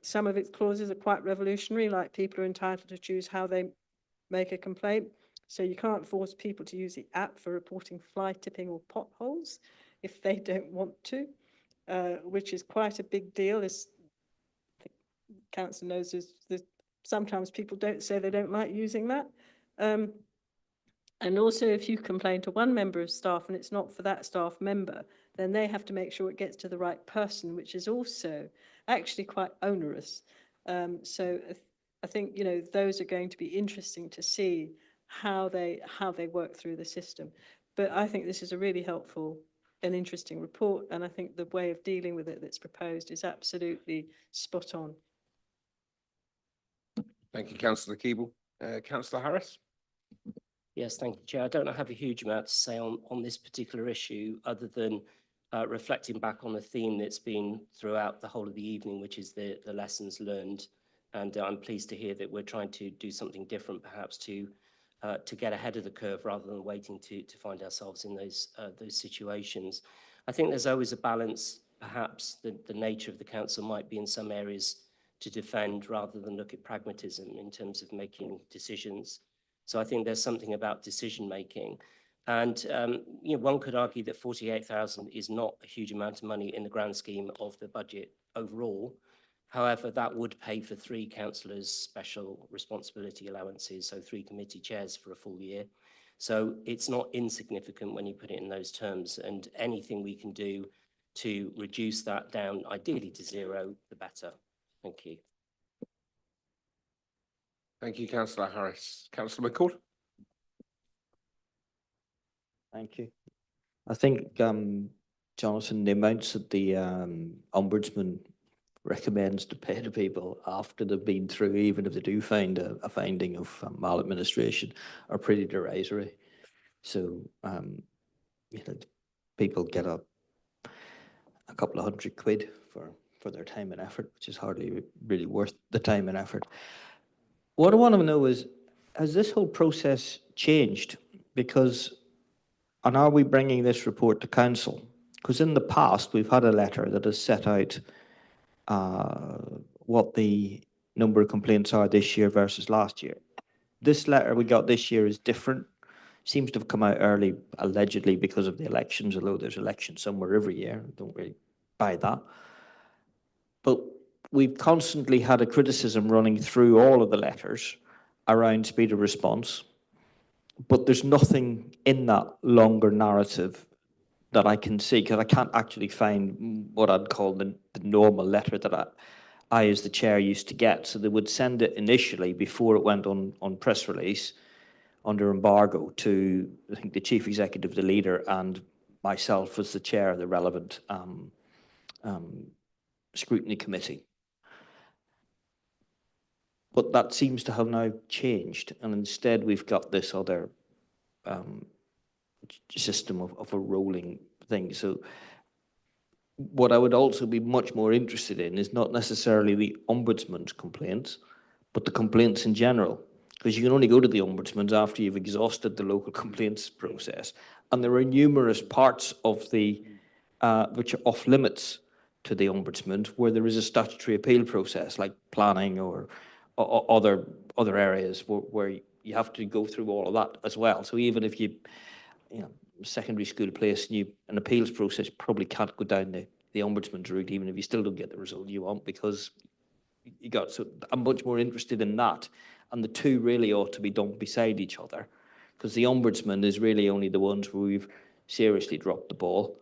Some of its clauses are quite revolutionary, like people are entitled to choose how they make a complaint. So you can't force people to use the app for reporting fly tipping or potholes if they don't want to, which is quite a big deal. As the council knows, sometimes people don't say they don't like using that. And also, if you complain to one member of staff and it's not for that staff member, then they have to make sure it gets to the right person, which is also actually quite onerous. So I think, you know, those are going to be interesting to see how they work through the system. But I think this is a really helpful and interesting report, and I think the way of dealing with it that's proposed is absolutely spot on. Thank you, Councillor Keeble. Councillor Harris? Yes, thank you, Chair. I don't have a huge amount to say on this particular issue, other than reflecting back on a theme that's been throughout the whole of the evening, which is the lessons learned. And I'm pleased to hear that we're trying to do something different, perhaps to get ahead of the curve rather than waiting to find ourselves in those situations. I think there's always a balance. Perhaps the nature of the council might be in some areas to defend rather than look at pragmatism in terms of making decisions. So I think there's something about decision making. And you know, one could argue that 48,000 is not a huge amount of money in the grand scheme of the budget overall. However, that would pay for 3 councillors' special responsibility allowances, so 3 committee chairs for a full year. So it's not insignificant when you put it in those terms, and anything we can do to reduce that down, ideally to 0, the better. Thank you. Thank you, Councillor Harris. Councillor McCord? Thank you. I think, Jonathan, the amounts that the Ombudsman recommends to pay to people after they've been through, even if they do find a finding of maladministration, are pretty derisory. So, you know, people get a couple of £100 for their time and effort, which is hardly really worth the time and effort. What I want to know is, has this whole process changed? Because, and are we bringing this report to council? Because in the past, we've had a letter that has set out what the number of complaints are this year versus last year. This letter we got this year is different. Seems to have come out early, allegedly because of the elections, although there's elections somewhere every year. Don't really buy that. But we've constantly had a criticism running through all of the letters around speed of response. But there's nothing in that longer narrative that I can see, because I can't actually find what I'd call the normal letter that I, as the chair, used to get. So they would send it initially before it went on press release under embargo to, I think, the chief executive, the leader, and myself as the chair of the relevant scrutiny committee. But that seems to have now changed, and instead we've got this other system of a rolling thing. So what I would also be much more interested in is not necessarily the Ombudsman's complaints, but the complaints in general, because you can only go to the Ombudsman's after you've exhausted the local complaints process. And there are numerous parts of the which are off limits to the Ombudsman, where there is a statutory appeal process, like planning or other areas where you have to go through all of that as well. So even if you you know, secondary school place, and an appeals process probably can't go down the ombudsman's route, even if you still don't get the result you want, because you got, so I'm much more interested in that. And the two really ought to be done beside each other, because the ombudsman is really only the ones where we've seriously dropped the ball.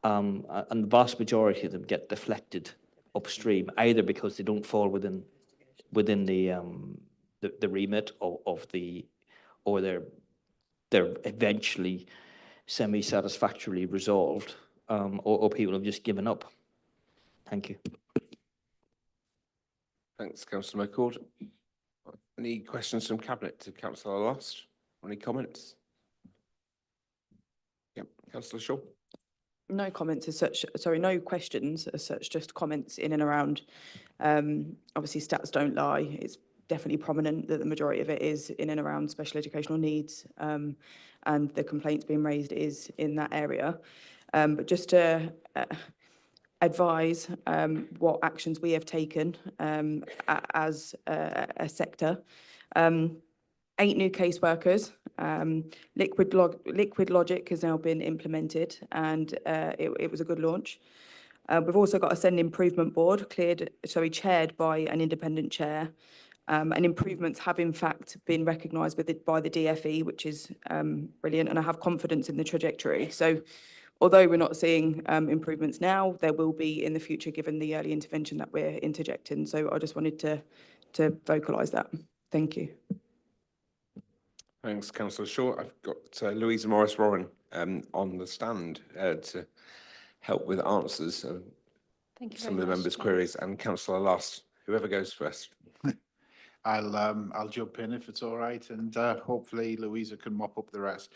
And the vast majority of them get deflected upstream, either because they don't fall within the remit of the, or they're eventually semi-satisfactorily resolved, or people have just given up. Thank you. Thanks, Councillor McCord. Any questions from Cabinet to Councillor Lost? Any comments? Yep, Councillor Shaw. No comments as such, sorry, no questions as such, just comments in and around. Obviously, stats don't lie. It's definitely prominent that the majority of it is in and around special educational needs, and the complaints being raised is in that area. But just to advise what actions we have taken as a sector. 8 new caseworkers. Liquid Logic has now been implemented, and it was a good launch. We've also got a Send Improvement Board chaired by an independent chair. And improvements have in fact been recognised by the DFE, which is brilliant, and I have confidence in the trajectory. So although we're not seeing improvements now, there will be in the future, given the early intervention that we're interjecting. So I just wanted to vocalise that. Thank you. Thanks, Councillor Shaw. I've got Louisa Morris-Warren on the stand to help with answers of some of the members' queries, and Councillor Last, whoever goes first. I'll jump in if it's all right, and hopefully Louisa can mop up the rest.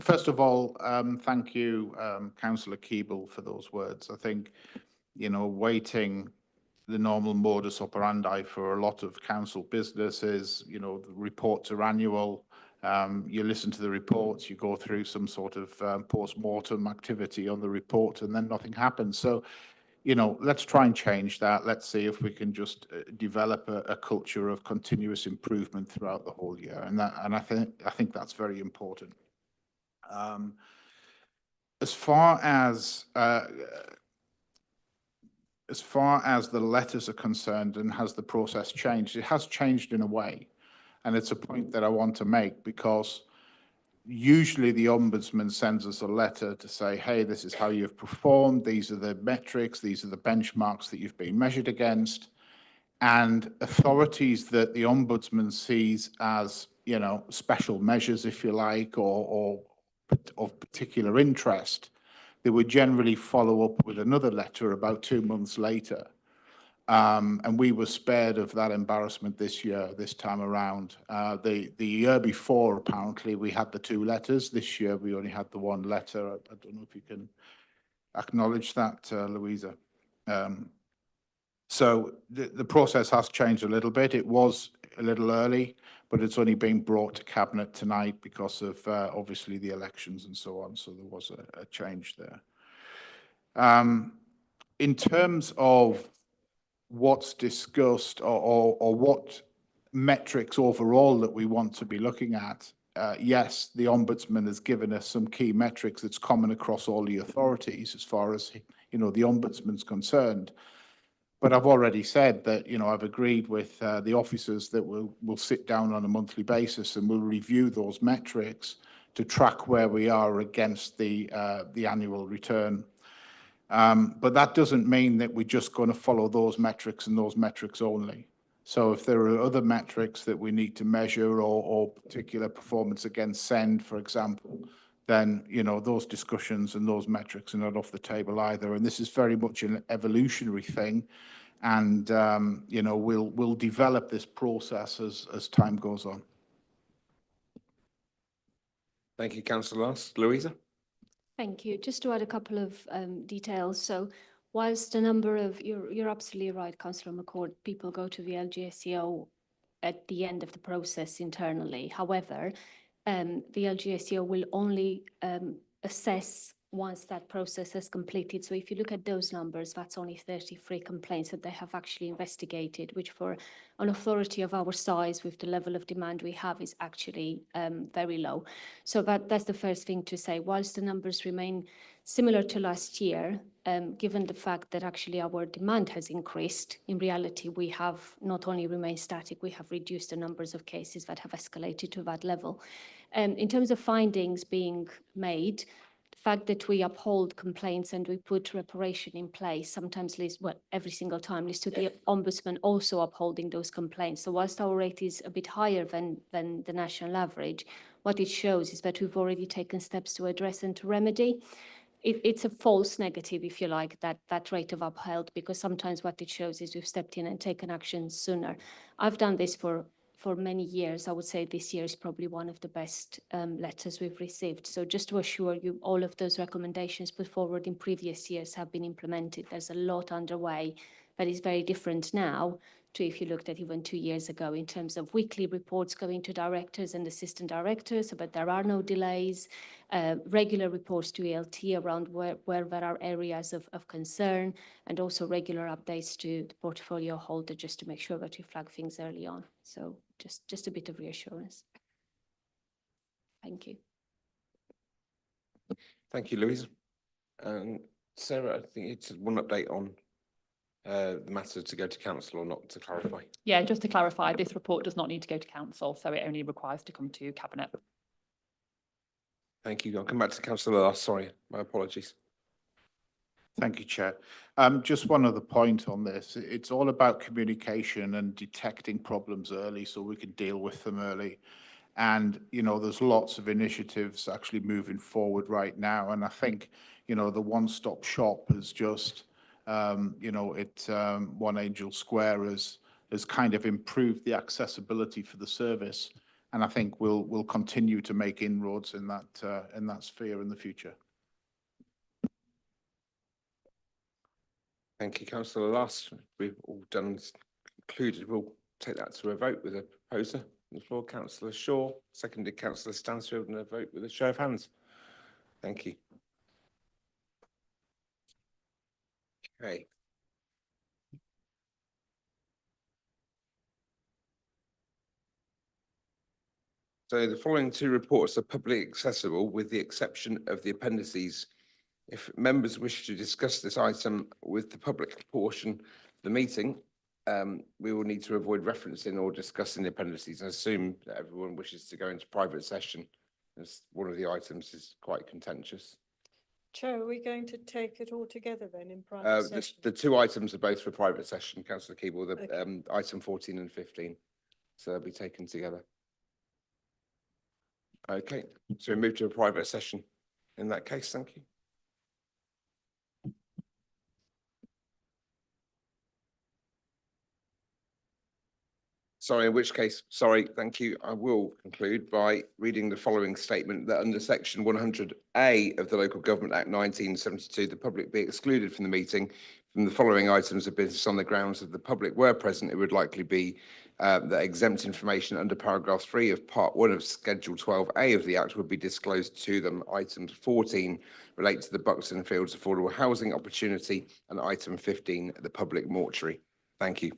First of all, thank you, Councillor Keeble, for those words. I think, you know, waiting the normal modus operandi for a lot of council businesses, you know, the reports are annual. You listen to the reports, you go through some sort of post-mortem activity on the report, and then nothing happens. So, you know, let's try and change that. Let's see if we can just develop a culture of continuous improvement throughout the whole year, and I think that's very important. As far as the letters are concerned, and has the process changed? It has changed in a way, and it's a point that I want to make, because usually the Ombudsman sends us a letter to say, hey, this is how you've performed, these are the metrics, these are the benchmarks that you've been measured against, and authorities that the Ombudsman sees as, you know, special measures, if you like, or of particular interest, they would generally follow up with another letter about 2 months later. And we were spared of that embarrassment this time around. The year before, apparently, we had the 2 letters. This year, we only had the 1 letter. I don't know if you can acknowledge that, Louisa. So the process has changed a little bit. It was a little early, but it's only being brought to Cabinet tonight because of obviously the elections and so on. So there was a change there. In terms of what's discussed or what metrics overall that we want to be looking at, yes, the Ombudsman has given us some key metrics that's common across all the authorities as far as, you know, the Ombudsman's concerned. But I've already said that, you know, I've agreed with the officers that we'll sit down on a monthly basis and we'll review those metrics to track where we are against the annual return. But that doesn't mean that we're just going to follow those metrics and those metrics only. So if there are other metrics that we need to measure, or particular performance against SEND, for example, then, you know, those discussions and those metrics are not off the table either. And this is very much an evolutionary thing. And, you know, we'll develop this process as time goes on. Thank you, Councillor Last. Louisa? Thank you. Just to add a couple of details. So whilst a number of, you're absolutely right, Councillor McCord, people go to the LGSEO at the end of the process internally. However, the LGSEO will only assess once that process has completed. So if you look at those numbers, that's only 33 complaints that they have actually investigated, which for an authority of our size with the level of demand we have is actually very low. So that's the first thing to say. Whilst the numbers remain similar to last year, given the fact that actually our demand has increased, in reality, we have not only remained static, we have reduced the numbers of cases that have escalated to that level. In terms of findings being made, the fact that we uphold complaints and we put reparation in place sometimes leads, well, every single time leads to the Ombudsman also upholding those complaints. So whilst our rate is a bit higher than the national average, what it shows is that we've already taken steps to address and to remedy. It's a false negative, if you like, that rate of upheld, because sometimes what it shows is we've stepped in and taken action sooner. I've done this for many years. I would say this year is probably one of the best letters we've received. So just to assure you, all of those recommendations put forward in previous years have been implemented. There's a lot underway that is very different now to if you looked at even 2 years ago in terms of weekly reports going to directors and assistant directors, but there are no delays, regular reports to ELT around where there are areas of concern, and also regular updates to the portfolio holder just to make sure that we flag things early on. So just a bit of reassurance. Thank you. Thank you, Louise. Sarah, I think it's one update on the matter to go to council or not, to clarify. Yeah, just to clarify, this report does not need to go to council, so it only requires to come to cabinet. Thank you. I'll come back to Councillor Last. Sorry, my apologies. Thank you, Chair. Just one other point on this. It's all about communication and detecting problems early so we can deal with them early. And, you know, there's lots of initiatives actually moving forward right now. And I think, you know, the one-stop shop is just, you know, One Angel Square has kind of improved the accessibility for the service. And I think we'll continue to make inroads in that sphere in the future. Thank you, Councillor Last. We've all done concluded. We'll take that to a vote with a proposer on the floor. Councillor Shaw, seconded Councillor Stansfield, and a vote with a show of hands. Thank you. Okay. So the following two reports are publicly accessible with the exception of the appendices. If members wish to discuss this item with the public portion of the meeting, we will need to avoid referencing or discussing the appendices. I assume that everyone wishes to go into private session as one of the items is quite contentious. Chair, are we going to take it all together then in private session? The two items are both for private session, Councillor Keeble, Okay. Item 14 and 15. So they'll be taken together. Okay, so we move to a private session in that case. Thank you. Sorry, in which case, sorry, thank you. I will conclude by reading the following statement that under section 100A of the Local Government Act 1972, the public be excluded from the meeting from the following items of business on the grounds that the public were present. It would likely be that exempt information under paragraph 3 of part 1 of schedule 12A of the Act would be disclosed to them. Items 14 relate to the Buxton Fields affordable housing opportunity and item 15, the public mortuary. Thank you.